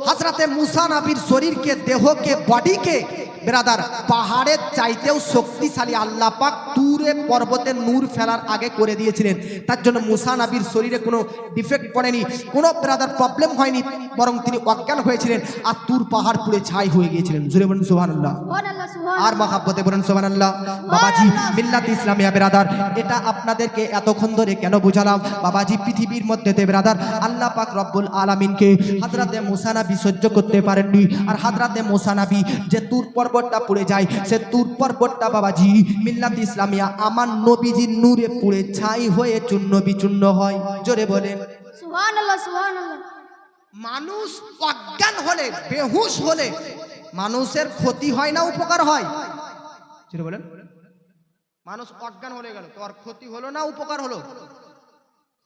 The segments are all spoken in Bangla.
হযরতে মুসা নবীর শরীরকে, দেহকে, বডিকে ব্রাদার পাহাড়ের চাইতেও শক্তিশালী আল্লাহ পাক তুরে পর্বতে নূর ফেলার আগে করে দিয়েছিলেন। তার জন্য মুসা নবীর শরীরে কোনো ডিফেক্ট পড়েনি, কোনো ব্রাদার প্রবলেম হয়নি, বরং তিনি অজ্ঞান হয়েছিলেন আর তুর পাহাড় পুড়ে ছাই হয়ে গিয়েছিলেন। জোরে বলুন সুবহানাল্লাহ, আর মহাব্বতে বলুন সুবহানাল্লাহ। বাবাজি মিল্লাত ইসলামিয়া ব্রাদার, এটা আপনাদেরকে এতক্ষণ ধরে কেন বুঝালাম? বাবাজি পৃথিবীর মধ্যে ব্রাদার আল্লাহ পাক রব্বুল আলামিনকে হযরতে মুসা নবী সহ্য করতে পারেননি, আর হযরতে মুসা নবী যে তুর পর্বতটা পুড়ে যায়, সে তুর পর্বতটা বাবাজি মিল্লাত ইসলামিয়া আমার নবীজির নূরে পুড়ে ছাই হয়ে চূর্ণ বিচূর্ণ হয়। জোরে বলেন সুবহানাল্লাহ, সুবহানাল্লাহ। মানুষ অজ্ঞান হলে, বেহুশ হলে মানুষের ক্ষতি হয় না উপকার হয়? জোরে বলেন। মানুষ অজ্ঞান হয়ে গেল, তো আর ক্ষতি হলো না উপকার হলো?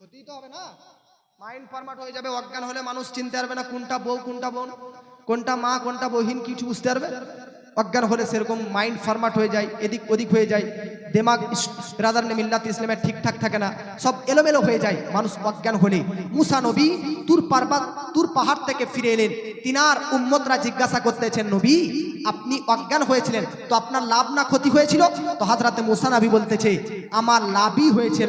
ক্ষতি তো হবে না, মাইন্ড ফরম্যাট হয়ে যাবে। অজ্ঞান হলে মানুষ চিনতে পারবে না কোনটা বউ কোনটা বোন, কোনটা মা কোনটা বহিন, কিছু বুঝতে পারবে। অজ্ঞান হলে সেরকম মাইন্ড ফরম্যাট হয়ে যায়, এদিক ওদিক হয়ে যায়, দিমাগ ব্রাদার মিল্লাত ইসলামের ঠিকঠাক থাকে না, সব এলোমেলো হয়ে যায় মানুষ অজ্ঞান হলে। মুসা নবী তুর পাহাড় থেকে ফিরে এলেন। তিনার উম্মতরা জিজ্ঞাসা করতেছেন, নবী আপনি অজ্ঞান হয়েছিলেন, তো আপনার লাভ না ক্ষতি হয়েছিল? তো হযরতে মুসা নবী বলতেছে, আমার লাভই হয়েছে,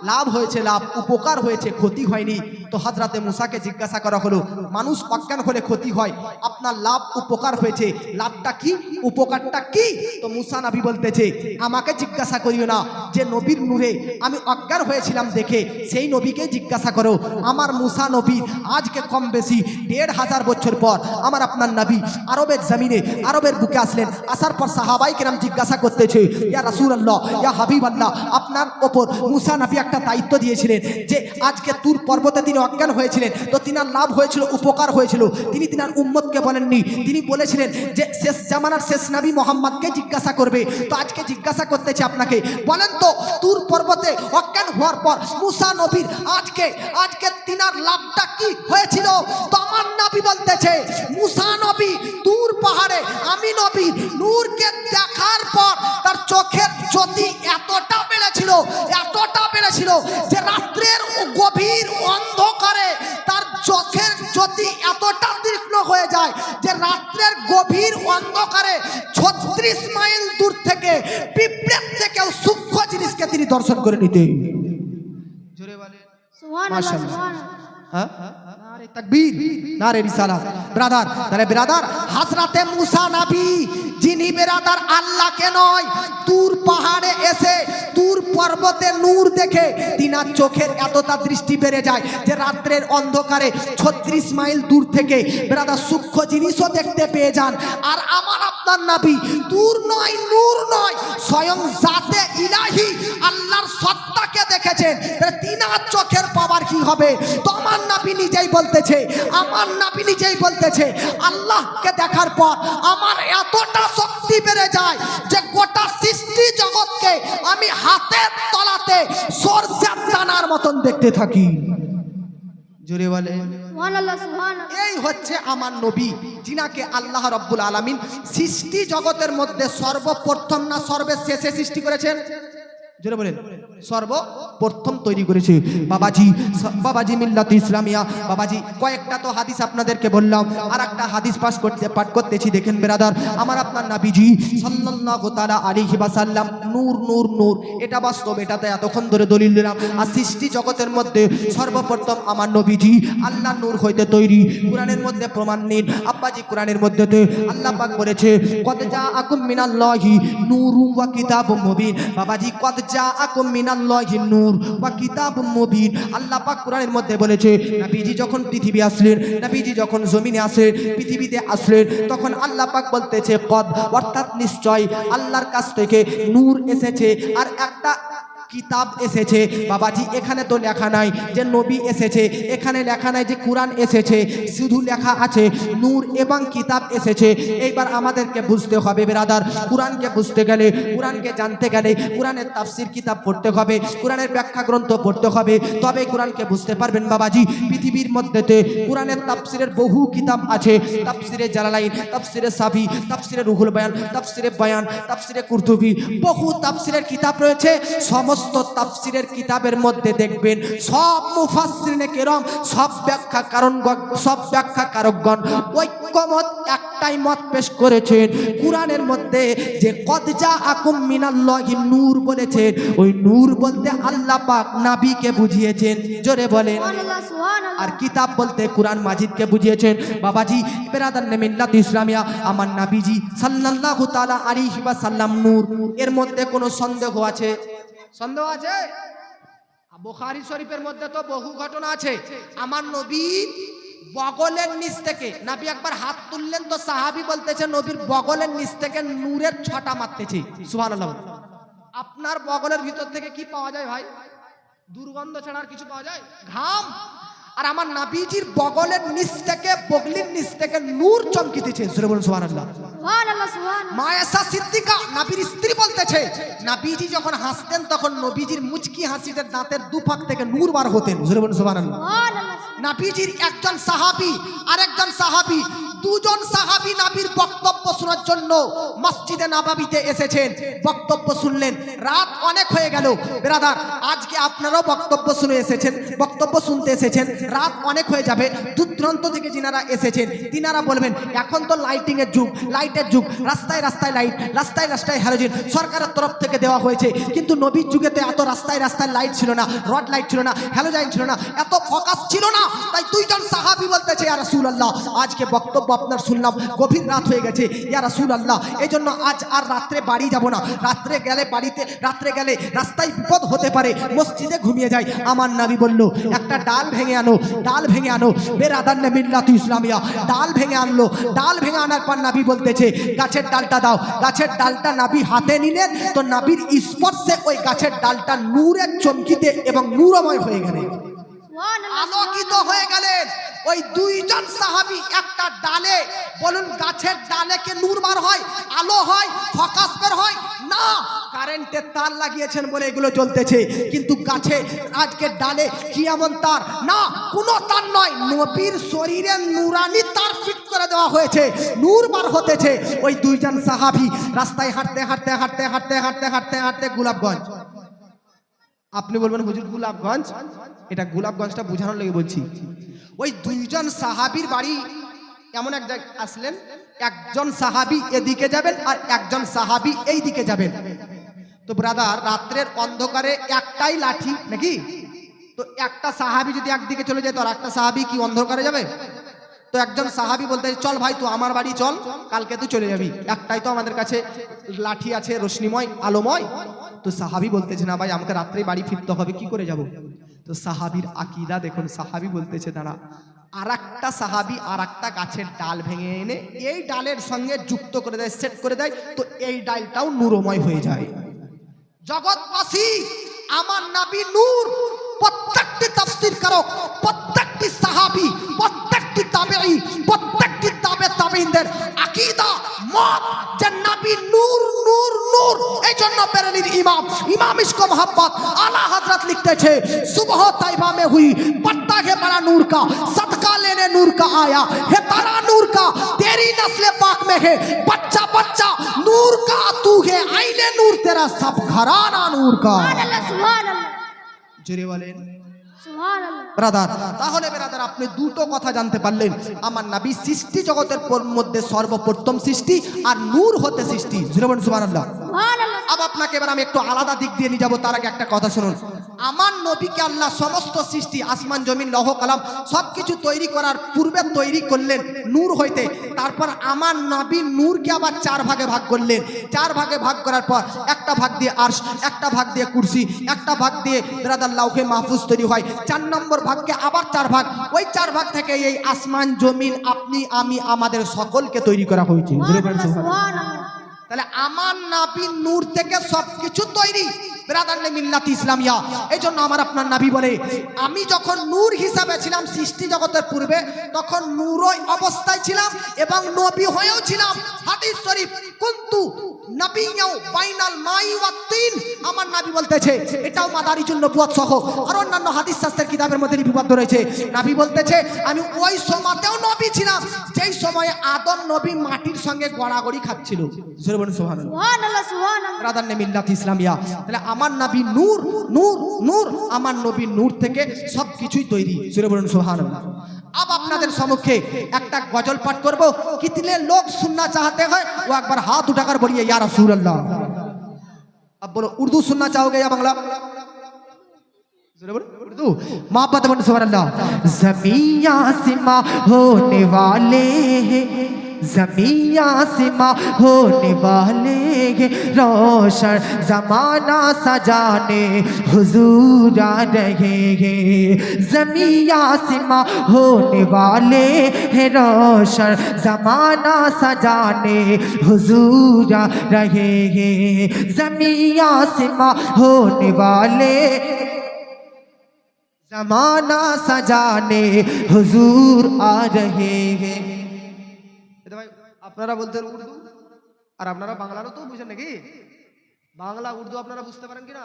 লাভ হয়েছে, লাভ, উপকার হয়েছে, ক্ষতি হয়নি। তো হযরতে মুসাকে জিজ্ঞাসা করা হলো, মানুষ অজ্ঞান হলে ক্ষতি হয়, আপনার লাভ উপকার হয়েছে, লাভটা কি, উপকারটা কি? তো মুসা নবী বলতেছে, আমাকে জিজ্ঞাসা করিও না, যে নবীর নূরে আমি অজ্ঞান হয়েছিলাম দেখে সেই নবীকে জিজ্ঞাসা করো। আমার মুসা নবী আজকে কম বেশি ১৫০০ বছর পর আমার আপনার নবী আরবের জমিনে, আরবের বুকে আসলেন। আসার পর সাহাবাই কেরাম জিজ্ঞাসা করতেছে, ইয়া রাসূলুল্লাহ, ইয়া হাবিবাল্লাহ, আপনার ওপর মুসা নবী একটা দায়িত্ব দিয়েছিলেন যে আজকে তুর পর্বতে তিনি অজ্ঞান হয়েছিলেন, তো তিনার লাভ হয়েছিল, উপকার হয়েছিল, তিনি তিনার উম্মতকে বলেননি। তিনি বলেছিলেন যে শেষ জামানার শেষ নবী মোহাম্মদকে জিজ্ঞাসা করবে। তো আজকে জিজ্ঞাসা করতেছে আপনাকে, বলেন তো তুর পর্বতে অজ্ঞান হওয়ার পর মুসা নবীর আজকে তিনার লাভটা কি হয়েছিল? তো আমার নবী বলতেছে, মুসা নবী তুর পাহাড়ে আমি নবী নূরকে দেখার পর তার চোখের জ্যোতি এতটা বেড়েছিল যে রাত্রের গভীর অন্ধকারে তার চোখের জ্যোতি এতটা তীক্ষ্ণ হয়ে যায় যে রাত্রের গভীর অন্ধকারে ৩৬ মাইল দূর থেকে পিঁপড়ের থেকেও সূক্ষ্ম জিনিসকে তিনি দর্শন করে নিতেন। জোরে বলেন সুবহানাল্লাহ, সুবহানাল্লাহ। হ্যাঁ, নারে তাকবীর, নারে রিসালাত। ব্রাদার, তাহলে ব্রাদার হযরতে মুসা নবী যিনি ব্রাদার আল্লাহকে নয়, তুর পাহাড়ে এসে তুর পর্বতে নূর দেখে তিনার চোখের এতটা দৃষ্টি বেড়ে যায় যে রাত্রের অন্ধকারে ৩৬ মাইল দূর থেকে ব্রাদার সূক্ষ্ম জিনিসও দেখতে পেয়ে যান। আর আমার আপনার নবী তুর নয়, নূর নয়, স্বয়ং জাতে ইলাহি আল্লাহর সত্তাকে দেখেছেন, তিনার চোখের পাওয়ার কি হবে? তো আমার নবী নিজেই বলতেছে, আল্লাহকে দেখার পর আমার এতটা শক্তি বেড়ে যায় যে গোটা সৃষ্টি জগৎকে আমি হাতের তলাতে সরষের দানার মতন দেখতে থাকি। জোরে বলে সুবহানাল্লাহ, সুবহানাল্লাহ। এই হচ্ছে আমার নবী, যিনাকে আল্লাহ রাব্বুল আলামিন সৃষ্টি জগতের মধ্যে সর্বপ্রথম না সর্বশেষে সৃষ্টি করেছেন? জোরে বলেন, সর্বপ্রথম তৈরি করেছে বাবাজি মিল্লাত ইসলামিয়া। বাবাজি কয়েকটা তো হাদিস আপনাদেরকে বললাম, আর একটা হাদিস পাঠ করতেছি, দেখেন ব্রাদার, আমার আপনার নবীজি সাল্লাল্লাহু তাআলা আলাইহি ওয়াসাল্লাম নূর নূর নূর, এটা বাস্তব, এটাতে এতক্ষণ ধরে দলিল দিলাম। আর সৃষ্টি জগতের মধ্যে সর্বপ্রথম আমার নবীজি আল্লাহ নূর হইতে তৈরি। কোরআনের মধ্যে প্রমাণ নিন আব্বাজি, কোরআনের মধ্যে আল্লাহ পাক বলেছে, কদ জাআকুম মিনাল্লাহি নূরুম ওয়া কিতাবুম মুবিন। বাবাজি কদ জাআকুম মিনাল্লাহি নূর ওয়া কিতাবুম মুবিন, আল্লাহ পাক কোরআনের মধ্যে বলেছে, নবীজি যখন পৃথিবী আসলেন, নবীজি যখন জমিনে আসলেন, পৃথিবীতে আসলেন, তখন আল্লাহ পাক বলতেছে কদ, অর্থাৎ নিশ্চয় আল্লাহর কাছ থেকে নূর এসেছে আর একটা কিতাব এসেছে। বাবাজি এখানে তো লেখা নাই যে নবী এসেছে, এখানে লেখা নাই যে কোরআন এসেছে, শুধু লেখা আছে নূর এবং কিতাব এসেছে। এইবার আমাদেরকে বুঝতে হবে ব্রাদার, কোরআনকে বুঝতে গেলে, কোরআনকে জানতে গেলে কোরআনের তাফসীর কিতাব পড়তে হবে, কোরআনের ব্যাখ্যা গ্রন্থ পড়তে হবে, তবে কোরআনকে বুঝতে পারবেন। বাবাজি পৃথিবীর মধ্যেতে কোরআনের তাফসীরের বহু কিতাব আছে, তাফসীরে জালালাইন, তাফসীরে সাফি, তাফসীরে রুহুল বায়ান, তাফসীরে বায়ান, তাফসীরে কুরতুবী, বহু তাফসীরের কিতাব রয়েছে। সমস্ত সমস্ত তাফসিরের কিতাবের মধ্যে দেখবেন সব মুফাসসিরিনে কেরাম, সব ব্যাখ্যাকারকগণ ঐক্যমত একটাই মত পেশ করেছেন কুরআনের মধ্যে যে কদ জাআকুম মিনাল্লাহি নূর বলেছেন, ওই নূর বলতে আল্লাহ পাক নবীকে বুঝিয়েছেন। জোরে বলেন। সুবহানাল্লাহ সুবহানাল্লাহ। আর কিতাব বলতে কুরআন মাজিদকে বুঝিয়েছেন। বাবাজি বেরাদার মিল্লাত ইসলামিয়া, আমার নবীজি সাল্লাল্লাহু তাআলা আলাইহি ওয়াসাল্লাম নূর, এর মধ্যে কোনো সন্দেহ আছে? সন্দেহ আছে? বুখারী শরীফের মধ্যে তো বহু ঘটনা আছে। আমার নবী বগলের নিচ থেকে, নবী একবার হাত তুললেন তো সাহাবী বলতেছে নবীর বগলের নিচ থেকে নূরের ছটা মারতেছে। সুবহানাল্লাহ। আপনার বগলের ভিতর থেকে কি পাওয়া যায় ভাই? দুর্গন্ধ ছাড়া আর কিছু পাওয়া যায়? ঘাম। আর আমার নবীজির বগলের নিচ থেকে, বগলির নিচ থেকে নূর চমকিতেছে। জোরে বলুন সুবহানাল্লাহ। সুবহানাল্লাহ সুবহানাল্লাহ। মা আয়েশা সিদ্দিকা নবীর স্ত্রী বলতেছে নবীজি যখন হাসতেন তখন নবীজির মুচকি হাসিতে দাঁতের দুফাক থেকে নূর বার হতেন। জোরে বলুন সুবহানাল্লাহ। সুবহানাল্লাহ। নবীজির একজন সাহাবী আরেকজন সাহাবী, দুজন সাহাবী নবীর বক্তব্য শোনার জন্য মসজিদে নববীতে এসেছেন। বক্তব্য শুনলেন, রাত অনেক হয়ে গেল। ব্রাদার, আজকে আপনারাও বক্তব্য শুনে এসেছেন, বক্তব্য শুনতে এসেছেন, রাত অনেক হয়ে যাবে। দূরদূরান্ত থেকে যিনারা এসেছেন তিনারা বলবেন এখন তো লাইটিং এর যুগ, লাইটের যুগ, রাস্তায় রাস্তায় লাইট, রাস্তায় রাস্তায় হ্যালোজেন সরকারের তরফ থেকে দেওয়া হয়েছে। কিন্তু নবীর যুগেতে এত রাস্তায় রাস্তায় লাইট ছিল না, রড লাইট ছিল না, হ্যালোজেন ছিল না, এত ফোকাস ছিল না। তাই দুইজন সাহাবী বলতেছে ইয়া রাসূলুল্লাহ, আজকে বক্তব্য আপনার শুনলাম, গভীর রাত হয়ে গেছে ইয়া রাসূলুল্লাহ, এজন্য আজ আর রাত্রে বাড়ি যাব না। রাত্রে গেলে রাস্তায় বিপদ হতে পারে, মসজিদে ঘুমিয়ে যাই। আমার নবী বলল একটা ডাল ভেঙে আনো, ডাল ভেঙে আনো। বেরাদার মিল্লাত ইসলামিয়া, ডাল ভেঙে আনলো। ডাল ভেঙে আনার পর নবী বলতেছে গাছের ডালটা দাও। গাছের ডালটা নবী হাতে নিলেন তো নবীর স্পর্শে ওই গাছের ডালটা নূরের চমকিতে এবং নূরময় হয়ে গেলেন, আলোকিত হয়ে গেলেন। ওই দুইজন সাহাবী একটা ডালে, বলুন গাছের ডালে কে নূর বার হয়, আলো হয়, ফোকাস বের হয় না? কারেন্টের তার লাগিয়েছেন বলে এগুলো জ্বলতেছে, কিন্তু গাছে আজকে ডালে কি এমন তার? না, কোনো তার নয়, নবীর শরীরে নূরানি তার ফিট করে দেওয়া হয়েছে, নূর বার হতেছে। ওই দুইজন সাহাবী রাস্তায় হাঁটতে হাঁটতে হাঁটতে হাঁটতে হাঁটতে হাঁটতে হাঁটতে গোলাপগঞ্জ। আপনি বলবেন হুজুর গোলাপগঞ্জ, এটা গোলাপগঞ্জটা বোঝানোর লেগে বলছি। ওই দুইজন সাহাবীর বাড়ি এমন এক জায়গায় আসলেন, একজন সাহাবী এদিকে যাবেন আর একজন সাহাবী এই দিকে যাবেন। তো ব্রাদার, রাত্রের অন্ধকারে একটাই লাঠি নাকি? তো একটা সাহাবী যদি একদিকে চলে যায় তো আর একটা সাহাবী কি অন্ধকারে যাবে? তো একজন সাহাবী বলতে চল ভাই তুই আমার বাড়ি চল, কালকে তুই চলে যাবি, একটাই তো আমাদের কাছে লাঠি আছে, রশ্মিময়, আলোময়। তো সাহাবী বলতেছে না ভাই আমাকে রাত্রে বাড়ি ফিরতে হবে, কি করে যাব? তো সাহাবীর আকীদা দেখুন, সাহাবী বলতেছে দাঁড়া, আর একটা সাহাবী আর একটা গাছের ডাল ভেঙে এনে এই ডালের সঙ্গে যুক্ত করে দেয়, সেট করে দেয়, তো এই ডালটাও নূরময় হয়ে যায়। জগৎবাসী, আমার নবী নূর। প্রত্যেকটি তাফসীর কারক, প্রত্যেকটি সাহাবী, প্রত্যেকটি তাবেঈ, প্রত্যেকটি তাবেঈনদের আকীদা মত যে নবী নূর নূর নূর। এই জন্য বেরেলির ইমাম ইশক মোহাম্মদ আলা হযরত লিখতেছে সুবহ তাইবা में हुई पत्ता है बड़ा नूर का, सदका लेने नूर का आया है तारा नूर का, तेरी नस्ल पाक में है बच्चा बच्चा नूर का, तू है आईने नूर, तेरा सब घराना नूर का। সুবহানাল্লাহ সুবহানাল্লাহ। জোরে বলেন সুবহানাল্লাহ। ব্রাদার, তাহলে ব্রাদার আপনি দুটো কথা জানতে পারলেন, আমার নবী সৃষ্টি জগতের মধ্যে সর্বপ্রথম সৃষ্টি আর নূর হতে সৃষ্টি। জোরে বলেন সুবহানাল্লাহ। সুবহানাল্লাহ। अब আপনাকে এবার আমি একটু আলাদা দিক দিয়ে নিয়ে যাব, তার আগে একটা কথা শুনুন। আমার নবীকে আল্লাহ সমস্ত সৃষ্টি, আসমান জমিন লৌহ কলম সবকিছু তৈরি করার পূর্বে তৈরি করলেন নূর হইতে। তারপর আমার নবী নূরকে আবার চার ভাগে ভাগ করলেন। চার ভাগে ভাগ করার পর একটা ভাগ দিয়ে আরশ, একটা ভাগ দিয়ে কুরসি, একটা ভাগ দিয়ে বিরাদার লাউহে মাহফুজ তৈরি হয়। 4 নম্বর ভাগকে আবার 4 ভাগ, ওই 4 ভাগ থেকে এই আসমান জমিন আপনি আমি আমাদের সকলকে তৈরি করা হয়েছে। সুবহানাল্লাহ। তাহলে আমার নবী নূর থেকে সবকিছু তৈরি। ব্রাদার মিল্লাত ইসলামিয়া, এই জন্য আমার আপনার নবী বলে আমি যখন নূর হিসাবে ছিলাম সৃষ্টি জগতের পূর্বে, তখন নূরই অবস্থায় ছিলাম এবং নবী হয়েও ছিলাম। হাদিস শরীফ কুনতু নবিয়্যাও বাইনাল মাই ওয়াত তিন, আমার নবী বলতেছে, এটাও মাদারিজুন নবুয়ত সহ আর অন্যান্য হাদিস শাস্ত্রের কিতাবের মধ্যে লিপিবদ্ধ রয়েছে। নবী বলতেছে আমি ওই সময়তেও নবী ছিলাম যেই সময় সময় আদম নবী মাটির সঙ্গে গড়াগড়ি খাচ্ছিল। জোরে বলুন সুবহানাল্লাহ। সুবহানাল্লাহ সুবহানাল্লাহ। রাদান মিল্লাত ইসলামিয়া। তাহলে আমার নবী নূর নূর নূর, আমার নবী নূর থেকে সব কিছুই তৈরি। জোরে বলুন সুবহানাল্লাহ। अब আপনাদের সম্মুখে একটা গজল পাঠ করব। कितने लोग सुनना चाहते हैं वो एक बार हाथ उठाकर बोलिए या रसूल अल्लाह। अब बोलो उर्दू सुनना चाहोगे या बांग्ला? उर्दू। मोहब्बत बन सुभान अल्लाह। ज़मीन आसमां होने वाले हैं, ज़मीन आसमां होने वाले हैं, रोशन ज़माना सजाने हुजूर आ रहे हैं। ज़मीन आसमां होने वाले हैं, रोशन ज़माना सजाने हुजूर आ रहे हैं। ज़मीन आसमां होने वाले जमाना सजाने हुजूर आ रहे हैं। ভাই আপনারা বলতেন উর্দু আর আপনারা বাংলারও তো বুঝেন নাকি? বাংলা উর্দু আপনারা বুঝতে পারেন কিনা?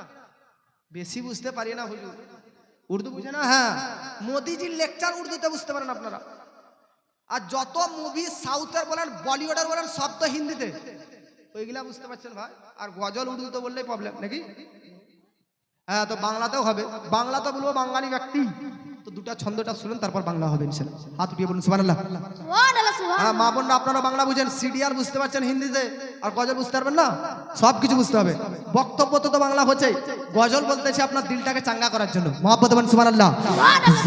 বেশি বুঝতে পারি না হুজুর, উর্দু বুঝে না। হ্যাঁ, মোদিজির লেকচার উর্দুতে বুঝতে পারেন আপনারা। আর যত মুভি সাউথের বলেন বলিউডের বলেন সব তো হিন্দিতে, ওইগুলা বুঝতে পারছেন ভাই। আর গজল উর্দুতে বললেই প্রবলেম নাকি? হ্যাঁ, তো বাংলাতেও হবে। বাংলা তো বলবো বাঙালি ব্যক্তি, তো দুটা ছন্দটা শুনুন তারপর বাংলা হবে ইনশাআল্লাহ। হাত উঠিয়ে বলুন সুবহানাল্লাহ। সুবহানাল্লাহ সুবহানাল্লাহ। হ্যাঁ, মা বোনরা আপনারা বাংলা বুঝেন, সিরিয়াল বুঝতে পারছেন হিন্দিতে, আর গজল বুঝতে পারবেন না? সব কিছু বুঝতে হবে। বক্তব্য তো বাংলা হচ্ছে, গজল বলতেছি আপনার দিলটাকে চাঙ্গা করার জন্য। মোহাব্বত বলুন সুবহানাল্লাহ।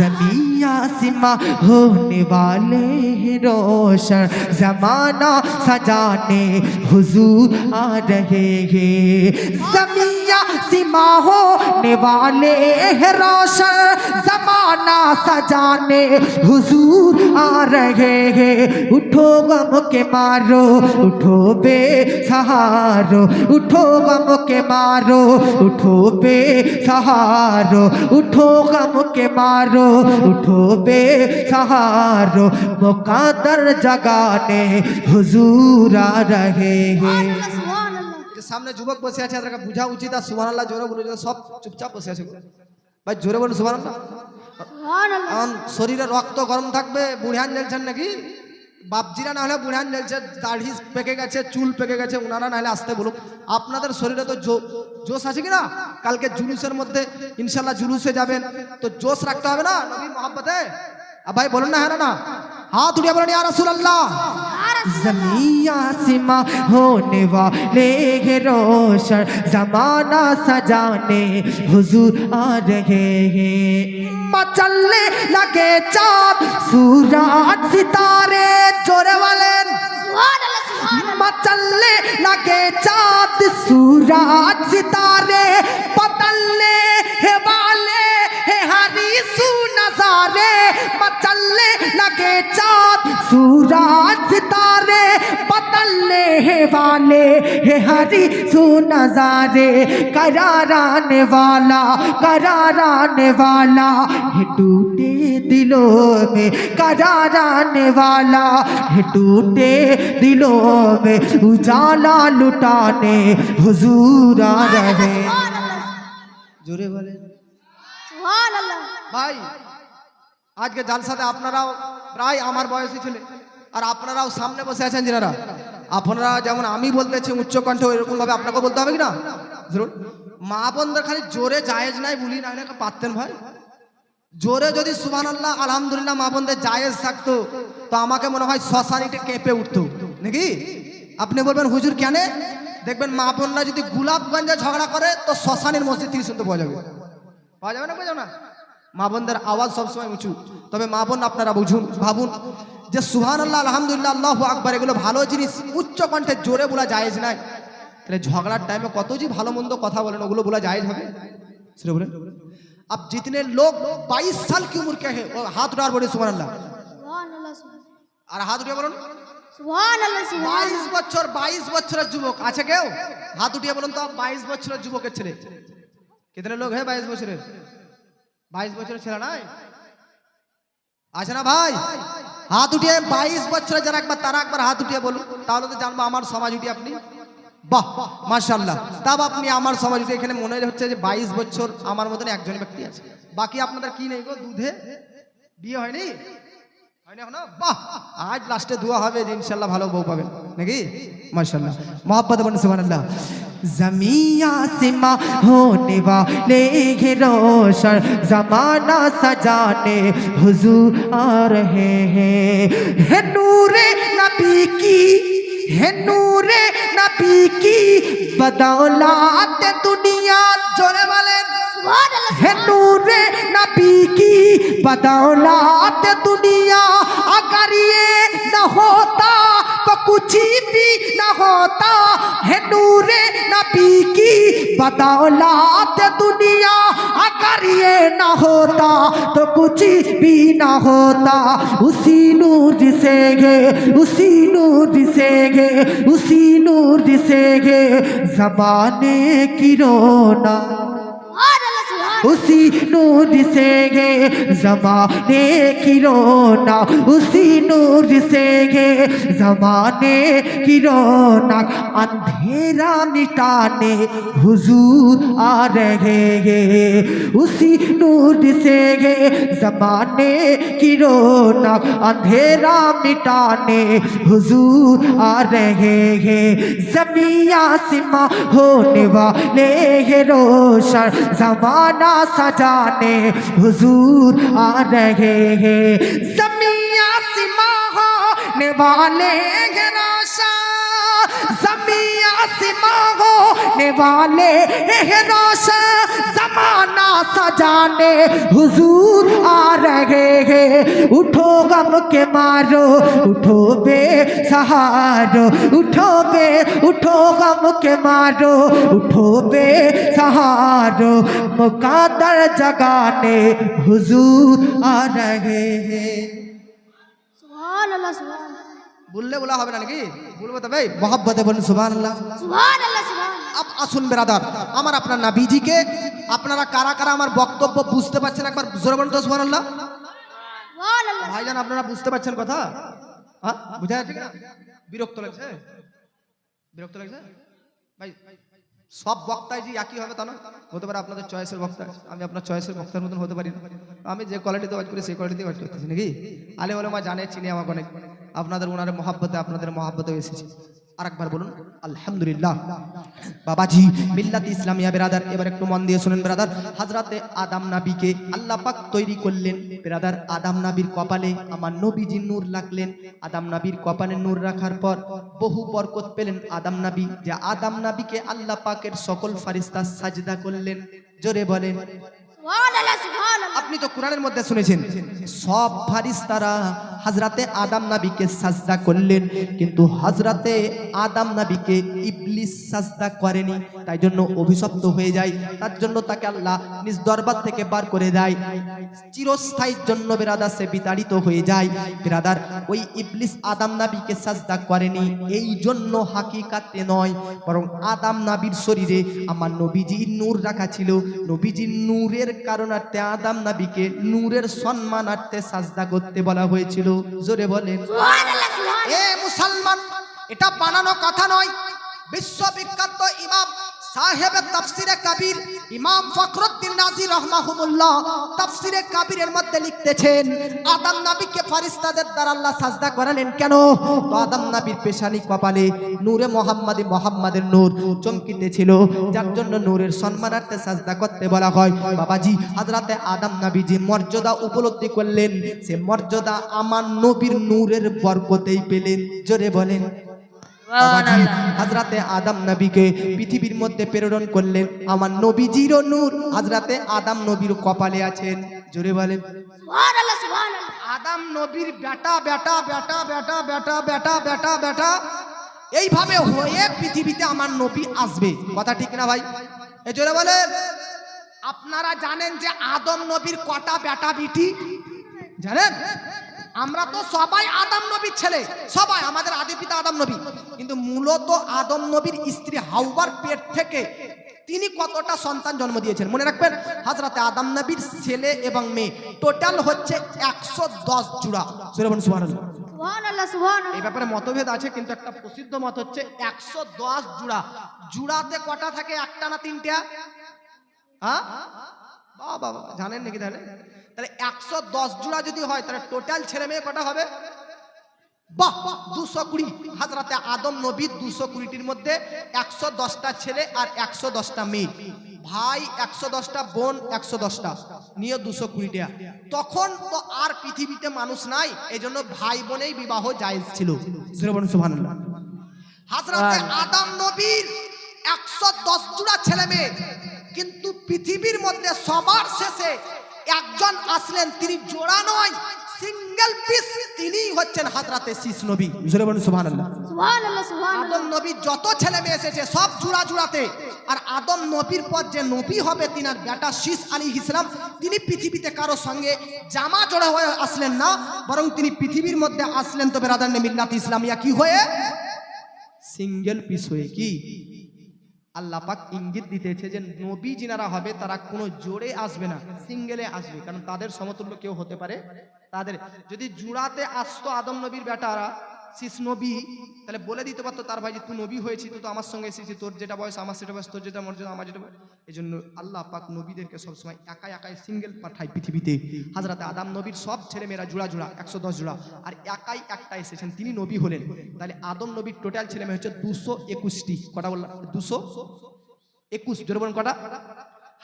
ज़मीन आसमां होने वाले हैं, रोशन ज़माना सजाने हुजूर आ रहे हैं। ज़मीन आसमां होने वाले हैं, रोशन ज़माना सजाने हुजूर आ रहे हैं। उठो गम के मारो, उठो बेसहारो, उठो गम के मारो, उठो बेसहारो, उठो गम के मारो, उठो बेसहारो, मुक़द्दर जगाने हुजूर आ रहे हैं। সুবহানাল্লাহ। সামনে যুবক বসে আছে, তাদেরকে বোঝা উচিত। আর সুবহানাল্লাহ জোরে বলে, সব চুপচাপ বসে আছে ভাই, জোরে বলুন সুবহানাল্লাহ। সুবহানাল্লাহ। কারণ শরীরে রক্ত গরম থাকবে। বুড়িয়ান জ্বলছেন নাকি? বাপজিরা না হলে বুড়িয়ান জ্বলছে, দাড়ি পেকে গেছে, চুল পেকে গেছে, ওনারা না হলে আসতে বলুন। আপনাদের শরীরে তো জোশ আছে কিনা? কালকে জুলুসের মধ্যে ইনশাল্লাহ জুলুসে যাবেন, তো জোশ রাখতে হবে না নবীর মহব্বতে। ভাই বলুন না, হ্যাঁ না? हाथ उठिए बोलो या रसूल अल्लाह। ज़मीन आसमां होने वाले हैं, रोशन ज़माना सजाने हुजूर आ रहे हैं। मचलने लगे चाँद सूरज सितारे, जोरे वाले সুবহানাল্লাহ সুবহানাল্লাহ। मचलने लगे चाँद सूरज सितारे, बदलने है वाले है हरीसू नजारे। मचलने लगे चाँद सूरज सितारे, बदलने है वाले है हरीसू नजारे। कराराने वाला, कराराने वाला है टूटे दिलों में, कराराने वाला है टूटे दिलों में, उजाला लुटाने हुजूर आ रहे। জোরে বলে সুবহানাল্লাহ। ভাই, আজকে জালসাতে আপনারাও প্রায় আমার বয়সী ছেলে, আর আপনারাও সামনে বসে আছেন যারা, আপনারা যেমন আমি বলতেছি উচ্চ কণ্ঠে, এরকম ভাবে আপনাকে বলতে হবে কিনা? জরুর। মা বোনদের খালি জোরে জায়েজ নাই বলি না, না পারতেন ভাই। জোরে যদি সুবহানাল্লাহ আলহামদুলিল্লাহ মা বোনদের জায়েজ থাকতো, তো আমাকে মনে হয় শ্মশানিতে কেঁপে উঠতো নাকি? আপনি বলবেন হুজুর কেন? দেখবেন মা বোনরা যদি গোলাপগঞ্জে ঝগড়া করে, তো শ্মশানের মসজিদ থেকে শুনতে পাওয়া যাবে। পাওয়া যাবে না? পাওয়া যাবে না? মা বোনদের আওয়াজ সবসময় উঁচু। তবে মা বোন আপনারা বুঝুন, ভাবুন যে সুবহানাল্লাহ আলহামদুলিল্লাহ আল্লাহু আকবার এগুলো ভালো জিনিস, উচ্চ কণ্ঠে জোরে বলা জায়েজ নাই। তাহলে ঝগড়ার টাইমে কত যে ভালো মন্দ কথা বলেন, ওগুলো বলা জায়েজ হবে? সেটা বলেন। अब जितने लोग 22 साल की उम्र के हैं वो हाथ उठा बोले सुबहानाल्लाह। সুবহানাল্লাহ সুবহানাল্লাহ। আর হাত উঠিয়ে বলুন সুবহানাল্লাহ সুবহানাল্লাহ। 22 বছরের যুবক আছে কেউ? হাত উঠিয়ে বলুন তো 22 বছরের যুবকের ছেলে। कितने लोग हैं 22 বছরের? 22 বছরের ছেলে নাই আছে না ভাই? হাত উঠিয়ে 22 বছরের যারা একবার তারা একবার হাত উঠিয়ে বলুন, তাহলে তো জানবো আমার সমাজ উঠিয়ে আপনি। বাহ মাশাআল্লাহ। তাও আপনি আমার সমাজ উঠিয়ে, এখানে মনে হচ্ছে যে 22 বছর আমার মতন একজন ব্যক্তি আছে। বাকি আপনাদের কি নেই গো? দুধে বিয়ে হয়নি? হয়নি এখনো? বাহ, আজ লাস্টে দোয়া হবে যে ইনশাআল্লাহ ভালো বউ পাবেন নাকি? মাশাআল্লাহ, মোহাব্বত বলেন সুবহানাল্লাহ। ज़मीं आसमां होने वाले हैं रोशन, ज़माना सजाने हुजूर आ रहे हैं। है नूरे नबी की, है नूरे नबी की बदौलत दुनिया, जोरे वाले सुभान है नूरे नबी की बदौलत दुनिया, अगर ये न होता तो कुछ भी न होता। है नूरे नबी की बदौलत दुनिया, अगर ये न होता तो कुछ भी न होता। उसी नूर से गे, उसी नूर से गे, उसी नूर से गे ज़माने की रोना, उसी नूर से गे ज़माने की रोना, उसी नूर से गे ज़माने की रोना। अंधेरा मिटाने हुजूर आ रहे हैं, उसी नूर से गे ज़माने की रोना, अंधेरा मिटाने हुजूर आ रहे हैं। ज़मीं आसमां होने वाले हैं रोशन, ज़माना सजाने हुजूर आ रहे हैं। ज़मीं आसमां होने वाले हैं रोशन, ज़मीं आसमां होने वाले हैं रोशन, ज़माना सजाने हुजूर आ रहे हैं। उठो गम के मारो, उठो बेसहारो, उठो उठो गम के मारो, उठो बेसहारो, मुक़द्दर जगाने हुजूर आ रहे हैं। सुभान अल्लाह, सुभान বললে বলা হবে না নাকি? বলবো তো ভাই, মহব্বতে বলুন সুবহানাল্লাহ। सुभान अल्लाह, सुभान আপ আসুন বেরাদার, আমার আপনার নবীজিকে আপনারা কারা কারা আমার বক্তব্য বুঝতে পারছেন একবার জোরে বলুন তো সুবহানাল্লাহ। सुभान अल्लाह। ভাইজান আপনারা বুঝতে পারছেন কথা? হ্যাঁ, বুঝা যাচ্ছে কিনা? বিরক্ত লাগছে? বিরক্ত লাগছে ভাই? সব বক্তাই যে একই হবে তা না, হতে পারে আপনাদের চয়েসের বক্তা, আমি আপনার চয়েসের বক্তার মতন হতে পারি না। আমি যে কোয়ালিটিতে ওয়াজ করি সেই কোয়ালিটিতে ওয়াজ করতেছি নাকি? আলে ওলামা জানে, চিনি আমাকে অনেক, আপনাদের ওনার মহাব্বতে, আপনাদের মহাব্বতেও এসেছি। আরেকবার বলুন আলহামদুলিল্লাহ। বাবাজি মিল্লাত ইসলামিয়া বেরাদার, এবার একটু মন দিয়ে শুনেন বেরাদার। হযরতে আদম নবীকে আল্লাহ পাক তৈরি করলেন বেরাদার। আদম নবীর কপালে আমার নবীজি নূর রাখলেন। আদম নবীর কপালে নূর রাখার পর বহু বরকত পেলেন আদম নবী, যে আদম নবীকে আল্লাহ পাকের সকল ফেরেশতা সাজদা করলেন। জোরে বলেন सुभान अल्लाह, सुभान अल्लाह। আপনি তো কোরআনের মধ্যে শুনেছেন সব ফেরেশতারা হযরতে আদম নবীকে সাজদা করলেন, কিন্তু হযরতে আদম নবীকে ইবলিস সাজদা করেনি, তাই জন্য অভিশপ্ত হয়ে যায়। তার জন্য তাকে আল্লাহ নিজ দরবার থেকে বার করে দেয়, চিরস্থায়ীর জন্য বেরাদার সে বিতাড়িত হয়ে যায়। বেরাদার ওই ইবলিস আদম নবীকে সাজদা করেনি, এই জন্য হাকিকাতে নয়, বরং আদম নবীর শরীরে আমার নবীজির নূর রাখা ছিল। নবীজির নূরের কারণার্থে আদম নবীকে নূরের সম্মানার্থে সাজদা করতে বলা হয়েছিল। জোরে বলেন सुभान अल्लाह, सुभान এ মুসলমান, এটা বানানো কথা নয়। বিশ্ববিখ্যাত ইমাম সাহেব তাফসিরে কবির ইমাম ফখরুদ্দিন রাজি রাহমাহুল্লাহ তাফসিরে কবিরের মধ্যে লিখতেছেন, আদম নবীকে ফেরেশতাদের দ্বারা আল্লাহ সাজদা করালেন কেন? তো আদম নবীর পেশানি কপালে নূরে মুহাম্মাদি, মুহাম্মাদের নূর চমকিতেছিল, যার জন্য নূরের সম্মানার্থে সাজদা করতে বলা হয়। বাবাজি হযরতে আদম নবী যে মর্যাদা উপলব্ধি করলেন, সে মর্যাদা আমার নবীর নূরের বরকতেই পেলেন। জোরে বলেন হযরতে আদম নবীকে পৃথিবীর মধ্যে প্রেরণ করলেন, আমার নবীজিরও নূর হযরতে আদম নবীর কপালে আছেন। জোরে বলেন सुभान अल्लाह, सुभान अल्लाह। আদম নবীর বেটা বেটা বেটা বেটা বেটা বেটা বেটা বেটা এইভাবে হয়ে পৃথিবীতে আমার নবী আসবে। কথা ঠিক না ভাই? এই জোরে বলেন। আপনারা জানেন যে আদম নবীর কটা বেটা বিটি জানেন? আমরা তো সবাই আদম নবীর ছেলে, সবাই আমাদের আদি পিতা আদম নবী, কিন্তু মূলত আদম নবীর স্ত্রী হাওয়ার পেট থেকে তিনি কতটা সন্তান জন্ম দিয়েছেন মনে রাখবেন। হযরতে আদম নবীর ছেলে এবং মেয়ে টোটাল হচ্ছে 110 জোড়া। সুবহানাল্লাহ। सुभान अल्लाह, सुभान এই अल्लाह। ব্যাপারে মতভেদ আছে, কিন্তু একটা প্রসিদ্ধ মত হচ্ছে 110 জোড়া। জোড়াতে কটা থাকে? একটা না তিনটা? হ্যাঁ বাবা, জানেন নাকি তাহলে? তাহলে 110 জোড়া যদি হয় তাহলে টোটাল ছেলে মেয়ে কটা হবে? বাহ, 220। হযরতে আদম নবীর 220টির মধ্যে 110টা ছেলে আর 110টা মেয়ে। ভাই 110টা, বোন 110টা, নিয়ে 220টা। তখন তো আর পৃথিবীতে মানুষ নাই, এজন্য ভাই বোনেই বিবাহ জায়েজ ছিল। সুবহানাল্লাহ। হযরতে আদম নবীর 110 জোড়া ছেলে মেয়ে, কিন্তু পৃথিবীর মধ্যে সবার শেষে একজন আসলেন, তিনি জোড়া নয়, সিঙ্গেল পিস, তিনি হচ্ছেন হযরতে শীষ নবী। সুবহানাল্লাহ। সুবহানাল্লাহ সুবহানাল্লাহ। আদম নবীর যত ছেলে মেয়ে এসেছে সব জোড়া জোড়াতে, আর আদম নবীর পর যে নবী হবে তিনার বেটা শীষ আলাইহিস সালাম, তিনি পৃথিবীতে কারো সঙ্গে জামা জোড়া হয়ে আসলেন না, বরং তিনি পৃথিবীর মধ্যে আসলেন তো বেরাদারনে মিল্লাত ইসলামিয়া কি হয়ে? সিঙ্গেল পিস হয়ে। কি আল্লাহ পাক ইঙ্গিত দিতেছে যে নবী যিনারা হবে তারা কোনো জোড়ে আসবে না, সিঙ্গেলে আসবে, কারণ তাদের সমতুল্য কেউ হতে পারে। তাদের যদি জোড়াতে আসতো আদম নবীর বেটারা শীষ নবী, তাহলে বলে দিতে পারতো তার ভাই যে তুই নবী হয়েছিস, তুই তো আমার সঙ্গে এসেছিস, তোর যেটা বয়স আমার সেটা বয়স, তোর যেটা মর্যাদা আমার যেটা বয়স। এই জন্য আল্লাহ পাক নবীদেরকে সবসময় একাই একাই সিঙ্গেল পাঠায় পৃথিবীতে। হযরতে আদম নবীর সব ছেলে মেয়েরা জোড়া জোড়া 110 জোড়া, আর একাই একটা এসেছেন, তিনি নবী হলেন। তাহলে আদম নবীর টোটাল ছেলে মেয়ে হচ্ছে 221টি। কটা বললাম? 221। জোরে বলুন কটা?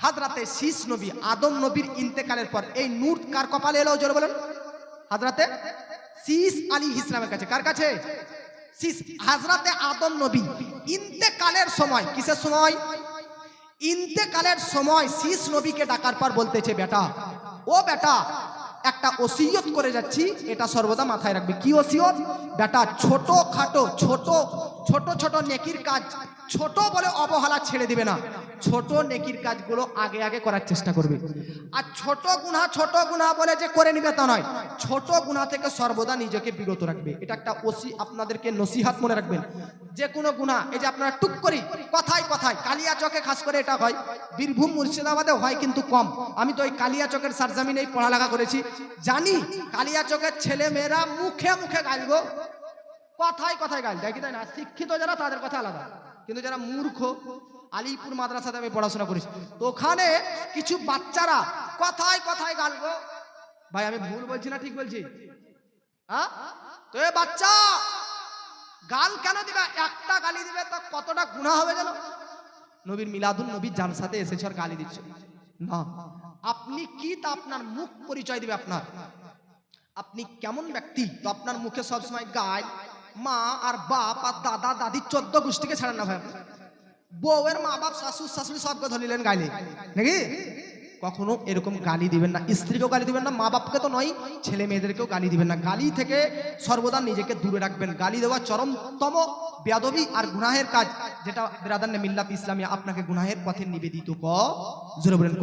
হযরতে শীষ নবী আদম নবীর ইন্তেকালের পর এই নূর কার কপালে এলো? জোরে বলুন। হযরতে শীষ আলাইহিস সালামের কাছে। কার কাছে? শীষ। হযরতে আদম নবী ইন্তেকালের সময়, কিসের সময়? ইন্তেকালের সময় শীষ নবীকে ডাকার পর বলতেছে, বেটা, ও বেটা, একটা ওসিয়ত করে যাচ্ছি, এটা সর্বদা মাথায় রাখবে। কি ওসিয়ত? বেটা, ছোট খাটো ছোট ছোট ছোট নেকির কাজ, ছোট বলে অবহেলা ছেড়ে দিবে না, ছোট নেকির কাজগুলো আগে আগে করার চেষ্টা করবে। আর ছোট গুনাহ বলে যে করে নিবে তা নয়, ছোট গুনাহ থেকে সর্বদা নিজেকে বিরত রাখবে। এটা একটা ওসি, আপনাদেরকে নসিহাত মনে রাখবেন। যে কোনো গুনাহ, এই যে আপনারা টুক করি কথায় কথায়, কালিয়াচকে খাস করে এটা হয়, বীরভূম মুর্শিদাবাদে হয় কিন্তু কম। আমি তো ওই কালিয়াচকের সারজামিনেই পড়ালেখা করেছি, জানি কালিয়াচকের ছেলে মেয়েরা মুখে মুখে গাইবো, কথায় কথায় গাল দেয়, কি তাই না? শিক্ষিত যারা তাদের কথা আলাদা, কিন্তু যারা মূর্খ, আলিপুর মাদ্রাসাতে আমি পড়াশোনা করেছি, তো ওখানে কিছু বাচ্চারা কথায় কথায় গালবো। ভাই আমি ভুল বলছি না ঠিক বলছি? হ্যাঁ, তো এ বাচ্চা গাল কেন দিবে? একটা গালি দিবে তো কতটা গুনাহ হবে জানো? নবীর মিলাদুন নবীর জালসাতে এসেছে আর গালি দিচ্ছে না। আপনি কি তা আপনার মুখ পরিচয় দিবে। আপনার আপনি কেমন ব্যক্তি তো আপনার মুখে সবসময় গায়। মা আর বাপ আর দাদা দাদি 14 গোষ্ঠীকে ছাড়েন না ভাই। বউয়ের মা বাপ শাশুড় শাশুড়ি সবকে ধরিলেন গাইলে নাকি? কখনো এরকম গালি দিবেন না, স্ত্রীকেও গালি দিবেন না, মা বাপকে তো নয়, ছেলে মেয়েদেরকেও গালি দিবেন না। গালি থেকে সর্বদা নিজেকে দূরে রাখবেন। গালি দেওয়া চরমতম বেয়াদবি আর গুনাহের কাজ, যেটা বিরাদারনে মিল্লাত ইসলামিয়া আপনাকে গুনাহের পথে নিবেদিত জোরে বলেন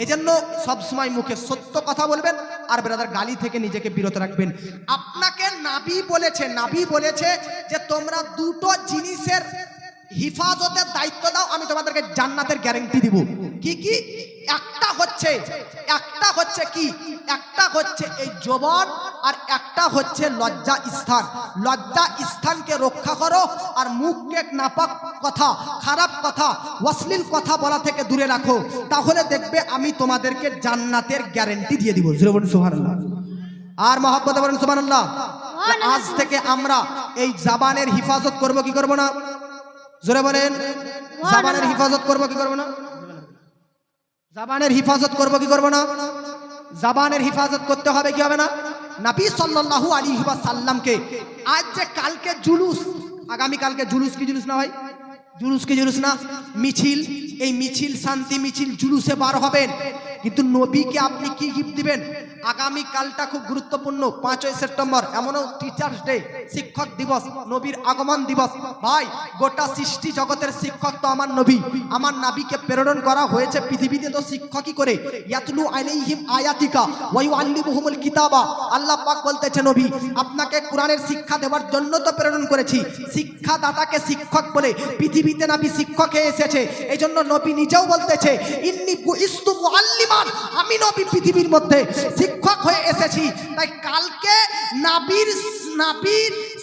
এজন্য সবসময় মুখে সত্য কথা বলবেন আর বিরাদার গালি থেকে নিজেকে বিরত রাখবেন। আপনাকে নাবি বলেছে যে তোমরা দুটো জিনিসের হিফাজতের দায়িত্ব দাও, আমি তোমাদেরকে জান্নাতের গ্যারান্টি দিব। কি কি? একটা হচ্ছে কি? একটা হচ্ছে এই জবান, আর একটা হচ্ছে লজ্জা স্থান। লজ্জা স্থানকে রক্ষা করো আর মুখকে নাপাক কথা, খারাপ কথা, অশ্লীল কথা বলা থেকে দূরে রাখো, তাহলে দেখবে আমি তোমাদেরকে জান্নাতের গ্যারান্টি দিয়ে দিব। সুবহানাল্লাহ। আর মহব্বতে বলেন সুবহানাল্লাহ। আজ থেকে আমরা এই জবানের হিফাজত করব কি করব না? জোরে বলেন। জবানের হিফাজত করব কি করব না? জবানের হিফাজত করব কি করব না? জবানের হিফাজত করতে হবে, কি হবে না? নবী সাল্লাল্লাহু আলাইহি ওয়াসাল্লামকে আজ যে কালকে জুলুস, আগামী কালকে জুলুস কি জুলুস না ভাই? জুলুস কি জুলুস না? মিছিল। এই মিছিল শান্তি মিছিল, জুলুসে বার হবেন, কিন্তু নবীকে আপনি কি গিফট দিবেন? আগামী কালটা খুব গুরুত্বপূর্ণ, 5ই সেপ্টেম্বর, এমনও টিচার্স ডে, শিক্ষক দিবস, নবীর আগমন দিবস। ভাই গোটা সৃষ্টি জগতের শিক্ষক তো আমার নবী। আমার নবীকে প্রেরণ করা হয়েছে পৃথিবীতে তো শিক্ষকই করে, ইয়াতলু আলাইহিম আয়াতিকা ওয়া ইউআল্লিমুহুমুল কিতাবা। আল্লাহ পাক বলতেছে নবী আপনাকে কোরআনের শিক্ষা দেওয়ার জন্য তো প্রেরণ করেছি। শিক্ষাদাতাকে শিক্ষক বলে পৃথিবীতে নবী শিক্ষক হয়ে এসেছে। এই জন্য নবী নিজেও বলতেছে ইন্নী বুইস্তু মুআল্লিম পরিমাণ আমি নবী পৃথিবীর মধ্যে শিক্ষক হয়ে এসেছি, তাই কালকে নবীর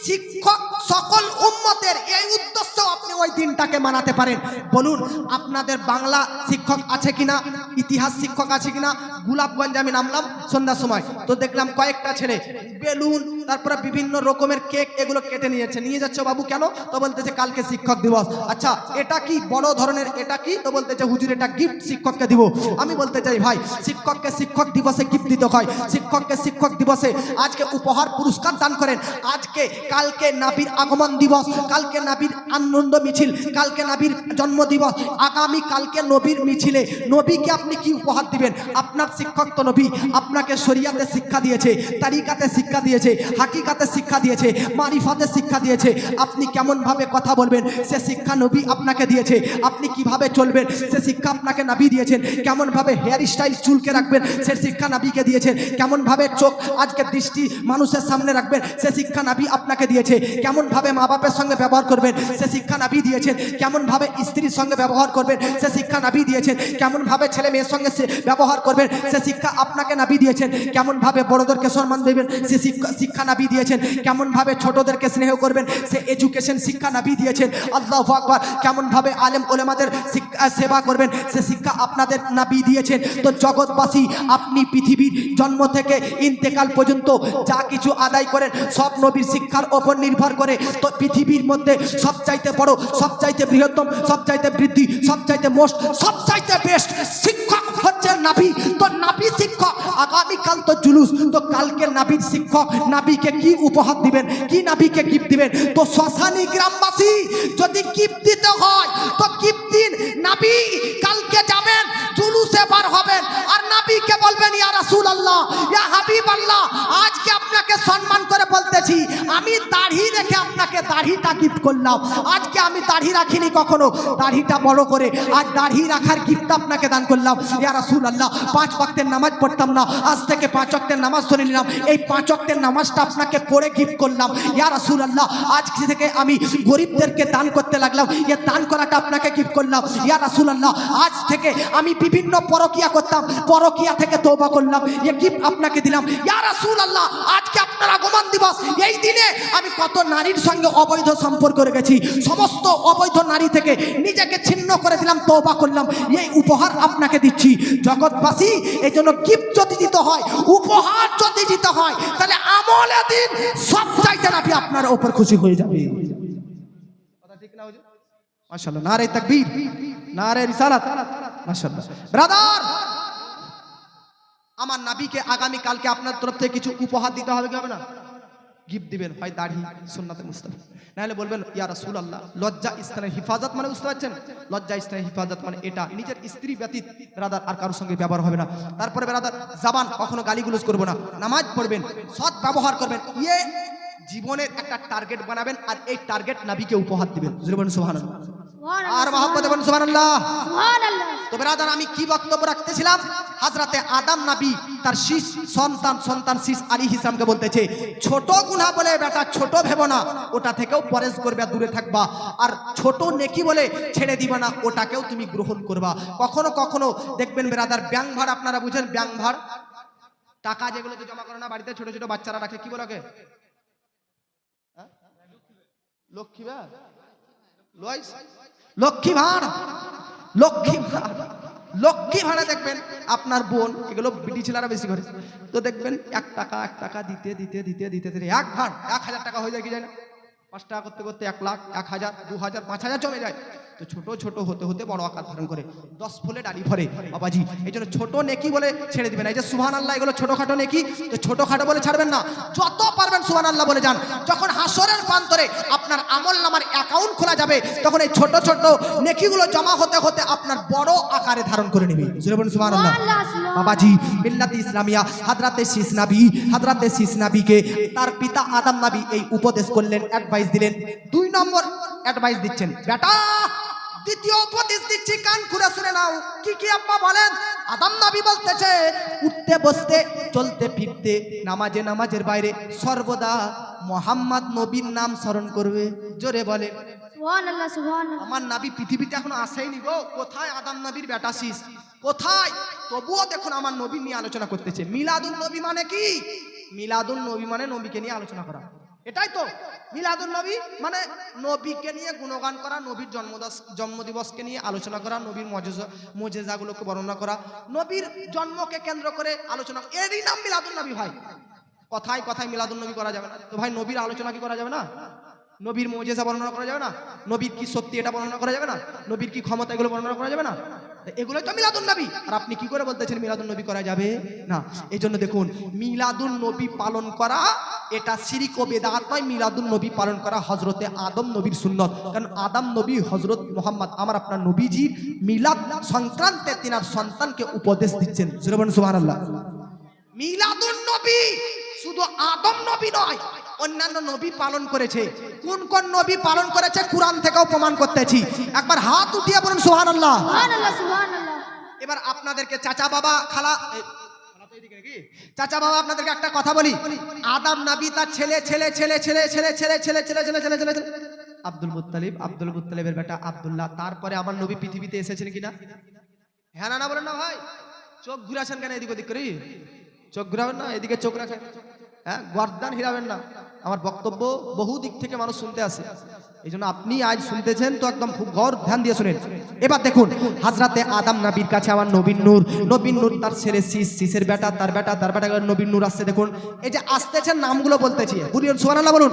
শিক্ষক সকল উম্মতের এই উদ্দেশ্য আপনি ওই দিনটাকে মানাতে পারেন। বলুন আপনাদের বাংলা শিক্ষক আছে কিনা, ইতিহাস শিক্ষক আছে কিনা? গোলাপগঞ্জে আমি নামলাম সন্ধ্যার সময়, তো দেখলাম কয়েকটা ছেলে বেলুন তারপরে বিভিন্ন রকমের কেক এগুলো কেটে নিয়ে যাচ্ছে। বাবু কেন? তো বলতেছে কালকে শিক্ষক দিবস। আচ্ছা এটা কি বড় ধরনের, এটা কি? তো বলতেছে হুজুর এটা গিফট শিক্ষককে দিব। আমি বলতে চাই ভাই, শিক্ষককে শিক্ষক দিবসে গিফট দিতে হয়, শিক্ষককে শিক্ষক দিবসে আজকে উপহার পুরস্কার দান করেন। আজকে কালকে নবীর আগমন দিবস, কালকে নবীর আনন্দ মিছিল, কালকে নবীর জন্ম দিবস, আগামী কালকে নবীর মিছিলে নবীকে আপনি কি উপহার দিবেন? আপনার শিক্ষক তো নবী, আপনাকে শরিয়াতে শিক্ষা দিয়েছে, তারিকাতে শিক্ষা দিয়েছে, হাকিকাতে শিক্ষা দিয়েছে, মারিফাতে শিক্ষা দিয়েছে। আপনি কেমন ভাবে কথা বলবেন সে শিক্ষা নবী আপনাকে দিয়েছে। আপনি কিভাবে চলবেন সে শিক্ষা আপনাকে নবী দিয়েছেন। কেমন ভাবে হেয়ার স্টাইল চুলকে রাখবেন সে শিক্ষা নবীকে দিয়েছেন। কেমন ভাবে চোখ আজকে দৃষ্টি মানুষের সামনে রাখবেন সে শিক্ষা নবী আপনাকে দিয়েছে। কেমন ভাবে মা বাপের সঙ্গে ব্যবহার করবেন সে শিক্ষা নবী দিয়েছেন। কেমন ভাবে স্ত্রীর সঙ্গে ব্যবহার করবেন সে শিক্ষা নবী দিয়েছেন। কেমন ভাবে ছেলে মেয়ের সঙ্গে ব্যবহার করবেন সে শিক্ষা আপনাকে নবী দিয়েছেন। কেমন ভাবে বড়দেরকে সম্মান দেবেন সে শিক্ষা নবী দিয়েছেন। কেমন ভাবে ছোটদেরকে স্নেহ করবেন সে এডুকেশন শিক্ষা নবী দিয়েছেন। আল্লাহু আকবার। কেমন ভাবে আলেম ওলেমাদের সেবা করবেন সে শিক্ষা আপনাদের নবী দিয়েছেন। তো জগৎবাসী আপনি পৃথিবীর জন্ম থেকে ইন্তেকাল পর্যন্ত যা কিছু আদায় করেন সব নবীর শিক্ষার ওপর নির্ভর করে। তো পৃথিবীর মধ্যে সবচাইতে বড়, সবচাইতে বৃহত্তম, সবচাইতে বৃদ্ধি, সবচাইতে মোস্ট, সবচাইতে বেস্ট শিক্ষক হচ্ছে নবী। তো নবী শিক্ষক আগামীকাল তো জুলুস, তো কালকে নবীর শিক্ষক নবীকে কি উপহার দিবেন, কি নবীকে গিফট দিবেন? তো শ্মশানী গ্রামবাসী যদি গিফট দিতে হয় তো গিফট দিন। নবী কালকে যাবেন জুলুসে বার হবেন আর নবীকে বলবেন ইয়া রাসূলুল্লাহ, ইয়া হাবিবাল্লাহ। আজকে আপনাকে সম্মান করে বলতেছি, আমি দাড়ি রেখে আপনাকে দাড়িটা গিফট করলাম। আজকে আমি দাড়ি রাখিনি কখনো, দাড়িটা বড় করে আজ দাড়ি রাখার গিফট আপনাকে দান করলাম। ইয়া রাসূলুল্লাহ 5 ওয়াক্তের নামাজ পড়তাম না, আজ থেকে 5 ওয়াক্তের নামাজ ধরে নিলাম। এই 5 ওয়াক্তের নামাজটা আপনাকে পড়ে গিফট করলাম। ইয়া রাসূলুল্লাহ আজ থেকে আমি গরিবদেরকে দান করতে লাগলাম, এই দান করাটা আপনাকে গিফট করলাম। ইয়া রাসূলুল্লাহ আজ থেকে আমি বিভিন্ন পরকিয়া করতাম, পরকিয়া থেকে তওবা করলাম, এই গিফট আপনাকে দিলাম। ইয়া রাসূলুল্লাহ আজকে আপনার আগমন দিবস, এই দিনে আমি কত নারীর সঙ্গে অবৈধ সম্পর্ক রেখেছি, সমস্ত অবৈধ নারী থেকে নিজেকে ছিন্ন করে দিলাম, তওবা করলাম। এই উপহার আপনাকে দিচ্ছি জগৎবাসী। এই জন্য গিফট যদি দিতে হয়, উপহার যদি দিতে হয়, তাহলে আমলে দিন, সব চাইতে নবী আপনার উপর খুশি হয়ে যাবে। কথা ঠিক না হুজুর? মাশাআল্লাহ, নারে তাকবীর, নারে রিসালাত, মাশাআল্লাহ। ব্রাদার আমার নবীকে আগামী কালকে আপনার তরফ থেকে কিছু উপহার দিতে হবে কি হবে না? গিফট দিবেন, হয় দাড়ি, সুন্নাতে মুস্তাফা, নাহলে বলবেন ইয়া রাসূলুল্লাহ। লজ্জা স্থানের হিফাজত মানে বুঝতে পারছেন? লজ্জা স্থানের হিফাজত মানে এটা, নিজের স্ত্রী ব্যতীত ব্রাদার আর কারোর সঙ্গে ব্যবহার হবে না। তারপরে ব্রাদার জবান কখনো গালিগুলোজ করবো না, নামাজ পড়বেন, সৎ ব্যবহার করবেন। ইয়ে জীবনের একটা টার্গেট বানাবেন আর এই টার্গেট নবীকে উপহার দিবেন। জোরে বলুন সুবহানাল্লাহ। আর মহব্বতে বলুন সুবহানাল্লাহ। সুবহানাল্লাহ। তো ব্রাদার আমি কি বক্তব্য রাখতেছিলাম? হযরতে আদম নবী তার শীষ সন্তান শীষ আলাইহিস সালামকে বলতেছে, ছোট গুনাহ বলে বেটা ছোট ভেবো না, ওটা থেকেও পরেজ করবে, দূরে থাকবা। আর ছোট নেকি বলে ছেড়ে দিবা না, ওটাকেও তুমি গ্রহণ করবা। কখনো কখনো দেখবেন ব্রাদার ব্যাংক ভাড়, আপনারা বুঝেন ব্যাংক ভাড়, টাকা যেগুলোতে জমা করে না বাড়িতে ছোট ছোট বাচ্চারা রাখে, কি বলে? লক্ষ্মী ভাড়, লক্ষ্মী ভাড়, লক্ষ্মী ভাড়, লক্ষ্মী ভাড়া দেখবেন আপনার বোন, এগুলো বিটি ছেলেরা বেশি করে। তো দেখবেন 1 টাকা 1 টাকা দিতে দিতে দিতে দিতে দিতে এক ভাড় 1000 টাকা হয়ে যায়, কি যায় না? 5 টাকা করতে করতে 1 লাখ, 1000, 2000, 5000 জমে যায়। তো ছোট ছোট হতে হতে বড় আকার ধারণ করে, 10 ফুলে ডালি ভরে বাবাজি। এই জন্য ছোট নেকি বলে ছেড়ে দিবেন। এই যে সুবহানাল্লাহ, এগুলো ছোটখাটো নেকি, তো ছোটখাটো বলে ছাড়বেন না, যত পারবেন সুবহানাল্লাহ বলে যান। যখন হাসরের প্রান্তরে আপনার আমল নামার অ্যাকাউন্ট খোলা যাবে, তখন এই ছোট ছোট নেকিগুলো জমা হতে হতে আপনার বড় আকারে ধারণ করে নেবে। জোরে বলুন সুবহানাল্লাহ। বাবাজি মিল্লাতে ইসলামিয়া হযরতে শীষ নবীকে তার পিতা আদম নবী এই উপদেশ করলেন, অ্যাডভাইস দিলেন। 2 নম্বর অ্যাডভাইস দিচ্ছেন, বেটা দ্বিতীয় উপদেশ দিচ্ছি, কান খুলে শুনে নাও। কি কি আব্বা বলেন? আদম নবী বলতেছে, উঠতে বসতে চলতে ফিরতে নামাজের বাইরে সর্বদা মোহাম্মদ নবীর নাম স্মরণ করবে। জোরে বলে সুবহানাল্লাহ সুবহানাল্লাহ আমার নবী পৃথিবীতে এখন আসেইনি গো। কোথায় আদম নবীর বেটা শীষ, কোথায়? তবুও দেখুন আমার নবী নিয়ে আলোচনা করতেছে। মিলাদুন নবী মানে কি? মিলাদুন নবী মানে নবীকে নিয়ে আলোচনা করা, এটাই তো মিলাদুন নবী মানে। নবীকে নিয়ে গুণগান করা, নবীর জন্মদিবসকে নিয়ে আলোচনা করা, নবীর মুজেজাগুলোকে বর্ণনা করা, নবীর জন্মকে কেন্দ্র করে আলোচনা, এরই নাম মিলাদুন নবী ভাই। কথায় কথায় মিলাদুন নবী করা যাবে না তো ভাই? নবীর আলোচনা কি করা যাবে না? নবীর মুজিজা বর্ণনা করা যাবে না? নবীর কি সত্যি এটা বর্ণনা করা যাবে না? নবীর কি ক্ষমতা এগুলো বর্ণনা করা যাবে না? এগুলোই তো মিলাদুন নবী। আর আপনি কি করে বলতেছেন মিলাদুন নবী করা যাবে না? এই জন্য দেখুন, মিলাদুন নবী পালন করা এটা শিরক ও বেদাত নয়। মিলাদুন নবী পালন করা হযরতে আদম নবীর সুন্নত। কারণ আদম নবী হযরত মুহাম্মদ আমার আপনার নবীজি মিলাদ সংক্রান্তে তিনার সন্তানকে উপদেশ দিচ্ছেন। সুবহানাল্লাহ। মিলাদুন নবী শুধু আদম নবী নয়, অন্যান্য নবী পালন করেছে। কোন কোন নবী পালন করেছে কুরআন থেকেও প্রমাণ করতেছি। একবার হাত উঠিয়ে বলুন সুবহানাল্লাহ। সুবহানাল্লাহ সুবহানাল্লাহ এবার আপনাদেরকে চাচা বাবা খালা চাচা বাবা আপনাদেরকে একটা কথা বলি। আদম নবী তার ছেলে ছেলে ছেলে ছেলে ছেলে ছেলে ছেলে ছেলে ছেলে ছেলে ছেলে আব্দুল মুত্তালিবের বেটা আব্দুল্লাহ। তারপরে আমার নবী পৃথিবীতে এসেছেন কিনা? হ্যাঁ না বলেন না ভাই? চোখ ঘুরাছেন কেন এদিক ওদিক করে? চোখ ঘুরাবেন না, এদিকে চোখ রাখেন। হ্যাঁ, গর্দান হিরাবেন না। আমার বক্তব্য বহু দিক থেকে মানুষ শুনতে আসে, এই জন্য আপনি আজ শুনতেছেন তো একদম খুব গৌর ধ্যান দিয়ে শুনেন। এবার দেখুন, হযরতে আদম নবীর কাছে আমার নবীর নূর তার ছেলে শীষ, শীষের বেটা তার বেটা তার বেটা নবীর নূর আসছে। দেখুন এই যে আসতেছেন নামগুলো বলতেছি, বলুন সুবহানাল্লাহ বলুন।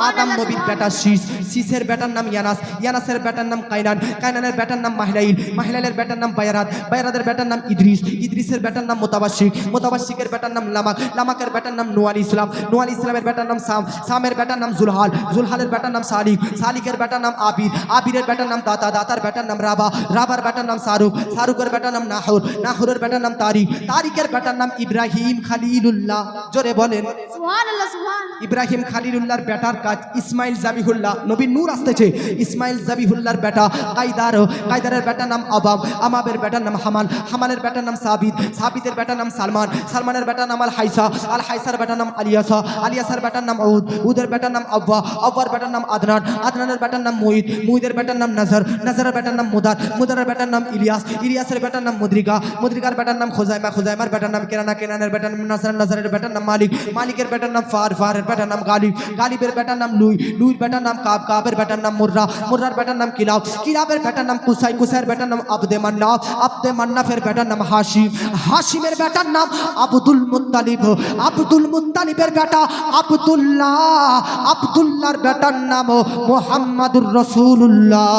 আদম নবীর বেটা শীষ, শীষের বেটার নাম ইয়ানাস, ইয়ানাসের বেটার নাম কাইনান, কাইনানের বেটার নাম মাহলাইল, মাহলাইলের বেটার নাম বায়রাত, বায়রাতের বেটার নাম ইদ্রিস, ইদ্রিসের বেটার নাম মুতাবাশশিক, মুতাবাশশিকের বেটার নাম লামাক, লামাকের বেটার নাম নূহ আলাইহিস সালাম, নূহ আলাইহিস সালামের বেটার নাম সাম, সামের বেটার নাম জুলহাল, জুলহালের বেটার নাম সালিক, সালিকের বেটার নাম আবির, আবিরের বেটার নাম দাতা, দাতার বেটার নাম রাবা, রাবার বেটার নাম শাহরুখ, শাহরুখের বেটার নাম নাহুর, নাহুরের বেটার নাম তারিক, তারিকের বেটার নাম ইব্রাহিম খালিলুল্লাহ। জোরে বলেন সুবহানাল্লাহ সুবহানাল্লাহ ইব্রাহিম খালিলুল্লাহর বেটার কাজ ইসমাইল জাবিহুল্লাহ। নবীর নূর আসতেছে। ইসমাইল জাবিহুল্লাহর বেটা কায়দার, কায়দারের বেটার নাম আবাব, আমাবের বেটার নাম হামাল, হামালের বেটার নাম সাবিত, সাবিতের বেটার নাম সালমান, সালমানের বেটার নাম আল হাইসা, আল হাইসার বেটার নাম আলিয়াসা, আলিয়াসার বেটার নাম উদ, উদের বেটার নাম আব্বা, আব্বার বেটার নাম আদনান, আদনানের বেটার নাম মুঈদ, মুঈদের বেটার নাম নাজর, নাজরের বেটার নাম মুদার, মুদারের বেটার নাম ইলিয়াস, ইলিয়াসের বেটার নাম মুদ্রিকা, মুদ্রিকার বেটার নাম খুজাইমা, খুজাইমার বেটার নাম কেনানা, কেনানের বেটার নাম নাজর, নাজরের বেটার নাম মালিক, মালিকের বেটার নাম ফার, ফারের বেটার নাম গালিব, গালিবের বেটার নাম লুই, লুইর বেটার নাম কাব, কাবের বেটার নাম মুর্রা, মুর্রার বেটার নাম কিলাব, কিলাবের বেটার নাম কুসাই, কুসাইয়ের বেটার নাম আবদে মান্নাফ, আবদে মান্নাফের বেটার নাম হাশিম, হাশিমের বেটার নাম আব্দুল মুত্তালিব, আব্দুল মুত্তালিবের বেটা আব্দুল্লাহ, আব্দুল্লাহর বেটার নাম মুহাম্মাদুর রাসূলুল্লাহ।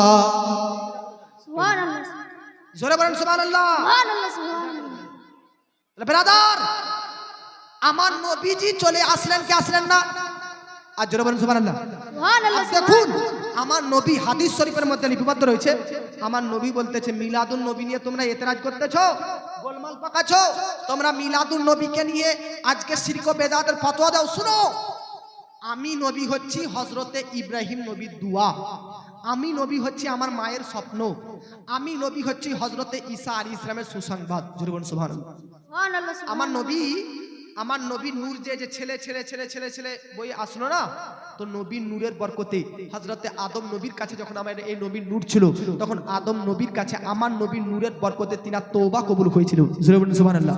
সুবহানাল্লাহ জোরে বলেন সুবহানাল্লাহ। সুবহানাল্লাহ সুবহানাল্লাহ ব্রাদার, আমার নবীজি চলে আসলেন কি আসলেন না? আর জোরে বলেন সুবহানাল্লাহ। সুবহানাল্লাহ দেখুন আমার নবী হাদিস শরীফের মধ্যে লিপিবদ্ধ রয়েছে। আমার নবী বলতেছে মিলাদুন নবী নিয়ে তোমরা এতরাজ করতেছো, গোলমাল পাকাছো, তোমরা মিলাদুন নবীকে নিয়ে আজকে শিরক ও বেদাতের ফতোয়া দাও। শুনো, আমি নবী হচ্ছি হযরতে ইব্রাহিম নবীর দুয়া, আমি নবী হচ্ছি আমার মায়ের স্বপ্ন, আমি নবী হচ্ছি হযরতে ঈসা আলাইহিস সালামের সুসংবাদ। জোরে বলুন সুবহানাল্লাহ। সুবহানাল্লাহ আমার নবী নূর যে ছেলে ছেলে ছেলে ছেলে ছেলে বই আসলো না, তো নবীর নূরের বরকতে হযরতে আদম নবীর কাছে যখন আমার এই নবীর নূর ছিল, তখন আদম নবীর কাছে আমার নবীর নূরের বরকতে তিনার তওবা কবুল হয়েছিল। জোরে বলুন সুবহানাল্লাহ।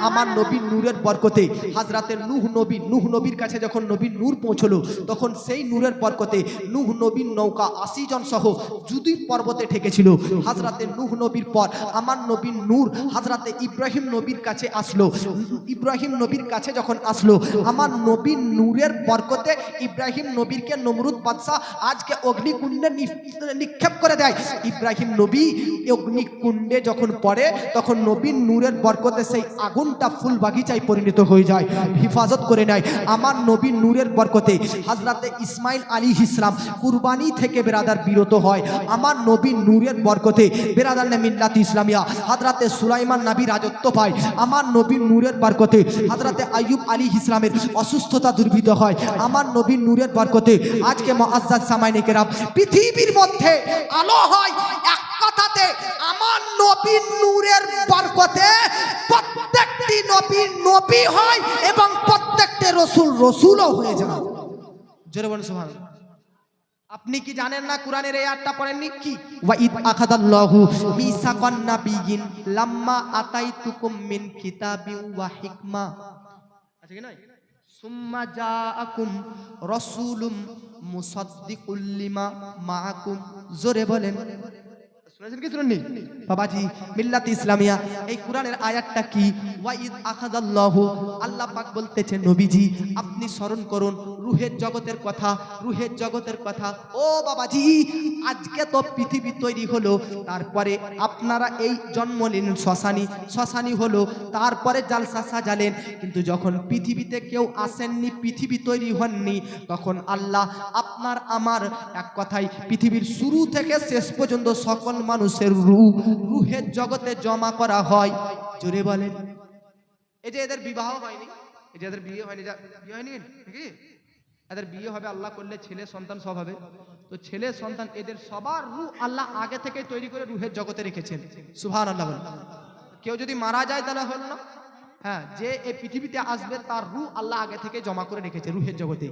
আমার নবীর নূরের বরকতে হযরতে নূহ নবীর কাছে যখন নবীর নূর পৌঁছলো, তখন সেই নূরের বরকতে নূহ নবীর নৌকা 80 জন সহ জুদি পর্বতে ঠেকেছিল। হযরতে নূহ নবীর পর আমার নবীর নূর হযরতে ইব্রাহিম নবীর কাছে আসলো। ইব্রাহিম নবীর কাছে যখন আসলো, আমার নবীর নূরের বরকতে ইব্রাহিম নবীকে নমরুদ বাদশা আজকে অগ্নিকুণ্ডে নিক্ষেপ করে দেয়। ইব্রাহিম নবী অগ্নিকুণ্ডে যখন পড়ে, তখন নবীর নূরের বরকতে সেই আগুনটা ফুল বাগিচায় পরিণত হয়ে যায়, হিফাজত করে নেয়। আমার নবীর নূরের বরকতে হযরতে ইসমাইল আলাইহিস সালাম কুরবানি থেকে বেরাদার বিরত হয়। আমার নবীর নূরের বরকতে বেরাদার মিল্লাত ইসলামিয়া হযরতে সুলাইমান নবী রাজত্ব পায়। আমার নবীর নূরের বরকতে হযরতে আইয়ুব আলাইহিস সালামের অসুস্থতা দূরীভূত হয়। আমার নবীর নূরের বরকতে আজকে মুআজ্জাজ সামাইনে কেরাম পৃথিবীর মধ্যে আলো হয়। এক কথাতে আমার নবীর নূরের বরকতে প্রত্যেকটি নবী নবী হয় এবং প্রত্যেকটি রাসূল রাসূলও হয়ে যায়। জোরে বলুন সুবহানাল্লাহ। আপনি কি জানেন না কোরআনের এই আয়াতটা পড়েননি কি ওয়াইদ আখাদাল্লাহু মিসাকান নাবিয়িন লাম্মা আতাইতুকুম মিন কিতাবিন ওয়া হিকমা আছে কি নয় সুম্মা জাআকুম রাসূলুম মুসাদ্দিকুল লিমা মাআকুম জোরে বলেন শুনেছেন কি শুনেননি বাবাজি মিল্লাত ইসলামিয়া এই কোরআনের আয়াতটা কি ওয়াইদ আখাদাল্লাহু আল্লাহ পাক বলতেছেন নবীজি আপনি স্মরণ করুন রূহের জগতের কথা রূহের জগতের কথা ও বাবাজি আজকে তো পৃথিবী তৈরি হলো তারপরে আপনারা এই জন্ম নিলেন শ্মশানি হলো তারপরে জালসা সাজালেন কিন্তু যখন পৃথিবীতে কেউ আসেননি পৃথিবী তৈরি হননি তখন আল্লাহ আপনার আমার এক কথায় পৃথিবীর শুরু থেকে শেষ পর্যন্ত সকল মানুষের রূহের জগতে জমা করা হয় জোরে বলেন এই যে এদের বিবাহ হয়নি এই যে এদের বিয়ে হয়নি বিয়ে হয়নি নাকি এদের বিয়ে হবে আল্লাহ করলে ছেলে সন্তান সব হবে তো ছেলে সন্তান এদের সবার রূহ আল্লাহ আগে থেকে তৈরি করে রূহের জগতে রেখেছেন সুবহানাল্লাহ বলেন কেউ যদি মারা যায় তাহলে হল না হ্যাঁ যে এই পৃথিবীতে আসবে তার রূহ আল্লাহ আগে থেকে জমা করে রেখেছে রূহের জগতে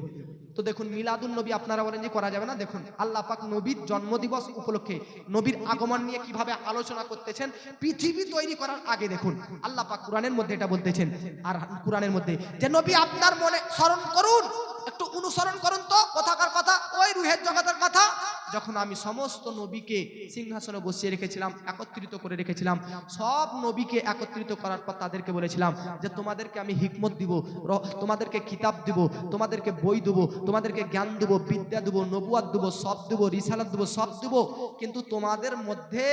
তো দেখুন মিলাদুন নবী আপনারা বলেন যে করা যাবে না দেখুন আল্লাহ পাক নবীর জন্মদিবস উপলক্ষে নবীর আগমন নিয়ে কিভাবে আলোচনা করতেছেন পৃথিবী তৈরি করার আগে দেখুন আল্লাহ পাক কোরআনের মধ্যে এটা বলতেছেন আর কোরআনের মধ্যে যে নবী আপনার মনে স্মরণ করুন একটু অনুসরণ করুন তো কোথাকার কথা ওই রূহের জগতের কথা যখন আমি সমস্ত নবীকে সিংহাসনে বসিয়ে রেখেছিলাম একত্রিত করে রেখেছিলাম সব নবীকে একত্রিত করার পর তাদেরকে বলেছিলাম যে তোমাদেরকে আমি হিকমত দিব তোমাদেরকে কিতাব দিব তোমাদেরকে বই দেব তোমাদেরকে জ্ঞান দেব বিদ্যা দেব নবুয়াত দেব সব দেব রিসালাত দেব সব দেব কিন্তু তোমাদের মধ্যে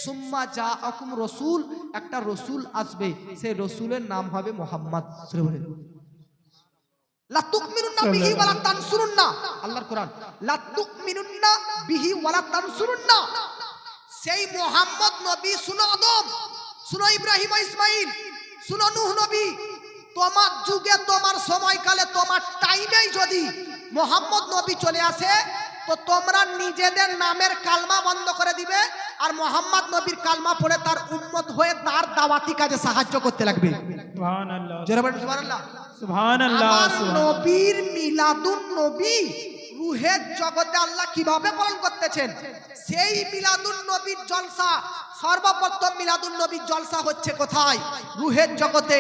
সুম্মা জাআকুম রাসূল একটা রাসূল আসবে সেই রাসূলের নাম হবে মুহাম্মদ লা তুমিনুন্না বিহি ওয়ালা তানসুরুন্না আল্লাহর কোরআন লা তুমিনুন্না বিহি ওয়ালা তানসুরুন্না সেই মুহাম্মদ নবী শুনো আদম শুনো ইব্রাহিম ও ইসমাঈল শুনো নূহ নবী তোমার যুগে তোমার সময়কালে তোমার টাইমেই যদি মুহাম্মদ নবী চলে আসে তো তোমরা নিজেদের নামের কালমা বন্ধ করে দিবে আর মুহাম্মদ নবীর কালমা পড়ে তার উম্মত হয়ে তার দাওয়াতি কাজে সাহায্য করতে লাগবে সুবহানাল্লাহ জোরে বলেন সুবহানাল্লাহ সুবহানাল্লাহ আমার নবীর মিলাদুন নবী রূহের জগতে আল্লাহ কিভাবে পালন করতেছেন সেই মিলাদুন নবীর জলসা সর্বপ্রথম মিলাদুন নবীর জলসা হচ্ছে কোথায় রূহের জগতে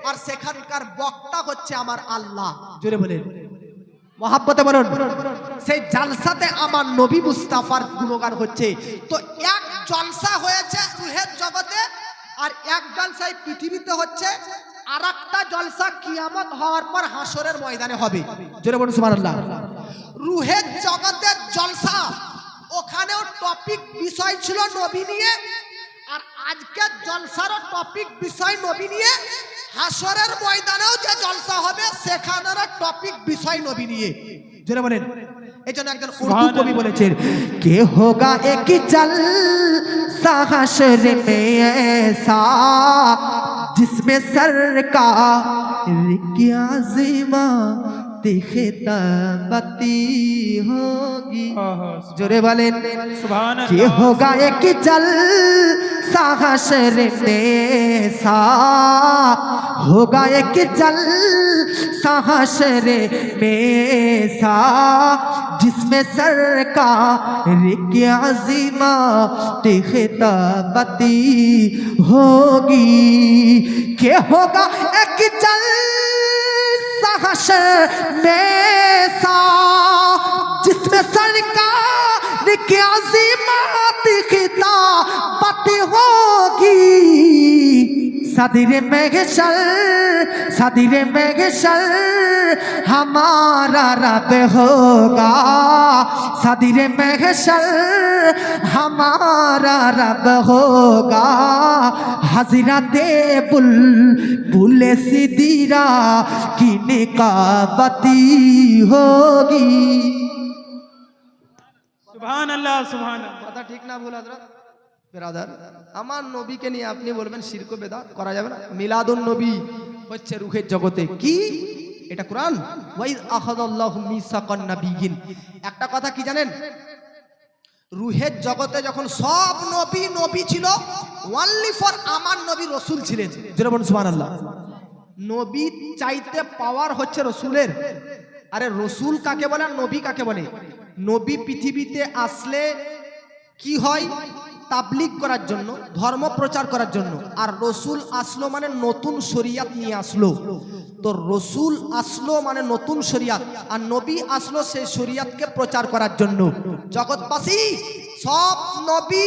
আর সেখানকার বক্তা হচ্ছে আমার আল্লাহ জোরে বলেন মহাব্বতে বলুন সেই জালসাতে আমার নবী মুস্তাফার গুণগান হচ্ছে তো এক জলসা হয়েছে রূহের জগতে আর এক জলসায় পৃথিবীতে হচ্ছে আর একটা জলসা কিয়ামত হওয়ার পর হাসরের ময়দানে হবে জোরে বলুন সুবহানাল্লাহ রূহের জগতের জলসা ওখানেও টপিক বিষয় ছিল নবী নিয়ে আর আজকের জলসারও টপিক বিষয় নবী নিয়ে হাসরের ময়দানেও যে জলসা হবে সেখানেরও টপিক বিষয় নবী নিয়ে জোরে বলেন এইজন্য একজন উর্দু কবি বলেছেন কে হোগা এক জলসা হাসর মে ऐसा जिसमें सरकार की आज़िमत खिताबती होगी जोरे वाले सुभान अल्लाह ये होगा एक जलसा हश्र में ऐसा होगा एक जलसा हश्र में ऐसा जिसमें सरकार की आज़िमत खिताबती होगी के होगा एक जलसा हश्र में ऐसा जिसमें सरकार की आज़िमत खिताबत होगी सदीरे महशर हमारा रब होगा सदीरे महशर हमारा रब होगा हज़रा दे बुल सिदीरा की निकाबती होगी सुभान अल्लाह কথা ঠিক না ভুল হযরত ব্রাদার আমার নবীকে নিয়ে আপনি বলবেন শিরক ও বিদআত করা যাবে না মিলাদুন নবী হচ্ছে রূহের জগতে কি এটা কোরআন ওয়াইজ আখাযাল্লাহু মিসাকান নাবিয়িন একটা কথা কি জানেন রূহের জগতে যখন সব নবী ছিল ওনলি ফর আমার নবী রাসূল ছিলেন জোরে বলুন সুবহানাল্লাহ নবী চাইতে পাওয়ার হচ্ছে রাসূলের আরে রাসূল কাকে বলে আর নবী কাকে বলে নবী পৃথিবীতে আসলে কি হয়? তাবলীগ করার জন্য, ধর্ম প্রচার করার জন্য। আর রসুল আসলো মানে নতুন শরিয়াত নিয়ে আসলো। তো রসুল আসলো মানে নতুন শরিয়াত, আর নবী আসলো সেই শরিয়াতকে প্রচার করার জন্য। জগৎবাসী সব নবী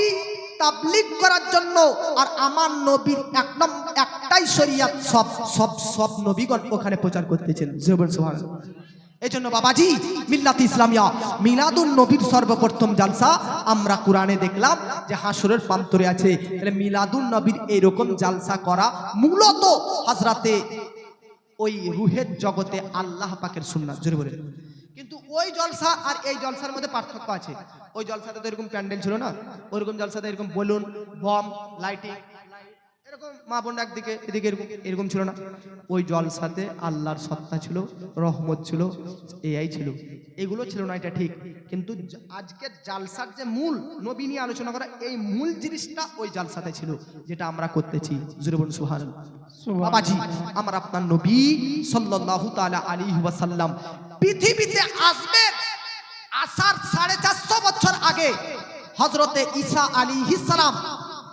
তাবলীগ করার জন্য, আর আমার নবীর একটাই শরিয়াত, সব সব সব নবীগণ ওখানে প্রচার করতেছেন। সুবহানাল্লাহ। এই জন্য বাবাজি মিল্লাত ইসলামিয়া মিলাদুন নবীর সর্বপ্রথম জালসা আমরা কোরআনে দেখলাম যে হাসরের প্রান্তরে আছে। তাহলে মিলাদুন নবীর এরকম জালসা করা মূলত হযরতে ওই রুহের জগতে আল্লাহ পাকের সুন্নাত। জোরে বলেন। কিন্তু ওই জলসা আর এই জলসার মধ্যে পার্থক্য আছে। ওই জলসাতে তো এরকম প্যান্ডেল ছিল না, ওইরকম জলসাতে এরকম বেলুন, বম, লাইটিং, এরকম মা বোন একদিকে এদিকে এরকম এরকম ছিল না। ওই জলসাতে আল্লাহর সত্তা ছিল, রহমত ছিল, এআই ছিল, এগুলো ছিল না, এটা ঠিক। কিন্তু আজকের জালসার যে মূল নবী নিয়ে আলোচনা করা, এই মূল জিনিসটা ওই জালসাতে ছিল, যেটা আমরা করতেছি। জোরে বলুন সুবহানাল্লাহ। বাবাজি আমার আপনার নবী সাল্লাল্লাহু তাআলা আলাইহি ওয়াসাল্লাম পৃথিবীতে আসবেন আসার 450 বছর আগে হযরতে ঈসা আলাইহিস সালাম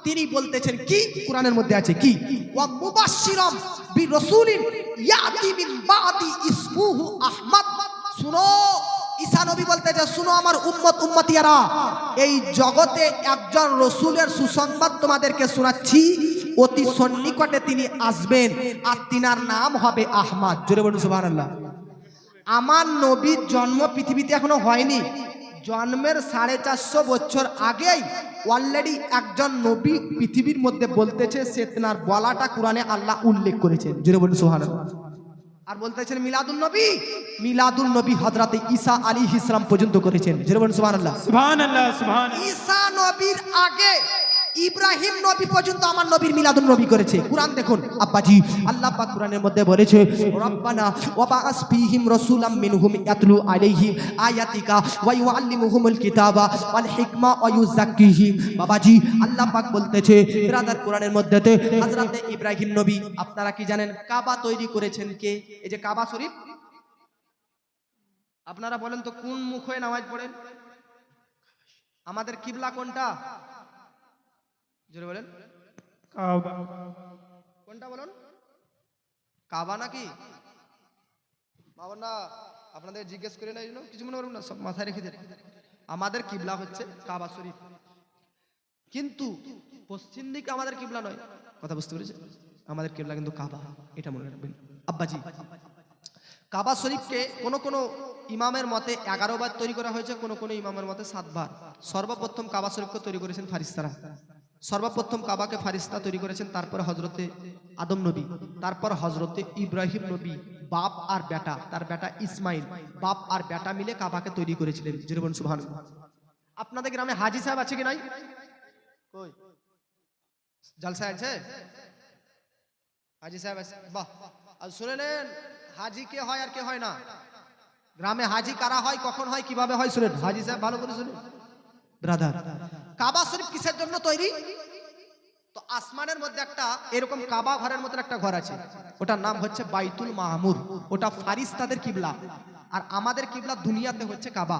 তিনি বলতেছেন কি? কোরআনের মধ্যে আছে কি? ওয়া মুবাশশিরাম বিরাসূলিন ইয়াতি মিন বাদি ইসমুহু আহমদ। শুনো, ঈসা নবী বলতেছে, শুনো আমার উম্মত উম্মতিয়ারা, এই জগতে একজন রাসূলের সুসংবাদ তোমাদেরকে শোনাচ্ছি। অতি সন্নিকটে তিনি আসবেন, আর তিনার নাম হবে আহমদ। জোরে বলুন সুবহানাল্লাহ। আমার নবীর জন্ম পৃথিবীতে এখনো হয়নি, জন্মের 450 বছর আগেই অলরেডি একজন নবী পৃথিবীর মধ্যে বলতেছে, সে তেনার বলাটা কোরআনে আল্লাহ উল্লেখ করেছেন। জোরে বলুন সুবহানাল্লাহ। আর বলতেছেন মিলাদুন নবী, মিলাদুন নবী হযরতে ঈসা আলাইহিস সালাম পর্যন্ত করেছেন। জোরে বলুন সুবহানাল্লাহ। সুবহানাল্লাহ সুবহানাল্লাহ। ঈসা নবীর আগে ইব্রাহিম নবী পর্যন্ত আমার নবীর মিলাদুন নবী করেছে। কুরআন দেখুন আব্বাজি, আল্লাহ পাক কুরআনের মধ্যে বলেছে, রব্বানা ওয়া বাআস ফীহিম রাসূলাম মিনহুম ইয়াতলু আলাইহিম আয়াতিকা ওয়া ইউআল্লিমুহুমুল কিতাবা ওয়াল হিকমা ওয়া ইউযাক্কিহিম। বাবাজি আল্লাহ পাক বলতেছে, ব্রাদার কুরআনের মধ্যেতে হযরতে ইব্রাহিম নবী, আপনারা কি জানেন কাবা তৈরি করেছেন কে? এই যে কাবা শরীফ, আপনারা বলেন তো কোন মুখ হয়ে নামাজ পড়েন? আমাদের কিবলা কোনটা? জোরে বলেন। কাবা। কোনটা বলুন? কাবা নাকি? বাবা না, আপনাদের জিজ্ঞেস করে না, এই জন্য কিছু মনে করবেন না, সব মাথায় রেখে দেন। আমাদের কিবলা হচ্ছে কাবা শরীফ, কিন্তু পশ্চিম দিকে আমাদের কিবলা নয়। কথা বুঝতে পেরেছেন? আমাদের কিবলা কিন্তু কাবা, এটা মনে রাখবেন আব্বাজি। কাবা শরীফকে কোন কোন ইমামের মতে 11 বার তৈরি করা হয়েছে, কোন কোন ইমামের মতে 7 বার। সর্বপ্রথম কাবা শরীফকে তৈরি করেছেন ফারিস্তারা। সর্বপ্রথম কাবাকে ফারিস্তা তৈরি করেছেন, তারপরে হযরতে আদম নবী, তারপর হযরতে ইব্রাহিম নবী, বাপ আর বেটা, তার বেটা ইসমাইল, বাপ আর বেটা মিলে কাবাকে তৈরি করেছিলেন। জোরে বলুন সুবহানাল্লাহ। আপনাদের গ্রামে হাজী সাহেব আছে কি নাই? কই জলসা আছে? হাজী সাহেব আছে, বাহ। আর শুনে নেন, হাজী কে হয় আর কে হয় না? গ্রামে হাজী কারা হয়, কখন হয়, কিভাবে হয় শুনেন। হাজী সাহেব ভালো করে শুনুন ব্রাদার। কাবা শরীফ কিসের জন্য তৈরি? তো আসমানের মধ্যে একটা এরকম কাবা ঘরের মতো একটা ঘর আছে, ওটার নাম হচ্ছে বাইতুল মামুর। ওটা ফারিস্তাদের কিবলা, আর আমাদের কিবলা দুনিয়াতে হচ্ছে কাবা।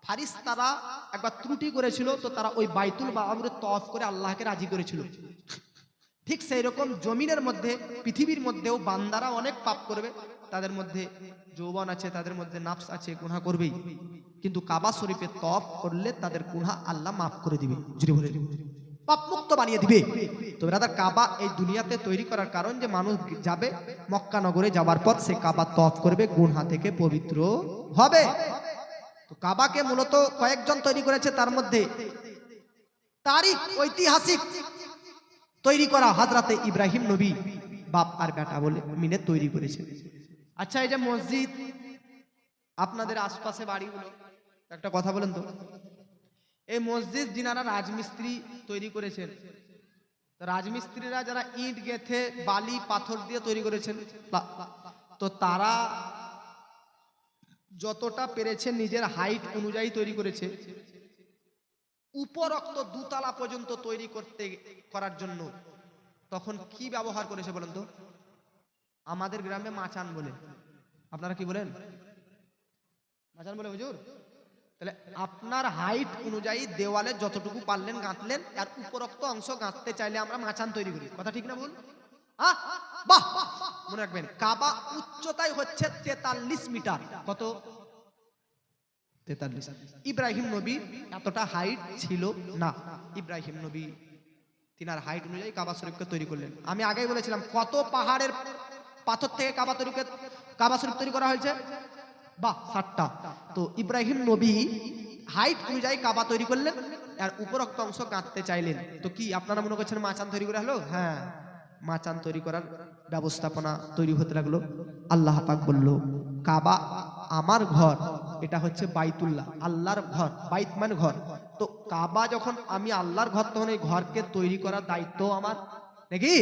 ফারিস্তারা একবার ত্রুটি করেছিল, তো তারা ওই বাইতুল মামুরে তওয়াফ করে আল্লাহকে রাজি করেছিল। ঠিক সেই রকম জমিনের মধ্যে, পৃথিবীর মধ্যেও বান্দারা অনেক পাপ করবে, তাদের মধ্যে যৌবন আছে, তাদের মধ্যে নাফস আছে, গুনাহ করবেই। কিন্তু কাবা শরীফে তওয়াফ করলে তাদের গুনাহ আল্লাহ মাফ করে দিবে, জুড়ে বলে পাপ মুক্ত বানিয়ে দিবে। তো ব্রাদার, কাবা এই দুনিয়াতে তৈরি করার কারণ যে মানুষ যাবে মক্কা নগরে, যাওয়ার পর সে কাবা তওয়াফ করবে, গুনাহ থেকে পবিত্র হবে। তো কাবাকে মূলত কয়েকজন তৈরি করেছে, তার মধ্যে তারিখ ঐতিহাসিক তৈরি করা হযরতে ইব্রাহিম নবী বাপ আর বেটা বলে মিলে তৈরি করেছে। আচ্ছা, এই যে মসজিদ আপনাদের আশপাশে বাড়িগুলো, একটা কথা বলেন তো, এই মসজিদ যিনারা রাজমিস্ত্রি তৈরি করেছেন, রাজমিস্ত্রিরা যারা ইট গেথে বালি পাথর দিয়ে তৈরি করেছেন, তো তারা যতটা পেরেছে নিজের হাইট অনুযায়ী তৈরি করেছে। উপরোক্ত 2 তলা পর্যন্ত তৈরি করার জন্য তখন কি ব্যবহার করেছে বলেন তো? আমাদের গ্রামে মাচান বলে। আপনারা কি বলেন? মাচান বলে হুজুর? তাহলে আপনার হাইট অনুযায়ী দেওয়ালে যতটুকু পারলেন গাঁথলেন, আর উপরোক্ত অংশ গাঁথতে চাইলে আমরা মাচান তৈরি করি। কথা ঠিক না ভুল? বাহ, মনে রাখবেন কাবা উচ্চতায় হচ্ছে 43 মিটার। কত? 43। ইব্রাহিম নবী এতটা হাইট ছিল না। ইব্রাহিম নবী তিনার হাইট অনুযায়ী কাবা শরীফকে তৈরি করলেন। আমি আগেই বলেছিলাম কত পাহাড়ের পাথর থেকে কাবা শরীফ তৈরি করা হয়েছে? বাহ, 7টা। তো ইব্রাহিম নবী হাইট অনুযায়ী কাবা তৈরি করলেন, আর উপরোক্ত অংশ গাঁথতে চাইলেন। তো কি আপনারা মনে করছেন মাচান তৈরি করা হলো? হ্যাঁ, মাচান তৈরি করার ব্যবস্থাপনা তৈরি হতে লাগলো। আল্লাহ পাক বলল, কাবা আমার ঘর, এটা হচ্ছে বাইতুল্লাহ, আল্লাহর ঘর। বাইত মানে ঘর। তো কাবা যখন আমি আল্লাহর ঘর, তখন এই ঘরকে তৈরি করার দায়িত্ব আমার, নাকি?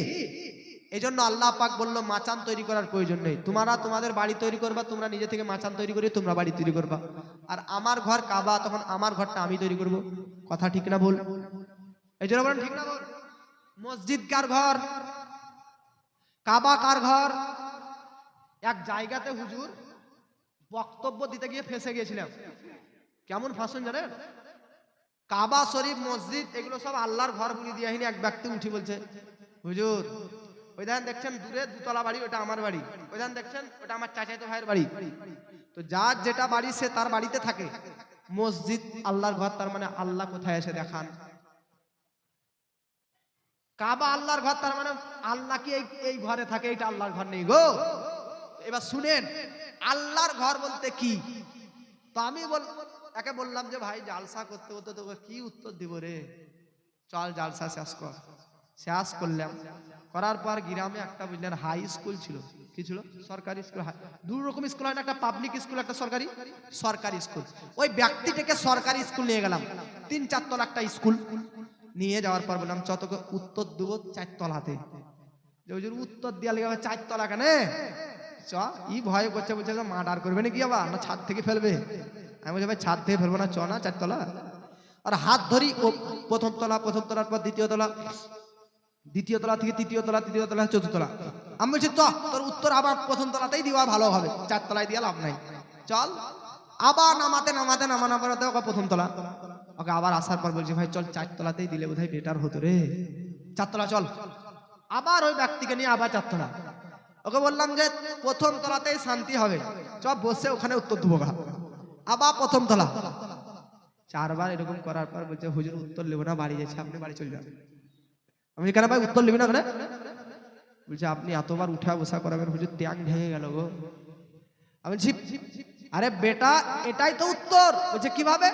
এই জন্য আল্লাহ পাক বললো মাচান তৈরি করার প্রয়োজন নেই, তোমরা তোমাদের বাড়ি তৈরি করবা, তোমরা নিজে থেকে মাচান তৈরি করে তোমরা বাড়ি তৈরি করবা। আর আমার ঘর কাবা, তখন আমার ঘরটা আমি তৈরি করব। কথা ঠিক না ভুল? এই জন্য বলেন ঠিক না ভুল? মসজিদ কার ঘর? কাবা কার ঘর? এক জায়গাতে হুজুর বক্তব্য দিতে গিয়ে ফেঁসে গিয়েছিলাম। কেমন ফাঁসন জানেন? কাবা শরীফ, মসজিদ এগুলো সব আল্লাহর ঘর বলে দিয়ে এক ব্যক্তি উঠি বলছে, হুজুর ওই ধান দেখছেন দূরে দুতলা বাড়ি, ওটা আমার বাড়ি। ওই ধান দেখছেন ওটা আমার চাচাতো ভাইয়ের বাড়ি। তো যার যেটা বাড়ি সে তার বাড়িতে থাকে। মসজিদ আল্লাহর ঘর, তার মানে আল্লাহ কোথায় এসে দেখান। কাবা আল্লাহর ঘর, তার মানে আল্লাহ কি এই ঘরে থাকে? এটা আল্লাহর ঘর নেই গো। এবার শুনেন আল্লাহর ঘর বলতে কি। তো আমি একে বললাম যে ভাই জালসা করতে হতো, তোকে কি উত্তর দিব রে, চল জালসা শেষ কর। শেষ করলাম, করার পর গ্রামে একটা বুঝলেন হাই স্কুল ছিল। কি ছিল? সরকারি স্কুল। দু রকম স্কুল হয় না, একটা পাবলিক স্কুল, একটা সরকারি স্কুল। ওই ব্যক্তিটাকে সরকারি স্কুল নিয়ে গেলাম, 3-4 তলা একটা স্কুল। নিয়ে যাওয়ার পর বললাম চ তোকে উত্তর দেবো 4 তলাতে। উত্তর দেওয়া লেগে 4 তলা কেন? চ ই ভয় করছে, বলছে মার্ডার করবে নাকি আবার, না ছাদ থেকে ফেলবে। আমি বলছি ভাই ছাদ থেকে ফেলবো না, চ না 4 তলা। আর হাত ধরি, ও প্রথম তলার পর দ্বিতীয় তলা, দ্বিতীয় তলা থেকে তৃতীয় তলা, তৃতীয় তলা, চতুর্থ তলা। আমি বলছি চ তোর উত্তর আবার প্রথম তলাতেই দেওয়া ভালো হবে, 4 তলায় দিয়ে লাভ নাই, চল। আবার নামাতে ওকে প্রথম তলা। ওকে আবার আসার পর বলছি ভাই চল 4 তলাতেই দিলে বোধহয় বেটার হতো রে, 4 তলা চল। আবার ওই ব্যক্তিকে নিয়ে আবার 4 তলা। ওকে বললাম যে প্রথম তলাতেই শান্তি হবে, চ বসে ওখানে উত্তর দেবো। আবার প্রথম তলা। 4 বার এরকম করার পর বলছে হুজুর উত্তর নেবো না, বাড়ি যাচ্ছে, আপনি বাড়ি চলে যাবেন। আমি কেন ভাই উত্তর নিবি না কেন? বলছে আপনি এতবার উঠা বসা করাবেন হুজুর, ট্যাং ভেঙে গেল গো। আমি বলছি আরে বেটা এটাই তো উত্তর। বলছে কিভাবে?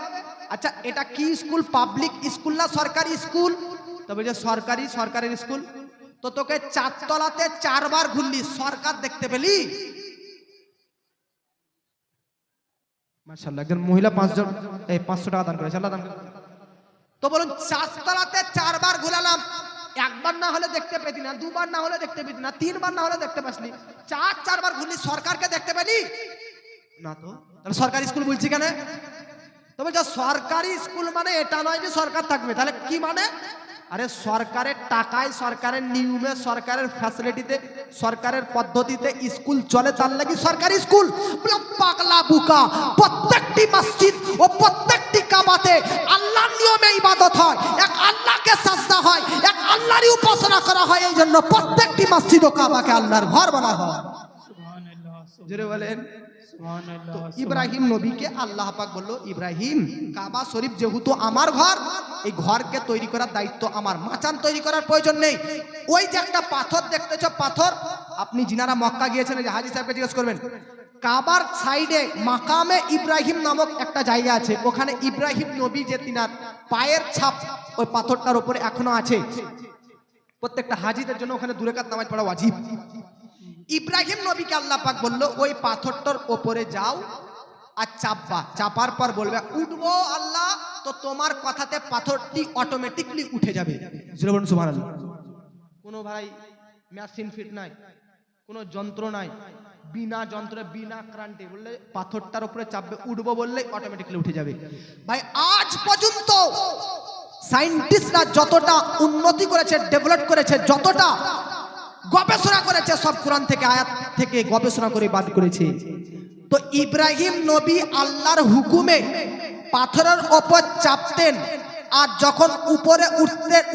আচ্ছা এটা কি স্কুল, পাবলিক স্কুল না সরকারি স্কুল? তো বলছে সরকারের স্কুল। তো তোকে 4 তলাতে 4 বার ঘুরলি, সরকার দেখতে পেলি? মাশাআল্লাহ, একজন মহিলা 500 টাকা দান করেছে, আল্লাহ দান করে। তো বলুন 4 তলাতে 4 বার ঘুরালাম, একবার না হলে দেখতে পেতি না, 2 বার না হলে দেখতে পেতি না, 3 বার না হলে দেখতে পাসনি, 4 বার ঘুরলি, সরকারকে দেখতে পেলি না? তো তাহলে সরকারি স্কুল বলছি কেন? তবে যা সরকারি স্কুল মানে এটা নয় যে সরকার থাকবে, তাহলে কি মানে? আরে সরকারের টাকায়, সরকারের নিয়মে, সরকারের ফ্যাসিলিটিতে, সরকারের পদ্ধতিতে স্কুল চলে, তার লাগি সরকারি স্কুল। পাগলা বুকা, প্রত্যেকটি মসজিদ ও প্রত্যেকটি কাবাতে আল্লাহর নিয়মে ইবাদত হয়, এক আল্লাহকে সাজদা হয়, এক আল্লাহরই উপাসনা করা হয়। এই জন্য প্রত্যেকটি মসজিদ ও কাবাকে আল্লাহর ঘর বলা হয়। সুবহানাল্লাহ, জোরে বলেন। সুবহানাল্লাহ। ইব্রাহিম নবীকে আল্লাহ পাক বললো, ইব্রাহিম কাবা শরীফ যেহেতু আমার ঘর, এই ঘরকে তৈরি করার দায়িত্ব আমার, মাচান তৈরি করার প্রয়োজন নেই। ওই যে একটা পাথর দেখতেছ, পাথর, আপনি যিনারা মক্কা গিয়েছেন হাজী সাহেবকে জিজ্ঞেস করবেন, কাবার সাইডে মাকামে ইব্রাহিম নামক একটা জায়গা আছে, ওখানে ইব্রাহিম নবী যে তিনার পায়ের ছাপ ওই পাথরটার উপরে এখনো আছে। প্রত্যেকটা হাজীদের জন্য ওখানে 2 রাকাত নামাজ পড়া ওয়াজিব। ইব্রাহিম নবীকে আল্লাহ পাক বললো ওই পাথরটার উপরে যাও আর চাপবা, চাপার পর বলবে উঠবো আল্লাহ, তো তোমার কথাতে পাথরটি অটোমেটিকলি উঠে যাবে। সুবহানাল্লাহ। কোনো ভাই মেশিন ফিট নাই, কোনো যন্ত্র নাই, বিনা যন্ত্রে বিনা কারেন্টে বললে পাথরটার উপরে চাপবে, উঠবো বললে অটোমেটিকলি উঠে যাবে। ভাই আজ পর্যন্ত সায়েন্টিস্টরা যতটা উন্নতি করেছে, ডেভেলপ করেছে, যতটা গবেষণা করেছে, সব কোরআন থেকে আয়াত থেকে গবেষণা করে বাদ করেছে। তো ইব্রাহিম নবী আল্লাহর হুকুমে পাথরের ওপর চাপতেন, আর যখন উপরে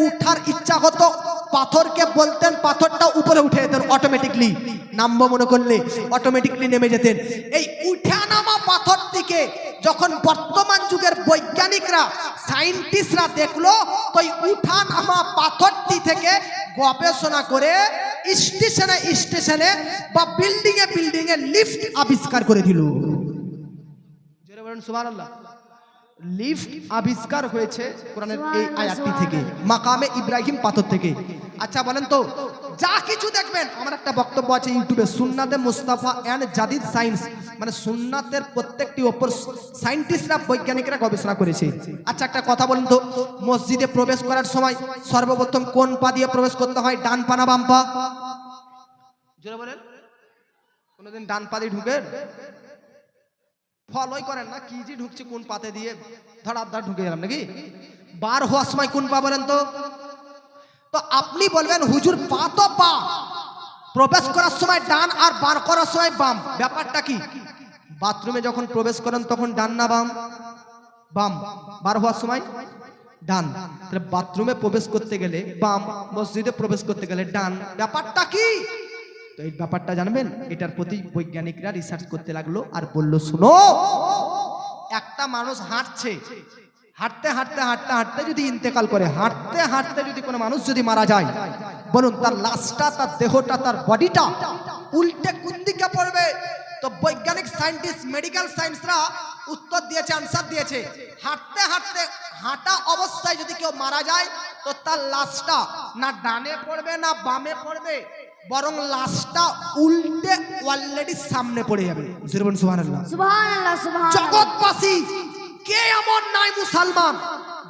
উঠার ইচ্ছা হতো পাথরকে বলতেন, পাথরটা উপরে উঠে যেতেন অটোমেটিকলি, নামবো মনে করলে অটোমেটিকলি নেমে যেতেন। এই উঠা নামা পাথর থেকে যখন বর্তমান যুগের বৈজ্ঞানিকরা সায়েন্টিস্টরা দেখলো, তো এই উঠা নামা পাথরটি থেকে গবেষণা করে স্টেশনে স্টেশনে বা বিল্ডিং এ লিফট আবিষ্কার করে দিল। জোরে বলুন সুবহানাল্লাহ। লিফট আবিষ্কার হয়েছে কোরআনের এই আয়াতটি থেকে, মাকামে ইব্রাহিম পাথর থেকে। আচ্ছা বলেন তো, যা কিছু দেখবেন, আমার একটা বক্তব্য আছে ইউটিউবে, সুন্নাতে মুস্তাফা এন্ড জাদিদ সায়েন্স, মানে সুন্নাতের প্রত্যেকটি ওপর সায়েন্টিস্টরা বৈজ্ঞানিকরা গবেষণা করেছে। আচ্ছা একটা কথা বলুন তো, মসজিদে প্রবেশ করার সময় সর্বপ্রথম কোন পা দিয়ে প্রবেশ করতে হয়, ডান পা না বাম পা? জোরে বলেন। কোনদিন ডান পা দিয়ে ঢুকেন? ফলোই করেন না, কি যে ঢুকছে কোন পাতে দিয়ে, ধড়াধড় ঢুকে গেলাম নাকি? বার হওয়ার সময় কোন পা বলেন তো? তো আপনি বলবেন হুজুর পা তো পা, প্রবেশ করার সময় ডান আর বার করার সময় বাম, ব্যাপারটা কি? বাথরুমে যখন প্রবেশ করেন তখন ডান না বাম? বাম। বার হওয়ার সময় ডান। তাহলে বাথরুমে প্রবেশ করতে গেলে বাম, মসজিদে প্রবেশ করতে গেলে ডান, ব্যাপারটা কি? তো এই ব্যাপারটা জানবেন, এটার প্রতি বৈজ্ঞানিকরা রিসার্চ করতে লাগলো আর বলল শুনো, একটা মানুষ হাঁটছে, হাঁটতে হাঁটতে হাঁটতে হাঁটতে যদি ইন্তেকাল করে, হাঁটতে হাঁটতে যদি কোনো মানুষ যদি মারা যায়, বলুন তার লাশটা, তার দেহটা, তার বডিটা উল্টে কোন দিকে পড়বে? তো বৈজ্ঞানিক সায়েন্টিস্ট, মেডিকেল সায়েন্সরা উত্তর দিয়েছে, আনসার দিয়েছে, হাঁটতে হাঁটতে হাঁটা অবস্থায় যদি কেউ মারা যায় তো তার লাশটা না ডানে পড়বে না বামে পড়বে, বরং লাশটা উল্টে অলরেডি সামনে পড়ে যাবে। সুবহানাল্লাহ। সুবহানাল্লাহ সুবহানাল্লাহ। জগৎবাসী কে এমন নাই মুসলমান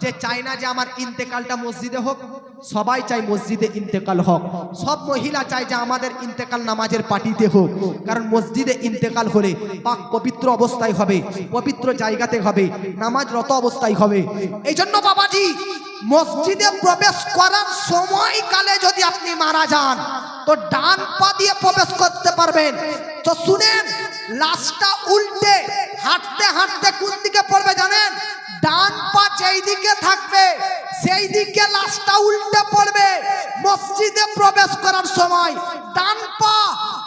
যে চায় না যে আমার ইন্তেকালটা মসজিদে হোক? সবাই চায় মসজিদে ইন্তেকাল হোক। সব মহিলা চায় যে আমাদের ইন্তেকাল নামাজের পার্টিতে হোক, কারণ মসজিদে ইন্তেকাল হলে পাক পবিত্র অবস্থায় হবে, পবিত্র জায়গাতে হবে, নামাজরত অবস্থায় হবে। এই জন্য বাবাজি, মসজিদে প্রবেশ করার সময়কালে যদি আপনি মারা যান তো ডান পা দিয়ে প্রবেশ করতে পারবেন। তো শুনেন, লাশটা উল্টে হাঁটতে হাঁটতে কোন দিকে পড়বে জানেন? ডান পা যেই দিকে থাকবে সেই দিকে লাশটা উল্টে পড়বে। মসজিদে প্রবেশ করার সময় ডান পা,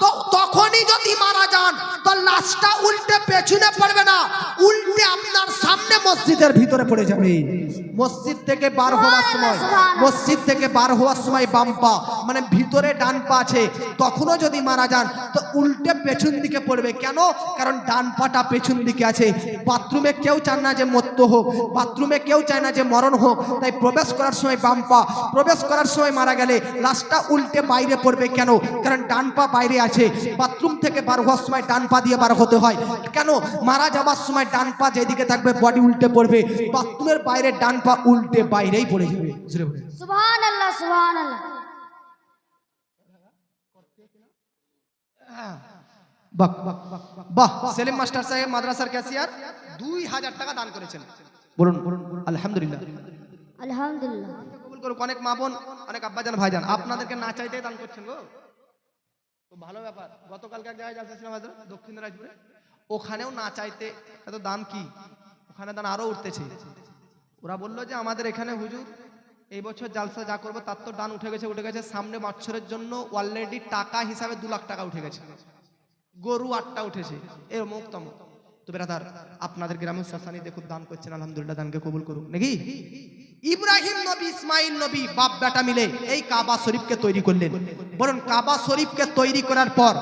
তো তখনই যদি মারা যান তো লাশটা উল্টে পেছনে পড়বে না, উল্টে আপনার সামনে মসজিদের ভিতরে পড়ে যাবে। মসজিদ থেকে বার হওয়ার সময়, মসজিদ থেকে বার হওয়ার সময় বাম পা, মানে ভিতরে ডান পা আছে, তখনও যদি মারা যান তো উল্টে পেছন দিকে পড়বে। কেন? কারণ ডান পাটা পেছন দিকে আছে। বাথরুমে কেউ চায় না যে মরতে হোক, বাথরুমে কেউ চায় না যে মরণ হোক, তাই প্রবেশ করার সময় বাম পা, প্রবেশ করার সময় মারা গেলে লাশটা উল্টে বাইরে পড়বে। কেন? কারণ ডান পা বাইরে আছে। বাথরুম থেকে বার হওয়ার সময় ডান পা দিয়ে বার হতে হয়। কেন? মারা যাওয়ার সময় ডান পা যেদিকে থাকবে বডি উল্টে পড়বে, বাথরুমের বাইরে ডান পা উল্টে বাইরেই পড়ে যাবে। সুবহানাল্লাহ সুবহানাল্লাহ। বাহ বাহ। সেলিম মাস্টার সাহেব মাদ্রাসার ক্যাশিয়ার 2000 টাকা দান করেছেন। বলুন আলহামদুলিল্লাহ। আলহামদুলিল্লাহ। কবুল করুক। অনেক মা বোন, অনেক আব্বাজান ভাইজান আপনাদেরকে না চাইতেই দান করছেন গো, তো ভালো ব্যাপার। গতকালকে এক জায়গায় যাচ্ছিলাম দক্ষিণ দিনাজপুরে, ওখানেও না চাইতে এত দাম কি, ওখানে দান আরো উঠতেছে। ওরা বললো যে আমাদের এখানে হুজুর এই বছর জালসা যা করবো তার তো দান উঠে গেছে, সামনে বছরের জন্য অলরেডি টাকা হিসাবে 2 লাখ টাকা উঠে গেছে, গরু 8টা উঠেছে, এর মুখ তমুক। তো বেরাদার, আপনাদের গ্রামের শ্মশানে দেখুন দান করছেন, আলহামদুলিল্লাহ, দানকে কবুল করুক নাকি। ইব্রাহিম নবী, ইসমাইল নবী বাপ বেটা মিলে এই কাবা শরীফকে তৈরি করলেন। বলুন, কাবা শরীফকে তৈরি করার পর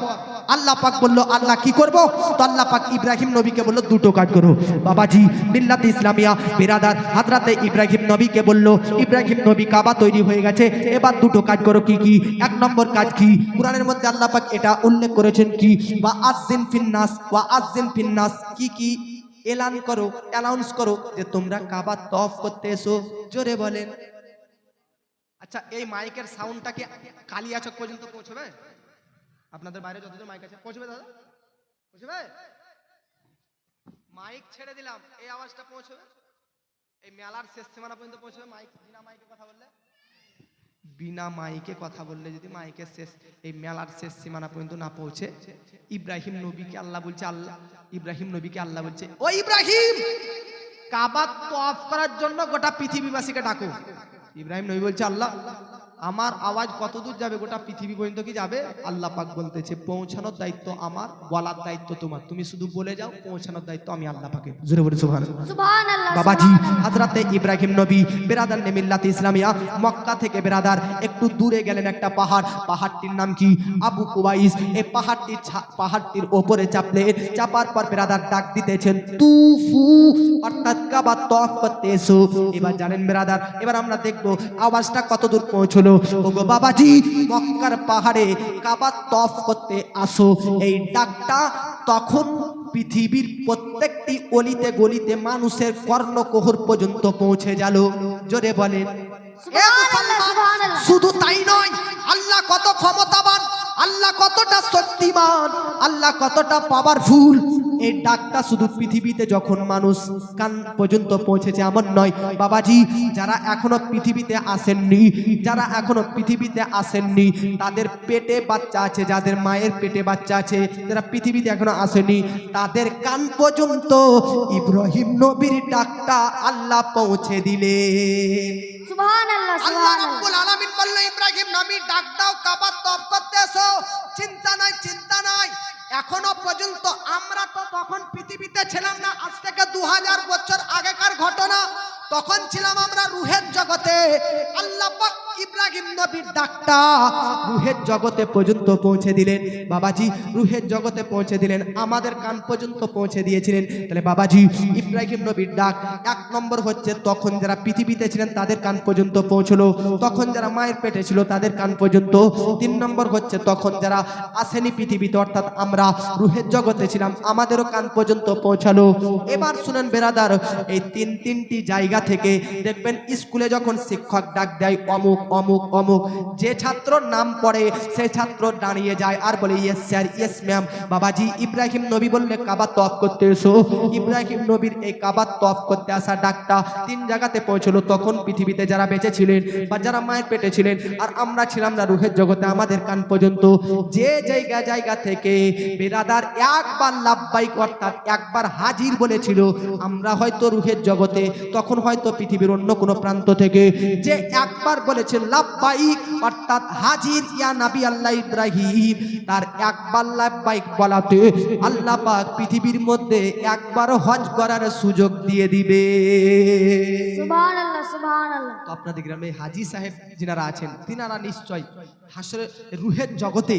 আল্লাহ পাক বলল, আল্লাহ কি করব? তো আল্লাহ পাক ইব্রাহিম নবীকে বলল দুটো কাজ করো। বাবাজি মিল্লাত ইসলামিয়া বিরাদার হাজরাতে ইব্রাহিম নবীকে বলল, ইব্রাহিম নবী কাবা তৈরি হয়ে গেছে, এবার দুটো কাজ করো। কি কি? 1 নম্বর কাজ কি? কোরআনের মধ্যে আল্লাহ পাক এটা উল্লেখ করেছেন কি, ওয়া আযিন ফিন্নাস, ওয়া আযিন ফিন্নাস, কি কি? এলান করো, অ্যানাউন্স করো যে তোমরা কাবা তওয়াফ করতে এসো। জোরে বলেন। আচ্ছা, এই মাইকের সাউন্ডটা কি কালিয়াচক পর্যন্ত পৌঁছবে? আপনাদের বাইরে যতজন মাইক আছে পৌঁছবে দাদা? পৌঁছবে? মাইক ছেড়ে দিলাম, এই আওয়াজটা পৌঁছবে? এই মেলার শেষ সীমানা পর্যন্ত পৌঁছবে মাইক, বিনা মাইকে কথা বললে? বিনা মাইকে কথা বললে যদি মাইকের শেষ এই মেলার শেষ সীমানা পর্যন্ত না পৌঁছে, ইব্রাহিম নবীকে আল্লাহ বলছে, ইব্রাহিম নবীকে আল্লাহ বলছে, ও ইব্রাহিম, কাবা তওয়াফ করার জন্য গোটা পৃথিবীবাসীকে ডাকো। ইব্রাহিম নবী বলছে, আল্লাহ আমার আওয়াজ কত দূর যাবে, গোটা পৃথিবী পর্যন্ত কি যাবে? আল্লাহ পাক বলতেছে, পৌঁছানোর দায়িত্ব আমার, বলার দায়িত্ব তোমার, তুমি শুধু বলে যাও, পৌঁছানোর দায়িত্ব আমি আল্লাহ পাকের। জোরে বলে সুবহানাল্লাহ। সুবহানাল্লাহ। বাবাজি, হযরতে ইব্রাহিম নবী বেরাদার নে মিল্লাত ইসলামিয়া, মক্কা থেকে বেরাদার একটু দূরে গেলেন একটা পাহাড়, পাহাড়টির নাম কি? আবু কুবাইস। এই পাহাড়টির ওপরে চাপার পর বেরাদার ডাক দিতেছেন, তুফু, অর্থাৎ কাবা তওয়াফ করতে এসো। এবার জানেন বেরাদার, এবার আমরা দেখবো আওয়াজটা কত দূর পৌঁছলো। ওগো বাবাজি, মক্কার পাহাড়ে কাবা তওয়াফ করতে আসো, এই ডাকটা তখন পৃথিবীর প্রত্যেকটি অলিতে গলিতে মানুষের কর্ণকুহর পর্যন্ত পৌঁছে গেল। জোরে বলেন সুবহানাল্লাহ, সুবহানাল্লাহ। শুধু তাই নয়, আল্লাহ কত ক্ষমতাবান, আল্লাহ কতটা শক্তিমান, আল্লাহ কতটা পাওয়ারফুল। এই ডাকটা শুধু পৃথিবীতে যখন মানুষ কান পর্যন্ত পৌঁছেছে এমন নয় বাবাজি, যারা এখনো পৃথিবীতে আসেননি, যারা এখনো পৃথিবীতে আসেননি, তাদের পেটে বাচ্চা আছে, যাদের মায়ের পেটে বাচ্চা আছে, যারা পৃথিবীতে এখনো আসেনি, তাদের কান পর্যন্ত ইব্রাহিম নবীর ডাকটা আল্লাহ পৌঁছে দিলেন। সুবহানাল্লাহ, আল্লাহ সুবহানাল্লাহ। রাব্বুল আলামিন বলল, ইব্রাহিম নবী ডাক দাও, কাবা তওয়াফ করতে এসো। চিন্তা নাই, চিন্তা নাই। এখনো পর্যন্ত আমরা তো তখন পৃথিবীতে ছিলাম না, আজ থেকে 2000 বছর আগেকার ঘটনা। তখন ছিলাম আমরা রুহের জগতে। আল্লাহ পাক ইব্রাহিম নবীর ডাকটা রুহের জগতে পর্যন্ত পৌঁছে দিলেন। বাবাজি, রুহের জগতে পৌঁছে দিলেন, আমাদের কান পর্যন্ত পৌঁছে দিয়েছিলেন। তাহলে বাবাজি, ইব্রাহিম নবীর ডাক এক নম্বর হচ্ছে তখন যারা পৃথিবীতে ছিলেন তাদের কান পর্যন্ত পৌঁছলো, তখন যারা মায়ের পেটে ছিল তাদের কান পর্যন্ত। 3 নম্বর হচ্ছে তখন যারা আসেনি পৃথিবীতে, অর্থাৎ আমরা রুহের জগতে ছিলাম, আমাদেরও কান পর্যন্ত পৌঁছালো। এবার শুনেন বেরাদার, এই তিনটি জায়গা থেকে দেখবেন স্কুলে যখন শিক্ষক ডাক দেয়, অমুক অমুক অমুক, যে ছাত্রর নাম পড়ে সেই ছাত্র দাঁড়িয়ে যায় আর বলে, ইয়েস স্যার, ইয়েস ম্যাম। বাবাজি, ইব্রাহিম নবী বললে কাবা তওয়াফ করতে এসো। ইব্রাহিম নবীর এই কাবা তওয়াফ করতে আসা ডাকটা 3 জায়গাতে পৌঁছলো। তখন পৃথিবীতে যারা বেঁচে ছিলেন বা যারা মায়ের পেটে ছিলেন, আর আমরা ছিলাম না রুহের জগতে, আমাদের কান পর্যন্ত। যে জায়গা থেকে বেরাদার একবার লাব্বাইক, অর্থাৎ একবার হাজির বলেছিল, আমরা হয়তো রুহের জগতে, তখন হয়তো পৃথিবীর অন্য কোনো প্রান্ত থেকে যে একবার বলেছে লাব্বাইক, অর্থাৎ হাজির ইয়া নবী আল্লাহ ইব্রাহিম, তার একবার লাব্বাইক বলাতে আল্লাহ পাক পৃথিবীর মধ্যে একবার হজ করার সুযোগ দিয়ে দিবে। সুবহানাল্লাহ, সুবহানাল্লাহ। তো আপনাদের গ্রামে হাজী সাহেব যিনারা আছেন, তিনারা নিশ্চয় হাসরে রুহের জগতে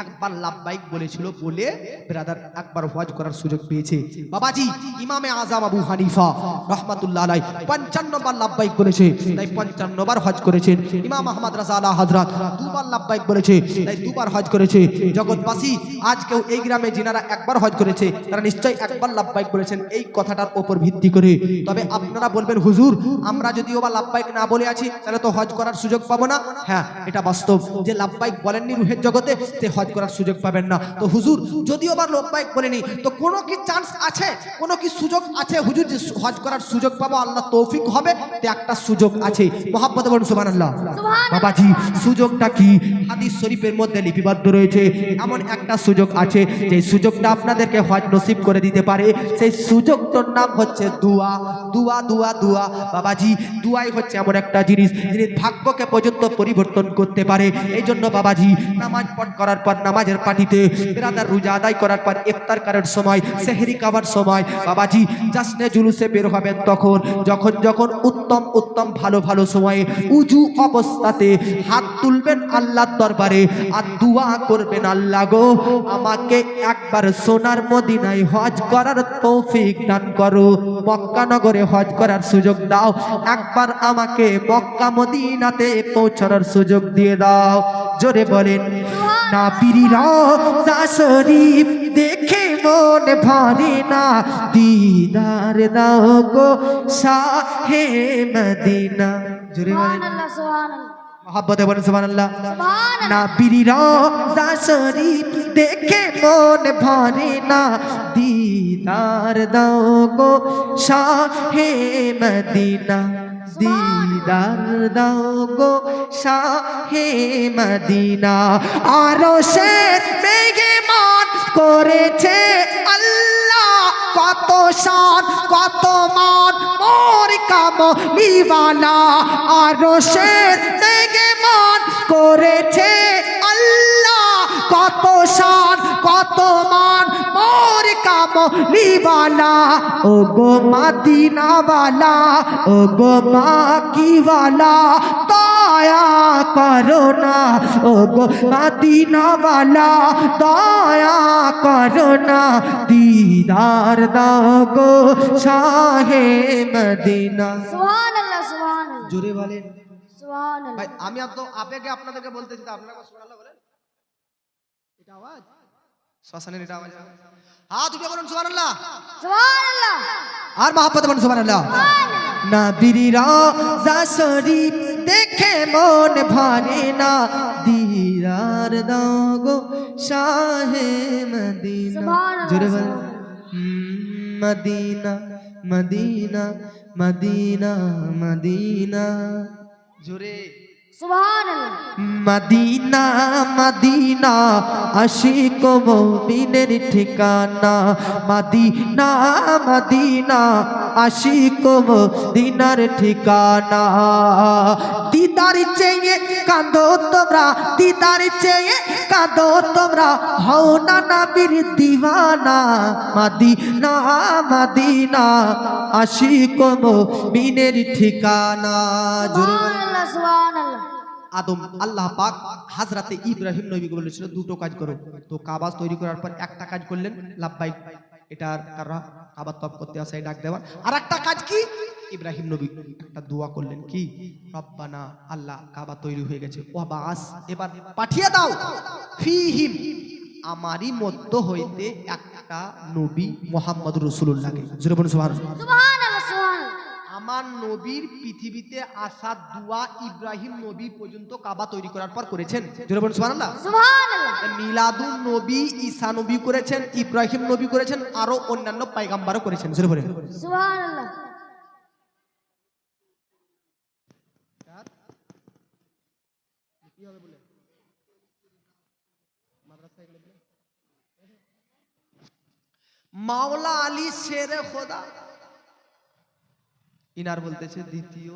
একবার লাব্বাইক বলেছিল বলে ব্রাদার একবার হজ করার সুযোগ পেয়েছে। বাবাজি, ইমামে আজম আবু হানিফা রহমাতুল্লাহ আলাইহি 55 বার লাব্বাইক বলেছে, তাই 55 বার হজ করেছেন। ইমাম আহমদ রাজা আলা হযরত 2 বার লাব্বাইক বলেছে, তাই 2 বার হজ করেছে। জগৎবাসী আজকেও এই গ্রামে যিনারা একবার হজ করেছে তারা নিশ্চয়ই একবার লাব্বাইক বলেছেন এই কথাটার উপর ভিত্তি করে। তবে আপনারা বলবেন, হুজুর আমরা যদিও বা লাব্বাইক না বলে আছি তাহলে তো হজ করার সুযোগ পাবো না। হ্যাঁ, এটা বাস্তব যে লাব্বাইক বলেননি রুহের জগতে, তে হজ করার সুযোগ পাবেন না। তো হুজুর যদিও বা লাব্বাইক বলেনি, তো কোনো কি চান্স আছে, কোনো কি সুযোগ আছে হুজুর যে হজ করার সুযোগ পাবো, আল্লাহ তৌফিক হবে? তে একটা সুযোগ আছে। মুহাব্বতে বলুন সুবহানাল্লাহ। বাবাজি, সুযোগটা কি? হাদিস শরীফের মধ্যে লিপিবদ্ধ রয়েছে, এমন একটা সুযোগ আছে যে সুযোগটা আপনাদেরকে হজ নসিব করে দিতে পারে। সেই সুযোগটার নাম হচ্ছে দোয়া। দোয়া দোয়া দোয়া। বাবাজি, দোয়াই হচ্ছে এমন একটা জিনিস যিনি ভাগ্যকে পর্যন্ত পরিবর্তন করতে পারে। এই জন্য বাবাজি, নামাজ পাঠ করার পর নামাজের পাটিতে, রাতের রোজা আদায় করার পর ইফতার করার সময়, সেহরি খাওয়ার সময় বাবাজি জাসনে জুলুসে বের হবেন, তখন যখন উত্তম উত্তম ভালো ভালো সময়ে উজু অবস্থাতে হাত তুলবেন আল্লাহর দরবারে আর দোয়া করবেন, আল্লাহ গো আমাকে একবার সোনার মদিনায় হজ করার তৌফিক দান করো, মক্কা নগরে হজ করার সুযোগ দাও, একবার আমাকে মক্কা মদিনাতে পৌঁছানোর সুযোগ দিয়ে দাও। জোরে বলেন না। পীরি রওজা শরীফ দেখে মন ভরে না, দিদার দাও গো শাহে মদিনা। জোরে বলেন সুবহানাল্লাহ, সুবহানাল্লাহ। মহব্বতে বলেন সুবহানাল্লাহ। সুবহানাল্লাহ। না পীরি রওজা শরীফ দেখে মন ভরে না, দিদার দাও গো শাহে মদিনা। দিদার দাও গো শাহে মদিনা। আরশের মেহমান করেছে আল্লাহ, কত শান কত মান মোর কামলিওয়ালা। আরশের মেহমান করেছে আল্লাহ, কত শান কত মান মোর কামলিওয়ালা। ও গো মদিনাওয়ালা, ও গো মাকিওয়ালা, দয়া করো না। ও গো মদিনাওয়ালা, দয়া করো না। দিদার দাও গো শাহে মদিনা। সুবহানাল্লাহ সুবহানাল্লাহ জোরে বলেন সুবহানাল্লাহ। ভাই। আমি তো আবেগে আপনাদেরকে বলতেছি, তো আপনারা সুবহানাল্লাহ বলেন। এটা আওয়াজ শ্মশানের, এটা আওয়াজ। হাত উঠে বলুন সুবহানাল্লাহ। সুবহানাল্লাহ আর মহব্বতে বলুন সুবহানাল্লাহ। নবীর রওজা শরীফ দেখে মন ভরে না, দিদার দাও গো শাহে মদিনা। সুবহানাল্লাহ, জোরে বলেন। সুবহানাল্লাহ। Medina Medina Medina Medina. জোরে। সুবহানাল্লাহ মদিনা মদিনা আশিক মুমিনের ঠিকানা। মদিনা মদিনা আশিক মুমিনের ঠিকানা। দিদার চেয়ে কাঁদো তোমরা, দিদার চেয়ে কাঁদো তোমরা, হও না নবীর দিওয়ানা। মদিনা মদিনা আশিক মুমিনের ঠিকানা। জোরে বলেন। সুবহানাল্লাহ সুবহানাল্লাহ। আদম আল্লাহ পাক হাজরাতে ইব্রাহিম নবীকে বলেছিল দুটো কাজ করো। তো কাবা তৈরি করার পর একটা কাজ করলেন, লাব্বাইক, এটার কারা কাবা তপ করতে আসে ডাক দেওয়ার। আর একটা কাজ কি, ইব্রাহিম নবী একটা দোয়া করলেন, কি, রব্বানা, আল্লাহ কাবা তৈরি হয়ে গেছে, ওয়াবাস, এবার পাঠিয়ে দাও, ফিহিম, আমারই মধ্য হইতে একটা নবী মুহাম্মদ রাসূলুল্লাহকে। জোরে বলুন সুবহানাল্লাহ। সুবহানাল্লাহ সুবহানাল্লাহ। আমার নবীর পৃথিবীতে আসার দোয়া ইব্রাহিম নবী পর্যন্ত কাবা তৈরি করার পর করেছেন। জোরে বলুন সুবহানাল্লাহ। সুবহানাল্লাহ। মিলাদুন নবী ঈসা নবী করেছেন, ইব্রাহিম নবী করেছেন, আরো অন্যান্য পয়গম্বরও করেছেন। জোরে বলেন সুবহানাল্লাহ। মাওলা আলী শেরে খোদা, ইনার বলতেছে দ্বিতীয়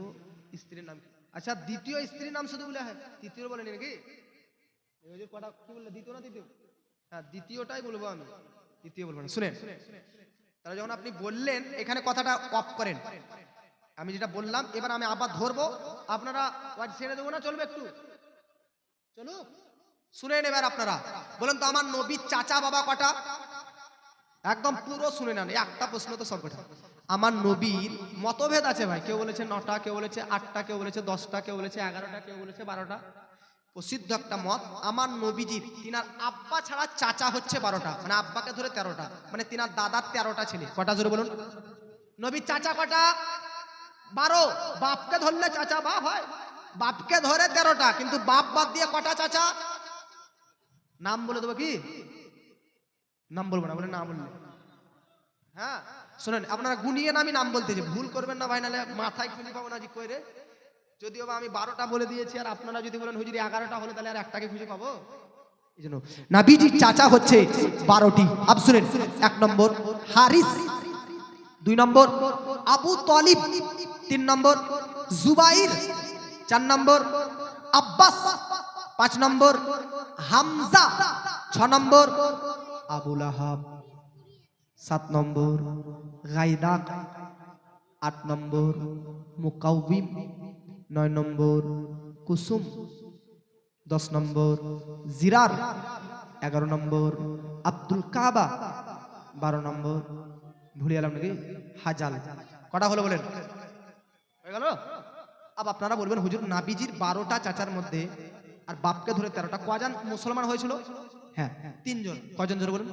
স্ত্রীর নাম কি? আচ্ছা, দ্বিতীয় স্ত্রীর নাম শুধু বলে, হ্যাঁ তৃতীয় বলেন নাকি? কটা কি বললে, দ্বিতীয় না তৃতীয়? হ্যাঁ দ্বিতীয়টাই বলবো আমি, তৃতীয় বলবো না। শুনেন, তাহলে যখন আপনি বললেন এখানে কথাটা অফ করেন, আমি যেটা বললাম এবার আমি আবার ধরবো, আপনারা ওয়াজ ছেড়ে দেবো না, চলবে একটু? চলো শুনেন এবার আপনারা বলেন তো, আমার নবীর চাচা বাবা কটা? একদম পুরো শুনে নেন, একটা প্রশ্ন তো সব কটা। আমার নবীর মতভেদ আছে ভাই, কেউ বলেছে 9টা, কেউ বলেছে 8টা, কেউ বলেছে 10টা, কেউ বলেছে 11টা, কেউ বলেছে 12টা। প্রসিদ্ধ একটা মত, আমার নবীজির তিনার আব্বা ছাড়া চাচা হচ্ছে 12টা, মানে আব্বাকে ধরে 13টা, মানে তিনার দাদার 13টা ছেলে। কটা জোরে বলুন? নবীর চাচা কটা? 12। বাপকে ধরলে চাচা বাপ হয়, বাপকে ধরে 13টা, কিন্তু বাপ বাদ দিয়ে কটা চাচা? নাম বলে দেবো কি? নাম বলবো না, বলে না বললে। হ্যাঁ শুনেন, আপনারা গুনিয়ে আমি নাম বলতেছি, ভুল করবেন না ভাই, নাহলে মাথায় খুঁজে পাবো না জি কইরে। যদিও বা আমি 12টা বলে দিয়েছি, আর আপনারা যদি বলেন হুজুর 11টা হলে তাহলে আর একটাকে খুঁজে পাবো। এই জন্য নবীজির চাচা হচ্ছে 12টি। আব শুনেন, 1 নম্বর হারিস, 2 নম্বর আবু তালিব, 3 নম্বর জুবাইর, 4 নম্বর আব্বাস, 5 নম্বর হামজা, 6 নম্বর আবু লাহাব, 7 নম্বর গাইদাক, 8 নম্বর মুকাউবিম, 9 নম্বর কুসুম, 10 নম্বর জিরার, 11 নম্বর আব্দুল কাবা, 12 নম্বর ভুলে গেলাম নাকি হাজাল। কটা হলো বলেন? হয়ে গেল? আব আপনারা বলবেন হুজুর নাবিজির 12টা চাচার মধ্যে আর বাপকে ধরে 13টা, কজন মুসলমান হয়েছিল? হ্যাঁ 3 জন। কজন জোরে বলুন?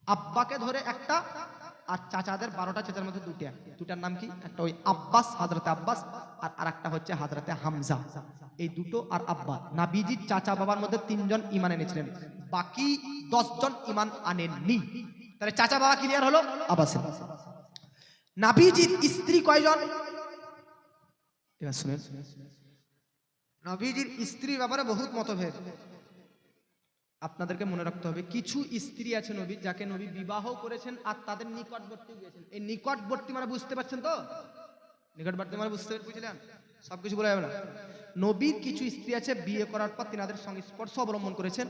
আব্বাকে ধরে একটা, আর চাচাদের 12টা চাচার মধ্যে দুটার নাম কি? একটা ওই আব্বাস, হযরতে আব্বাস, আর আরেকটা হচ্ছে হযরতে হামজা। এই দুটো আর আব্বা, নাবিজির চাচা বাবার মধ্যে 3 জন ঈমান এনেছিলেন, বাকি 10 জন ঈমান আনেননি। তাহলে চাচা বাবা ক্লিয়ার হলো? আব্বাস। নাবিজির স্ত্রী কয়জন? এবার শুনেন, নবীজির স্ত্রীর ব্যাপারে বহুত মতভেদ। আপনাদেরকে মনে রাখতে হবে, কিছু স্ত্রী আছে নবী যাকে নবী বিবাহ করেছেন আর তাদের নিকটবর্তী গিয়েছেন। এই নিকটবর্তী মানে বুঝতে পারছেন তো? নিকটবর্তী মানে বুঝলেন? সবকিছু বলা যাবে না। নবীর কিছু স্ত্রী আছে বিয়ে করার পর তিনাদের সংস্পর্শ অবলম্বন করেছেন,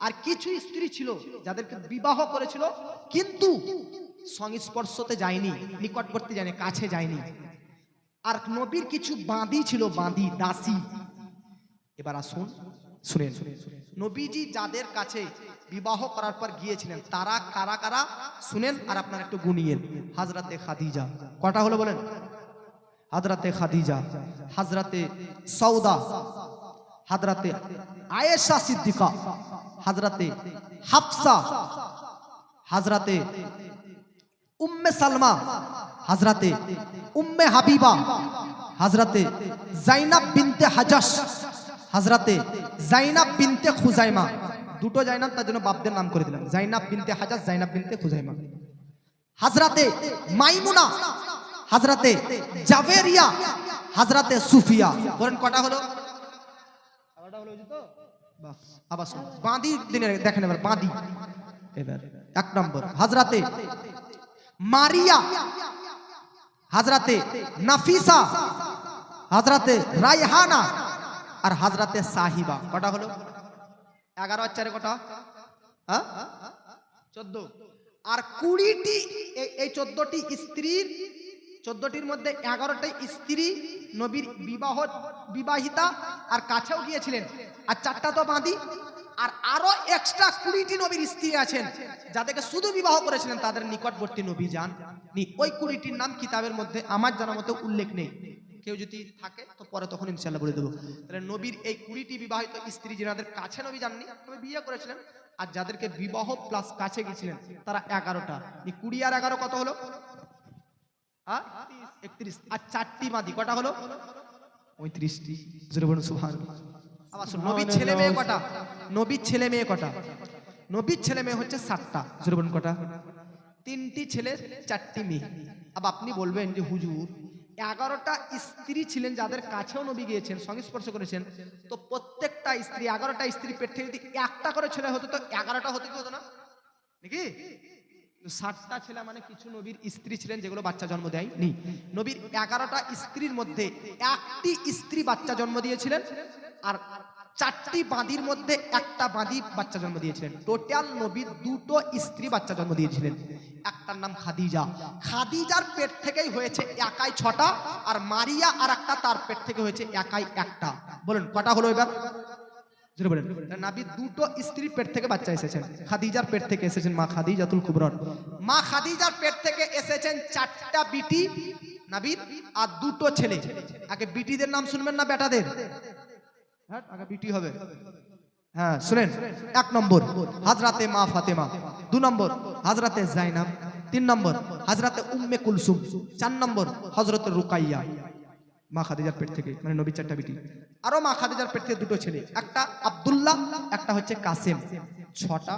আর কিছু স্ত্রী ছিল যাদেরকে বিবাহ করেছিল কিন্তু সংস্পর্শতে যায়নি, নিকটবর্তী যায়নি, কাছে যায়নি। আর নবীর কিছু বাঁধি ছিল, বাঁধি দাসী। এবার আসুন শুনেন, নবীজি যাদের কাছে বিবাহ করার পর গিয়েছিলেন তারা কারা কারা শুনেন, আর আপনারা একটু গুনিয়েন। হযরতে খাদিজা, কটা হলো বলেন? হযরতে খাদিজা, হযরতে সৌদা, হযরতে আয়েশা সিদ্দিকা, হযরতে হাফসা, হযরতে উম্মে সালমা, হযরতে উম্মে হাবিবা, হযরতে জাইনাব বিনতে হাজাস, হযরতে জাইনাব বিনতে খুজাইমা। দুটো জাইনাব, তার জন্য বাপদের নাম করে দিলাম, জাইনাব বিনতে হাজাস, জাইনাব বিনতে খুজাইমা। হযরতে মাইমুনা, হযরতে জাভেরিয়া, হযরতে সুফিয়া। বলেন কটা হলো? কটা হলো তো? বাস। আবার শুনুন, বাঁধি দিনে দেখেন এবার বাঁধি। এবার এক নম্বর হযরতে মারিয়া, হযরতে নাফিসা, হযরতে রায়হানা, আর হযরতে সাহিবা। কটা হলো? 11 আর 4 কটা? হ্যাঁ 14। আর 20টি, এই 14টি স্ত্রীর, 14টির মধ্যে 11টাই স্ত্রী নবীর বিবাহিতা আর কাছেও গিয়েছিলেন, আর 4টা তো বাঁধি। আর আরো এক্সট্রা 20টি নবীর স্ত্রী আছেন যাদেরকে শুধু বিবাহ করেছিলেন, তাদের নিকটবর্তী নবী যান নি। ওই 20টির নাম কিতাবের মধ্যে আমার জানা মতো উল্লেখ নেই, কেউ যদি থাকে তো পরে তখন ইনশাআল্লাহ বলে দেবো। তাহলে নবীর এই 20টি বিবাহিত স্ত্রী যাদের কাছে নবী যাননি, তবে বিয়ে করেছিলেন, আর যাদেরকে বিবাহ প্লাস কাছে গিয়েছিলেন তারা 11টা। 20 আর 11 কত হলো? 31। আর 4টি বাঁধি, কটা হলো? 35টি। জোরে বলুন সুবহানাল্লাহ। আবার শুনুন, নবীর ছেলে মেয়ে কটা? নবীর ছেলে মেয়ে কটা? নবীর ছেলে মেয়ে হচ্ছে 7টা। জোরে বলুন কটা? 3টি ছেলে 4টি মেয়ে। আবার আপনি বলবেন যে হুজুর 11টা স্ত্রী ছিলেন যাদের কাছেও নবী গিয়েছেন, সংস্পর্শ করেছেন, তো প্রত্যেকটা স্ত্রী, 11টা স্ত্রী পেট থেকে যদি একটা করে ছেলে হতো তো 11টা হতো কি হতো না নাকি? 60টা ছেলে মানে কিছু নবীর স্ত্রী ছিলেন যেগুলো বাচ্চা জন্ম দেয়নি। নবীর 11টা স্ত্রীর মধ্যে 1টি স্ত্রী বাচ্চা জন্ম দিয়েছিলেন, আর 4টি বাঁধির মধ্যে একটা বাঁধি বাচ্চা জন্ম দিয়েছিলেন। টোটাল নবীর 2টো স্ত্রী বাচ্চা জন্ম দিয়েছিলেন। একটার নাম খাদিজা, খাদিজার পেট থেকেই হয়েছে একাই 6টা, আর মারিয়া আর একটা তার পেট থেকে হয়েছে একাই 1টা। বলেন কটা হলো এবার? জোরে বলেন। নবীর 2টো স্ত্রীর পেট থেকে বাচ্চা এসেছেন। খাদিজার পেট থেকে এসেছেন মা খাদিজাতুল কুবরা। মা খাদিজার পেট থেকে এসেছেন 4টা বিটি নবীর আর 2টো ছেলে। আগে বিটিদের নাম শুনবেন না বেটাদের? হ্যাঁ আগে বিটি হবে। হ্যাঁ শুনেন, 1 নম্বর হযরতে মা ফাতেমা, 2 নম্বর হযরতে জাইনাব, 3 নম্বর হযরতে উম্মে কুলসুম, 4 নম্বর হযরতে রুকাইয়া। মা খাদিজার পেট থেকে, মানে নবীর 4টা বিটি। আরো মা খাদিজার পেট থেকে 2টো ছেলে, একটা আব্দুল্লাহ, একটা হচ্ছে কাসেম। 6টা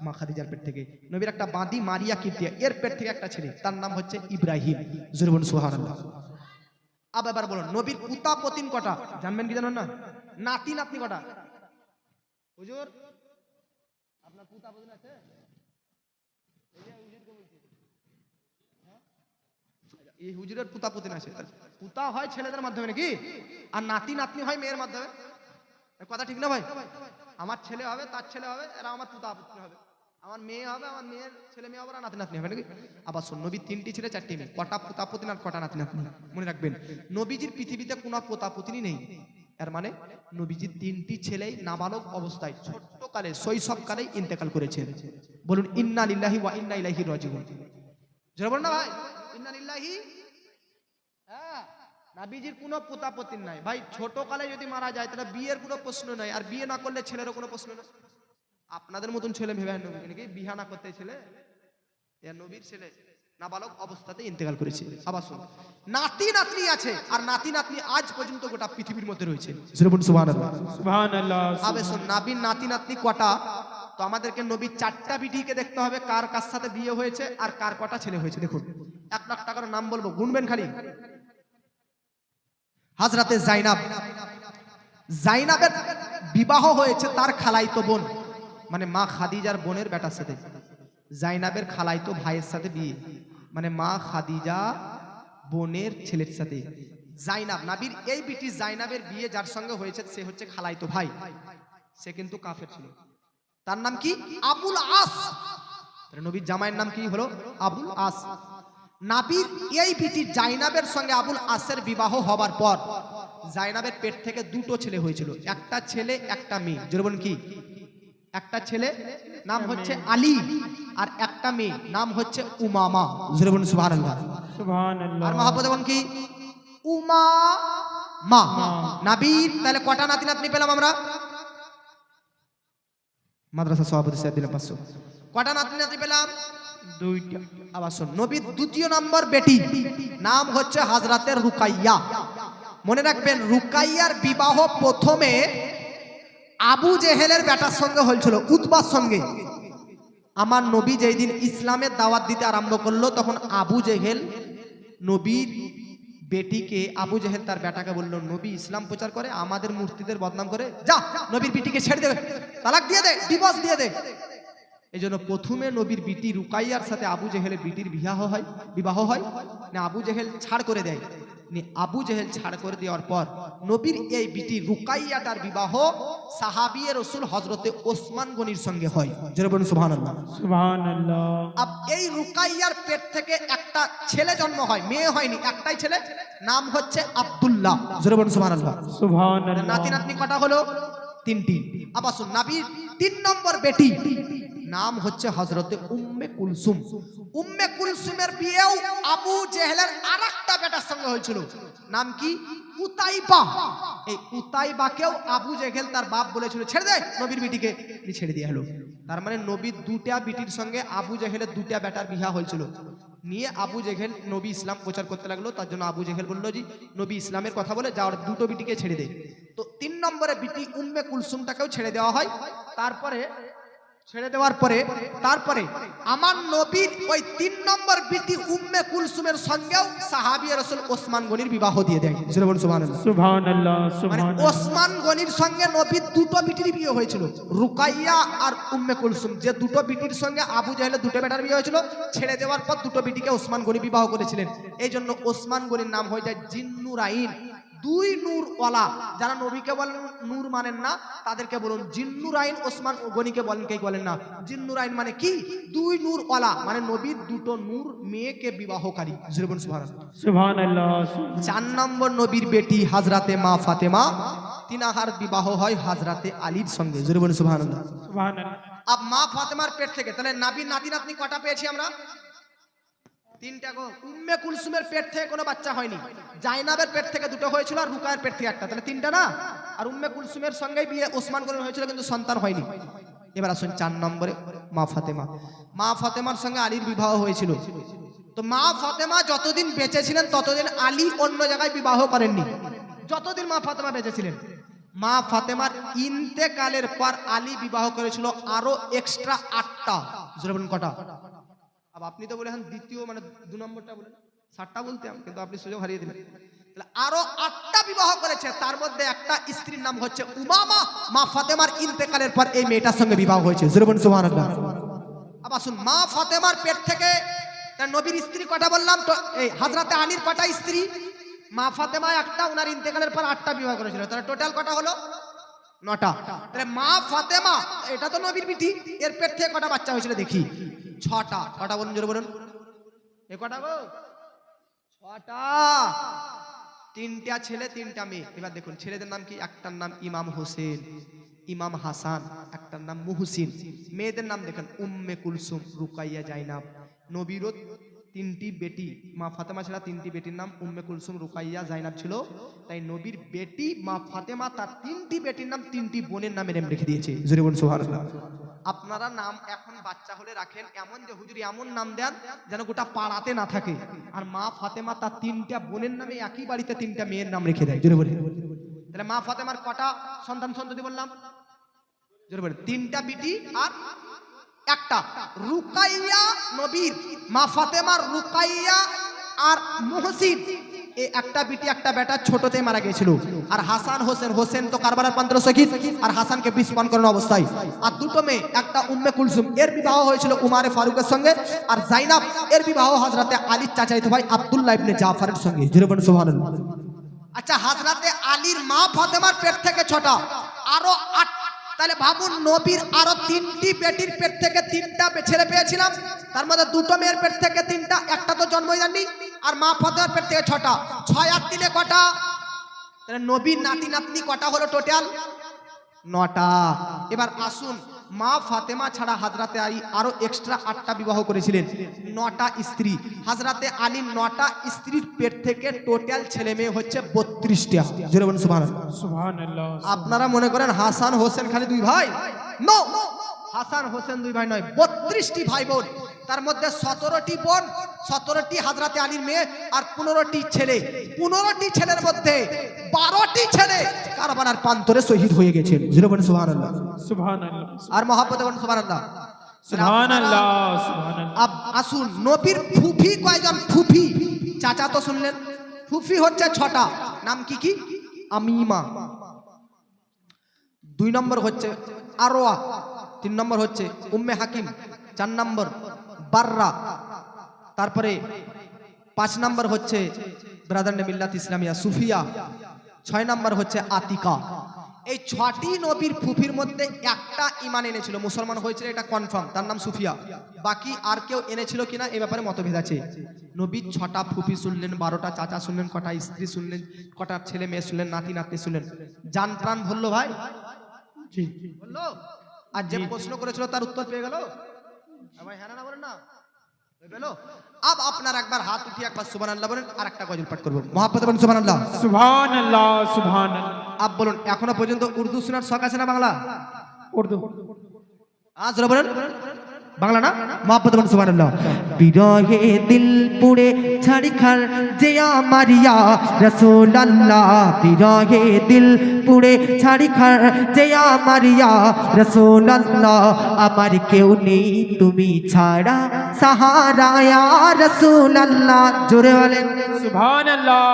মা খাদিজার পেট থেকে। নবীর একটা বাঁধি মারিয়া কিবতিয়া, এর পেট থেকে একটা ছেলে, তার নাম হচ্ছে ইব্রাহিম। জোরে বলুন সুবহানাল্লাহ। এবার বলুন নবীর পুতা পতিন কটা? জানবেন কি জানেন না? নাতি নাতনি কটা? হুজুর আপনার পুতা পতিন আছে? এই হুজুরের পুতা পতিন আছে। পুতা হয় ছেলেদের মাধ্যমে নাকি, আর নাতি নাতনি হয় মেয়ের মাধ্যমে। কথা ঠিক না ভাই? আমার ছেলে হবে, তার ছেলে হবে, এরা আমার পুতা পতিন হবে। আমার মেয়ে হবে, আমার মেয়ের ছেলে মেয়ে হবে, আর নাতি নাতনি হবে নাকি? আবার শুন, নবীর 3টি ছেলে 4টি মেয়ে, কটা পুতা পতিন আর কটা নাতি নাতনি? মনে রাখবেন, নবীজির পৃথিবীতে কোনো পুতা পতিনই নেই। এর মানে নবীজির 3টি ছেলেই নাবালক অবস্থায় ছোট্টকালে শৈশবকালেই ইন্তেকাল করেছেন। বলুন ইন্না লিল্লাহি ওয়া ইন্না ইলাইহি রাজিউন। জোরে বলুন না ভাই, ইন্না লিল্লাহি। হ্যাঁ, নবীজির কোনো পুতা পতিন নাই ভাই। ছোটকালে যদি মারা যায় তাহলে বিয়ের কোনো প্রশ্ন নাই, আর বিয়ে না করলে ছেলেরও কোনো প্রশ্ন নাই। আপনাদের মতন ছেলে ভেবে নবীকে নাকি বিয়া না করতে ছেলে, এ নবীর ছেলে নাবালক অবস্থাতে ইন্তেকাল করেছে। আবার শুন, নাতি নাতনি আছে, আর নাতি নাতনি আজ পর্যন্ত গোটা পৃথিবীর মধ্যে রয়েছে। সুবহানাল্লাহ সুবহানাল্লাহ। আবে শুন, নবীর নাতি নাতনি কটা? তো আমাদেরকে নবীর 4টা বিটিকে দেখতে হবে কার কার সাথে বিয়ে হয়েছে আর কার কটা ছেলে হয়েছে। দেখুন 1 লাখ টাকার নাম বলবো, গুনবেন খালি। হাজরাতে জাইনাব, জাইনাবের বিবাহ হয়েছে তার খালাইতো বোন মানে মা খাদিজার বোনের বেটার সাথে। জাইনাবের খালাইতো ভাইয়ের সাথে বিয়ে, মানে মা খাদিজা বোনের ছেলের সাথে। জাইনাব নাবির এই বিটি জাইনাবের বিয়ে যার সঙ্গে হয়েছে সে হচ্ছে খালাইতো ভাই, সে কিন্তু কাফের ছিল। তার নাম কি? আবুল আস। নবীর জামাইয়ের নাম কি হলো? আবুল আস। নাবির এই বিটি জাইনাবের সঙ্গে আবুল আসের বিবাহ হবার পর জাইনাবের পেট থেকে দুটো ছেলে হয়েছিল, একটা ছেলে একটা মেয়ে। জোরে বলুন কি? একটা ছেলে নাম হচ্ছে আলী আর একটা মেয়ে নাম হচ্ছে উমামা। জোরে বলুন সুবহানাল্লাহ। সুবহানাল্লাহ। আর মহাপদে বলুন কি? উমামা। নাবির তাহলে কটা নাতি নাতনি পেলাম আমরা? মাদ্রাসা সভাপতি সাহেব দিলাম 500। কটা নাতনি নাতনি পেলাম? দুইটা। আবার শোন, নবীর দ্বিতীয় নম্বর বেটি নাম হচ্ছে হাজরাতে রুকাইয়া। মনে রাখবেন রুকাইয়ার বিবাহ প্রথমে আবু জেহেলের বেটার সঙ্গে হয়েছিল, উতবার সঙ্গে। আমার নবী যেই দিন ইসলামের দাওয়াত দিতে আরম্ভ করলো তখন আবু জেহেল নবীর বেটিকে, আবু জেহেল তার বেটাকে বললো নবী ইসলাম প্রচার করে, আমাদের মূর্তিদের বদনাম করে, যা নবীর বেটিকে ছেড়ে দেবে, তালাক দিয়ে দে, ডিভোর্স দিয়ে দে। এই জন্য প্রথমে নবীর বিটি রুকাইয়ার সাথে আবু জেহেলের বিটির বিবাহ হয় না, আবু জেহেল ছাড় করে দেয়। আবু জেহেল ছাড় করে দেওয়ার পর নবীর এই বিটি রুকাইয়াটার বিবাহ সাহাবিয়ে রাসূল হযরতে ওসমান গনির সঙ্গে হয়। জোরে বলুন সুবহানাল্লাহ। সুবহানাল্লাহ। আব এই রুকাইয়ার পেট থেকে একটা ছেলে জন্ম হয়, মেয়ে হয়নি, একটাই ছেলে, নাম হচ্ছে আব্দুল্লাহ। জোরে বলুন সুবহানাল্লাহ। সুবহানাল্লাহ। নাতি নাতনি কটা হলো? 3টি। আবার শুন, নবীর 3 নম্বর বেটি নাম হচ্ছে হযরতে উম্মে কুলসুম। উম্মে কুলসুমের বিয়েও আবু জেহেলের আরেকটা বেটার সঙ্গে হয়েছিল, নাম কি? উতাইবা। এই উতাইবাকেও আবু জেহেল তার বাপ বলেছিল ছেড়ে দে নবীর বিটিকে, ছেড়ে দিয়ে হলো। তার মানে নবীর দুটা বিটির সঙ্গে আবু জেহেলের দুটা বেটার বিবাহ হয়েছিল। নিয়ে আবু জেহেল নবী ইসলাম প্রচার করতে লাগলো, তার জন্য আবু জেহেল বললো যে নবী ইসলামের কথা বলে যাওয়ার দুটো বিটিকে ছেড়ে দে। তো 3 নম্বরে বিটি উম্মে কুলসুমটাকেও ছেড়ে দেওয়া হয়। তারপরে ছেড়ে দেওয়ার পরে আমার নবীর ওই 3 নম্বর বিটি উম্মে কুলসুমের সঙ্গেও সাহাবী রাসূল ওসমান গনির বিবাহ দিয়ে দেয়। জোরে বলুন সুবহানাল্লাহ। সুবহানাল্লাহ। মানে সুবহানাল্লাহ। ওসমান গনির সঙ্গে নবীর দুটো বিটির বিয়ে হয়েছিল, রুকাইয়া আর উম্মে কুলসুম। যে দুটো বিটির সঙ্গে আবু জেহেলের দুটো বেটার বিয়ে হয়েছিল, ছেড়ে দেওয়ার পর দুটো বিটিকে ওসমান গনি বিবাহ করেছিলেন। এই জন্য ওসমান গনির নাম হয়ে যায় জিন্নুরাইন, 2 নূরওয়ালা। যারা নবীকে বলেন নূর মানেন না তাদেরকে বলুন জিন্নুরাইন। ওসমান গনিকে বলেন কে বলেন না। জিন্নুরাইন মানে কি? 2 নূরওয়ালা, মানে নবীর দুটো নূর মেয়েকে বিবাহকারী। জোরে বলুন সুবহানাল্লাহ। সুবহানাল্লাহ। 4 নম্বর নবীর বেটি হাজরাতে মা ফাতেমা, তিনাহার বিবাহ হয় হাজরাতে আলীর সঙ্গে। জোরে বলুন সুবহানাল্লাহ। সুবহানাল্লাহ। আব মা ফাতেমার পেট থেকে তাহলে নবীর নাতি নাতনি কটা পেয়েছি আমরা? 3টা গো। উম্মে কুলসুমের পেট থেকে কোনো বাচ্চা হয়নি, জাইনাবের পেট থেকে দুটো হয়েছিল আর রুকায়ের পেট থেকে একটা, তাহলে 3টা না। আর উম্মে কুলসুমের সঙ্গে বিয়ে ওসমান গনির হয়েছিল কিন্তু সন্তান হয়নি। এবার আসুন 4 নম্বরে মা ফাতেমা। মা ফাতেমার সঙ্গে আলীর বিবাহ হয়েছিল। তো মা ফাতেমা যতদিন বেঁচে ছিলেন ততদিন আলী অন্য জায়গায় বিবাহ করেননি, যতদিন মা ফাতেমা বেঁচে ছিলেন। মা ফাতেমার ইন্তেকালের পর আলী বিবাহ করেছিল আরো এক্সট্রা 8টা। জোরে বলুন কটা? अब আপনি তো বলেন দ্বিতীয় মানে 2 নম্বরটা বলেন, 7টা বলতে কিন্তু আপনি সুযোগ হারিয়ে দিলেন। তাহলে আরো 8টা বিবাহ করেছে, তার মধ্যে একটা স্ত্রীর নাম হচ্ছে উমামা। মা ফাতেমার ইন্তেকালের পর এই মেয়েটার সঙ্গে বিবাহ হয়েছে। জোরে বলুন সুবহানাল্লাহ। আবার শুন, মা ফাতেমার পেট থেকে তার নবীর স্ত্রী কটা বললাম তো? এই হযরতে আলীর কটা স্ত্রী? মা ফাতেমা একটা, ওনার ইন্তেকালের পর 8টা বিবাহ করেছিল, তাহলে টোটাল কটা হলো? 9টা। তাহলে মা ফাতেমা এটা তো নবীর বিটি, এর পেট থেকে কটা বাচ্চা হয়েছিল দেখি? 6টা। কটা বলুন জোরে বলুন? এ কটা গো? 6টা। 3টা ছেলে 3টা মেয়ে। এবার দেখুন ছেলেদের নাম কি? একটার নাম ইমাম হোসেন, ইমাম হাসান, একটার নাম মুহসিন। মেয়েদের নাম দেখেন উম্মে কুলসুম, রুকাইয়া, জাইনাব। নবীরও 3টি বেটি, মা ফাতেমা ছাড়া 3টি বেটির নাম উম্মে কুলসুম, রুকাইয়া, জাইনাব ছিল। তাই নবীর বেটি মা ফাতেমা তার 3টি বেটির নাম 3টি বোনের নামে নাম রেখে দিয়েছে। জোরে বলুন সুবহানাল্লাহ। আপনারা নাম এখন বাচ্চা হলে রাখেন এমন যে হুজুর এমন নাম দেন যেন গোটা পাড়াতে না থাকে। আর মা ফাতেমা তার 3টা বোনের নামে একই বাড়িতে 3টা মেয়ের নাম রেখে দেয়। জোরে বলুন। তাহলে মা ফাতেমার কটা সন্তান সন্ততি বললাম? জোরে বলুন। 3টা বিটি আর একটা। রুকাইয়া নবীর, মা ফাতেমার রুকাইয়া আর মুহসিন এই একটা বিটি একটা বেটা ছোটতে মারা গিয়েছিল। আর হাসান হোসেন, হোসেন তো কারবালার প্রান্তরে শহীদ, আর হাসানকে বিষ পান করানো অবস্থায়। আর দুটো মেয়ে, একটা উম্মে কুলসুম, এর বিবাহ হয়েছিল উমারে ফারুকের সঙ্গে, আর জাইনাব এর বিবাহ হযরতে আলীর চাচাতো ভাই আব্দুল্লাহ ইবনে জাফরের সঙ্গে। জোরে বলুন সুবহানাল্লাহ। আচ্ছা, হযরতে আলীর মা ফাতেমার পেট থেকে 6টা, আরো 8, তাহলে ভাবুন নবীর আরো 3টি বেটির পেট থেকে 3টা ছেলে পেয়েছিলাম, তার মধ্যে 2টো মেয়ের পেট থেকে 3টা, একটা তো জন্মই দেননি, আর মা ফাতেমার পেট থেকে 6টা, 6 আর 3 কটা? তাহলে নবীর নাতি নাতনি কটা হলো টোটাল? 9টা। এবার আসুন, মা ফাতেমা ছাড়া হযরতে আলী আরো এক্সট্রা 8টা বিবাহ করেছিলেন, 9টা স্ত্রী। হযরতে আলীর 9টা স্ত্রীর পেট থেকে টোটাল ছেলে মেয়ে হচ্ছে 32টা। জোরে বলুন সুবহানাল্লাহ। সুবহানাল্লাহ। আপনারা মনে করেন হাসান হোসেন খালি 2 ভাই? নো, হাসান হোসেন 2 ভাই নয়, 32টি ভাই বোন। তার মধ্যে 17টি বোন, 17টি হযরতে আলীর মেয়ে, আর 15টি ছেলে। 15টি ছেলের মধ্যে 12টি ছেলে কারবালার প্রান্তরে শহীদ হয়ে গেছেন। জোরে বলুন সুবহানাল্লাহ। সুবহানাল্লাহ। আর মহব্বতে বলুন সুবহানাল্লাহ। সুবহানাল্লাহ। সুবহানাল্লাহ। আসুন, নবীর ফুফি কয়জন? ফুফি, চাচা তো শুনলেন, ফুফি হচ্ছে 6টা। নাম কি কি? আমিমা, 2 নম্বর হচ্ছে আরওয়া, 3 নম্বর হচ্ছে উম্মে হাকিম, 4 নম্বর বাররা, তারপরে 5 নম্বর হচ্ছে ব্রাদার মিল্লাত ইসলামিয়া সুফিয়া, 6 নম্বর হচ্ছে আতিকা। এই 6টি নবীর ফুফির মধ্যে একটা ঈমান এনেছিল, মুসলমান হয়েছিল, এটা কনফার্ম, তার নাম সুফিয়া। বাকি আর কেউ এনেছিল কিনা এই ব্যাপারে মতভেদ আছে। নবীর 6টা ফুফি শুনলেন, 12টা চাচা শুনলেন, কটা স্ত্রী শুনলেন, কটা ছেলে মেয়ে শুনলেন, নাতি নাতনি শুনলেন। জান প্রাণ ভরলো ভাই, জি। বললো। আর যে প্রশ্ন করেছিল তার উত্তর পেয়ে গেল ভাই, হ্যাঁ না বলেন না, পেলো। আব আপনার একবার হাত উঠিয়ে একবার সুবহানাল্লাহ বলেন, আর একটা গজল পাঠ করবো। মহাব্বতে বলেন সুবহানাল্লাহ। সুবহানাল্লাহ। সুবহানাল্লাহ। আব বলুন, এখনো পর্যন্ত উর্দু শোনার শখ আছে না বাংলা? উর্দু। আজ বলেন বাংলা না? মহাব্বতে বলেন সুবহানাল্লাহ। বিরহে দিল পুড়ে ছাড়িখার যে আমার ইয়া রাসূলুল্লাহ, বিরহে দিল পুড়ে ছাড়িখার যে আমার ইয়া রাসূলুল্লাহ, আমার কেউ নেই তুমি ছাড়া সাহারা ইয়া রাসূলুল্লাহ। জোরে বলেন সুবহানাল্লাহ।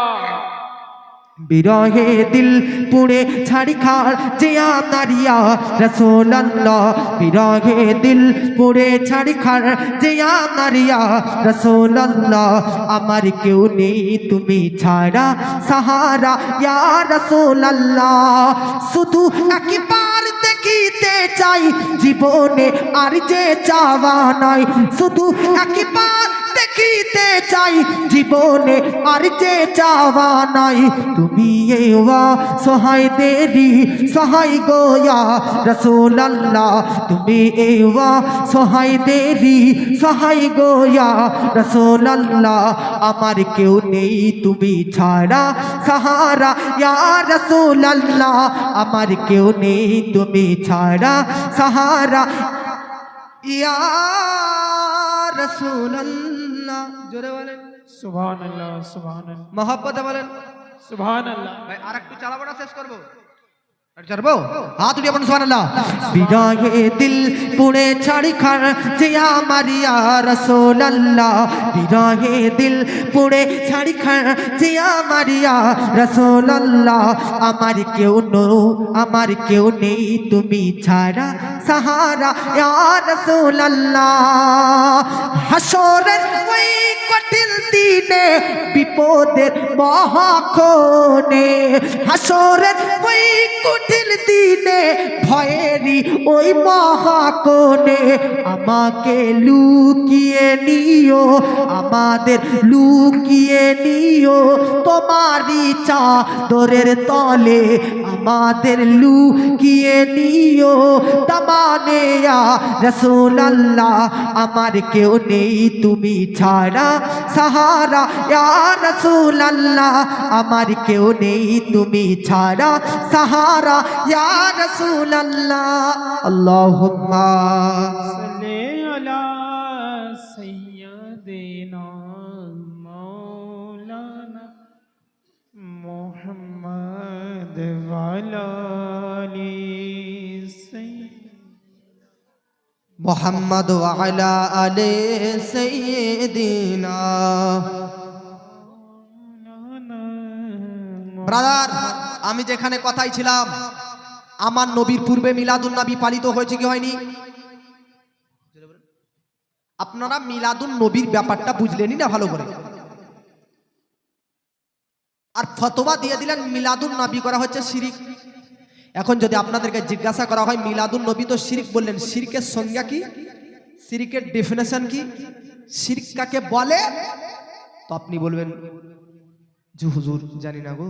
বিরহে দিল পুড়ে ছাড়িখার যে আমার ইয়া রাসূলুল্লাহ, বিরহে দিল পুড়ে ছাড়িখার যে আমার ইয়া রাসূলুল্লাহ, আমার কেউ নেই তুমি ছাড়া সাহারা ইয়া রাসূলুল্লাহ। শুধু একবার দেখিতে চাই জীবনে আর যে চাওয়া নাই, শুধু একবার দেখিতে চাই জীবনে আর যে চাওয়া নাই, তুমি এওয়া সহায় দেরি সহায় গোয়া রাসূলুল্লাহ, তুমি এওয়া সহায় দেরি সহায় গোয়া রাসূলুল্লাহ, আমার কেউ নেই তুমি ছাড়া সাহারা ইয়া রাসূলুল্লাহ, আমার কেউ নেই তুমি ছাড়া সাহারা ইয়া রাসূলুল্লাহ। জোরে বলেন সুবহানাল্লাহ। সুবহানাল্লাহ। মহব্বতে বলেন সুবহানাল্লাহ। ভাই। আর একটু চালাবো না, শেষ করবো? চালাবো, হাত উঠিয়ে বলুন সুবহানাল্লাহ। বিরহে দিল পুড়ে ছাড়িখার যে আমার ইয়া রাসূলুল্লাহ, বিরহে দিল পুড়ে ছাড়িখার যে আমার ইয়া রাসূলুল্লাহ, আমার কেউ নেই তুমি ছাড়া সাহারা ইয়া রাসূলুল্লাহ। হাসরের ওই কঠিন দিনে বিপদের মহাক্ষণে, হাসরের ওই কঠিন দিনে ভয়েরই ওই মহাক্ষণে, আমাকে লুকিয়ে নিও, আমাদের লুকিয়ে নিও তোমারই চাদরের তলে, আমাদের লুকিয়ে নিও তামানে ইয়া রাসূলুল্লাহ, আমার কেউ নেই তুমি ছাড়া সাহারা ইয়া রাসূলুল্লাহ, আমার কেউ নেই তুমি ছাড়া সাহারা ইয়া রাসূলুল্লাহ। আল্লাহুম্মা সাল্লি আলা সাইয়্যিদিনা মাওলানা মুহাম্মদ ওয়া আলা আলি সাইয়্যিদিনা মুহাম্মদ ওয়া আলা আলি সাইয়্যিদিনা মাওলানা ব্রাদার, আমি যেখানে কথাই ছিলাম, আমার নবীর পূর্বে মিলাদুন নবী পালিত হয়েছে কি হয়নি? আপনারা মিলাদুন নবীর ব্যাপারটা বুঝলেনই না ভালো করে, আর ফতোয়া দিয়ে দিলেন মিলাদুন নবী করা হচ্ছে শিরিক। এখন যদি আপনাদেরকে জিজ্ঞাসা করা হয় মিলাদুন নবী তো শিরিক বললেন, শিরিকের সংজ্ঞা কি, শিরিকের ডেফিনেশন কি, শিরিক কাকে বলে, তো আপনি বলবেন জি হুজুর জানি না গো।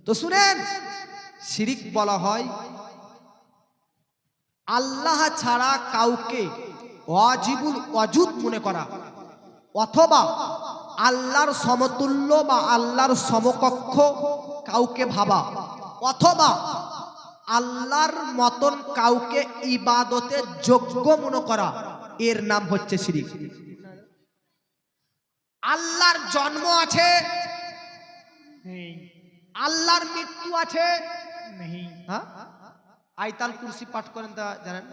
তো শুনেন, শিরিক বলা হয় আল্লাহ ছাড়া কাউকে ওয়াজিবুল ওয়াজুদ মনে করা, অথবা আল্লাহর সমতুল্য বা আল্লাহর সমকক্ষ কাউকে ভাবা, অথবা আল্লাহর মতন কাউকে ইবাদতের যোগ্য মনে করা, এর নাম হচ্ছে শিরিক। আল্লাহর জন্ম আছে, नहीं আল্লাহর মৃত্যু আছে, नहीं হ্যাঁ? আয়াতুল কুরসি পাঠ করেন তা জানেন,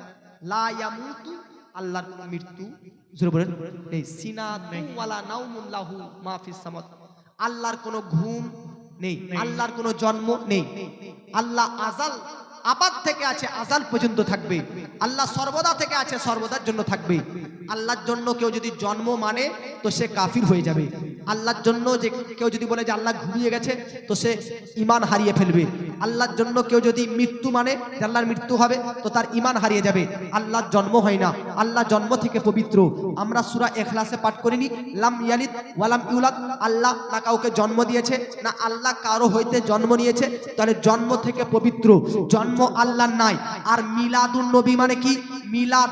লা ইয়ামুতু, আল্লাহর কোনো মৃত্যু জোরে বলেন নেই, সিনাতু ওয়ালা নাউমুন লাহু মা ফিস সামাত, আল্লাহর কোনো ঘুম নেই, আল্লাহর কোনো জন্ম নেই, আল্লাহ আজাল আবাদ থেকে আছে, আজাল পর্যন্ত থাকবে, আল্লাহ সর্বদা থেকে আছে, সর্বদার জন্য থাকবে। আল্লাহর জন্য কেউ যদি জন্ম মানে তো সে কাফির হয়ে যাবে। আল্লাহর জন্য যে কেউ যদি বলে যে আল্লাহ ঘুমিয়ে গেছে তো সে ঈমান হারিয়ে ফেলবে। আল্লাহর জন্য কেউ যদি মৃত্যু মানে যে আল্লাহর মৃত্যু হবে তো তার ঈমান হারিয়ে যাবে। আল্লাহর জন্ম হয় না, আল্লাহ জন্ম থেকে পবিত্র। আমরা সূরা ইখলাসে পাঠ করিনি, লাম ইয়ালিদ ওয়া লাম ইউলাদ, আল্লাহ না কাউকে জন্ম দিয়েছে না আল্লাহ কারো হইতে জন্ম নিয়েছে, তাহলে জন্ম থেকে পবিত্র, জন্ম আল্লাহর নাই। আর মিলাদুন নবী মানে কি? মিলাদ,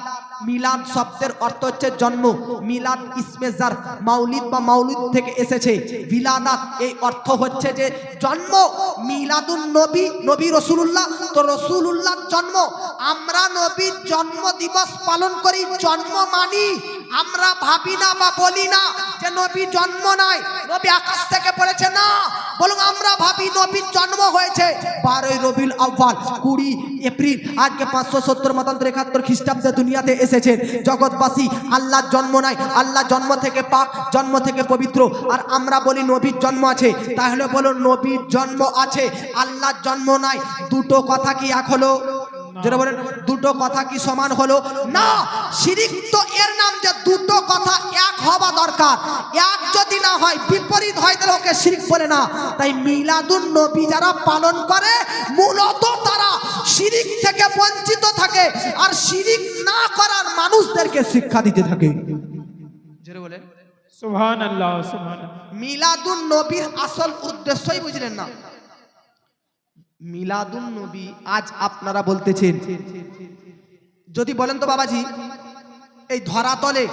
মিলাদ শব্দের অর্থ হচ্ছে জন্ম, মিলাদ ইসমে জার, মাউলিদ বা মাউলিদ থেকে এসেছে, বিলাদাত এই অর্থ হচ্ছে যে জন্ম। মিলাদুন নবী, নবী রাসূলুল্লাহ, তো রাসূলুল্লাহর জন্ম, আমরা নবীর জন্ম দিবস পালন করি, জন্ম মানি। আমরা ভাবি না বা বলি না যে নবী জন্ম নাই, নবী আকাশ থেকে পড়েছে, না, বলুন আমরা ভাবি নবীর জন্ম হয়েছে 12ই রবিউল আউয়াল 20 এপ্রিল, আজকে 570 মতান্তর 71 খ্রিস্টাব্দে দুনিয়াতে এসেছেন জগৎবাসী। আল্লাহর জন্ম নাই, আল্লাহ জন্ম থেকে পাক, জন্ম থেকে পবিত্র, আর আমরা বলি নবীর জন্ম আছে। তাহলে বলো নবীর জন্ম আছে, আল্লাহর জন্ম নাই, দুটো কথা কি এক হলো? যেটা বলেন দুটো কথা কি সমান হলো? না, শিরিক তো এর নাম যে দুটো কথা এক হওয়া দরকার, এক যদি না হয় বিপরীত হয় তাহলে ওকে শিরিক বলে না। তাই মিলাদুন নবী যারা পালন করে মূলত তারা শিরিক থেকে বঞ্চিত থাকে, আর শিরিক না করার মানুষদেরকে শিক্ষা দিতে থাকে। যেটা বলেন सुभान अल्लाह सुभान अल्लाह। মিলাদুন নবীর আসল উদ্দেশ্যই বুঝলেন না। মিলাদুন নবী আজ আপনারা বলতেছেন, যদি বলেন তো বাবাজি এই ধরাতলে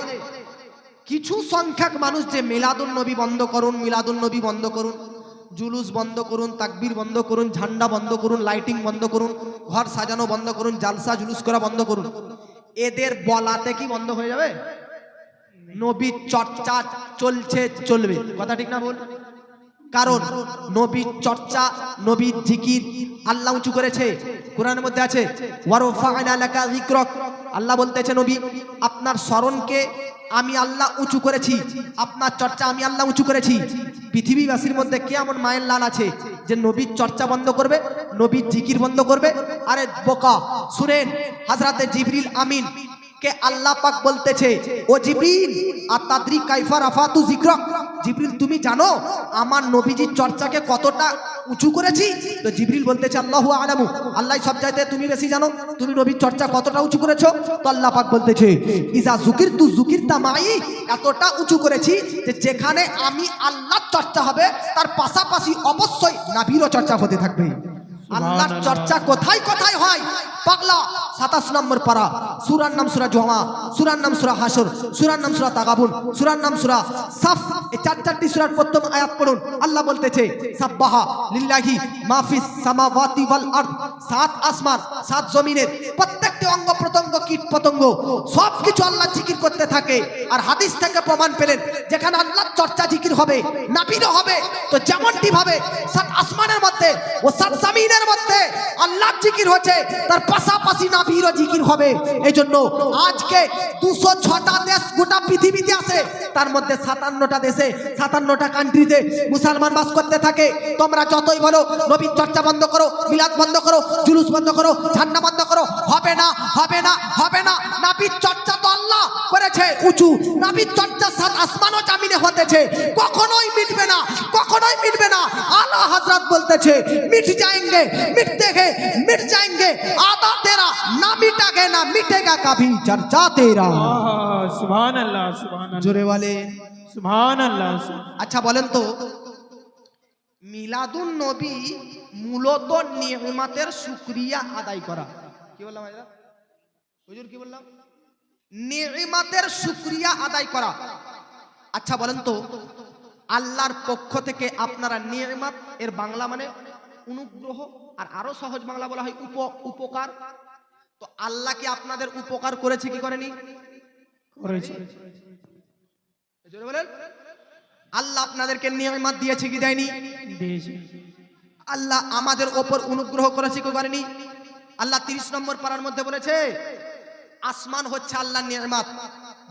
কিছু সংখ্যক মানুষ যে মিলাদুন নবী বন্ধ করুন, মিলাদুন নবী বন্ধ করুন, জুলুস বন্ধ করুন, তাকবীর বন্ধ করুন, ঝান্ডা বন্ধ করুন, লাইটিং বন্ধ করুন, ঘর সাজানো বন্ধ করুন, জালসা জুলুস করা বন্ধ করুন, এদের বলাতে কি বন্ধ হয়ে যাবে? নবীর চর্চা চলছে, চলবে। কথা ঠিক না বল? কারণ নবীর চর্চা, নবীর জিকির আল্লাহ উঁচু করেছে, কোরআনের মধ্যে আছে ওয়ারফা'না লাকা যিকরাক, আল্লাহ বলতেছে নবী আপনার স্মরণকে আমি আল্লাহ উঁচু করেছি, আপনার চর্চা আমি আল্লাহ উঁচু করেছি। পৃথিবীবাসীর মধ্যে কে এমন মায়ের লাল আছে যে নবীর চর্চা বন্ধ করবে, নবীর জিকির বন্ধ করবে? আরে বোকা, শুনেন, হযরতে জিবরিল আমিন কে আল্লাহ পাক বলতেছে, ও জিবরিল আতাদরি কাইফা রাফাতু যিকরাক, জিবরিল তুমি জানো আমার নবীজির চর্চাকে কতটা উঁচু করেছি? তো জিবরিল বলতেছে আল্লাহু আলামু, আল্লাহ সব চাইতে তুমি বেশি জানো, তুমি নবীর চর্চা কতটা উঁচু করেছো? তো আল্লাহ পাক বলতেছে ইজা যুকিরতু যুকিরতা মাই, এতটা উঁচু করেছি যে যেখানে আমি আল্লাহর চর্চা হবে তার পাশাপাশি অবশ্যই নবীরও চর্চা হতে থাকবে। আল্লাহর চর্চা কোথায় কোথায় হয়? পাগলা 27 নম্বর পারা, সূরার নাম সূরা জুমা, সূরার নাম সূরা হাসর, সূরার নাম সূরা তাগাবুন, সূরার নাম সূরা সাফ, এই চারটি সূরার প্রথম আয়াত পড়ুন। আল্লাহ বলতেছে সাব্বাহা লিল্লাহি মা ফিস সামাওয়াতি ওয়াল আরদ, 7 আসমান 7 জমিনের প্রত্যেকটি অঙ্গ প্রত্যঙ্গ কীট পতঙ্গ সবকিছু আল্লাহ জিকির করতে থাকে। আর হাদিস থেকে প্রমাণ পেলেন যেখানে আল্লাহর চর্চা জিকির হবে, নবীরও হবে। তো যেমনটি ভাবে 7 আসমানের মধ্যে ও 7 জমিনের মধ্যে আল্লাহ আল্লাহ জিকির হচ্ছে তার পাশাপাশি নাবিরও জিকির হবে। এই জন্য আজকে 206টা দেশ গোটা পৃথিবীতে আছে, তার মধ্যে 57টা দেশে 57টা কান্ট্রিতে মুসলমান বাস করতে থাকে। তোমরা যতই বলো নবীর চর্চা বন্ধ করো, মিলাদ বন্ধ করো, জুলুস বন্ধ করো, ঝান্ডা বন্ধ করো, হবে না, হবে না, হবে না। নবীর চর্চা তো আল্লাহ করেছে উঁচু, নবীর চর্চা সাত আসমান ও জমিনে হতেছে, কখনোই মিটবে না, কখনোই মিটবে না। আলা হযরত বলতেছে মিট जाएंगे, मिटते हैं, मिट जाएंगे, आधा तेरा ना मिटेगा, ना मिटेगा कभी चर्चा तेरा। सुभान अल्लाह, सुभान अल्लाह, জোরে বলে सुभान अल्लाह। আচ্ছা বলেন তো, মিলাদুন নবী মূলত নিয়ামতের শুকরিয়া আদায় করা। কি বললাম ভাইরা? হুজুর কি বললাম? নিয়ামতের শুকরিয়া আদায় করা। আচ্ছা বলেন তো, আল্লাহর পক্ষ থেকে আপনারা নিয়ামত এর বাংলা মানে অনুগ্রহ, আর আরো সহজ বাংলা বলা হয় উপকার। তো আল্লাহ কি আপনাদের উপকার করেছে কি করেনি? করেছে। জোরে বলেন। আল্লাহ আপনাদেরকে নিয়ামত দিয়েছে কি দেয়নি? দিয়েছে। আল্লাহ আমাদের ওপর অনুগ্রহ করেছে কি করেনি? আল্লাহ 30 নম্বর পারার মধ্যে বলেছে আসমান হচ্ছে আল্লাহর নিয়ামত।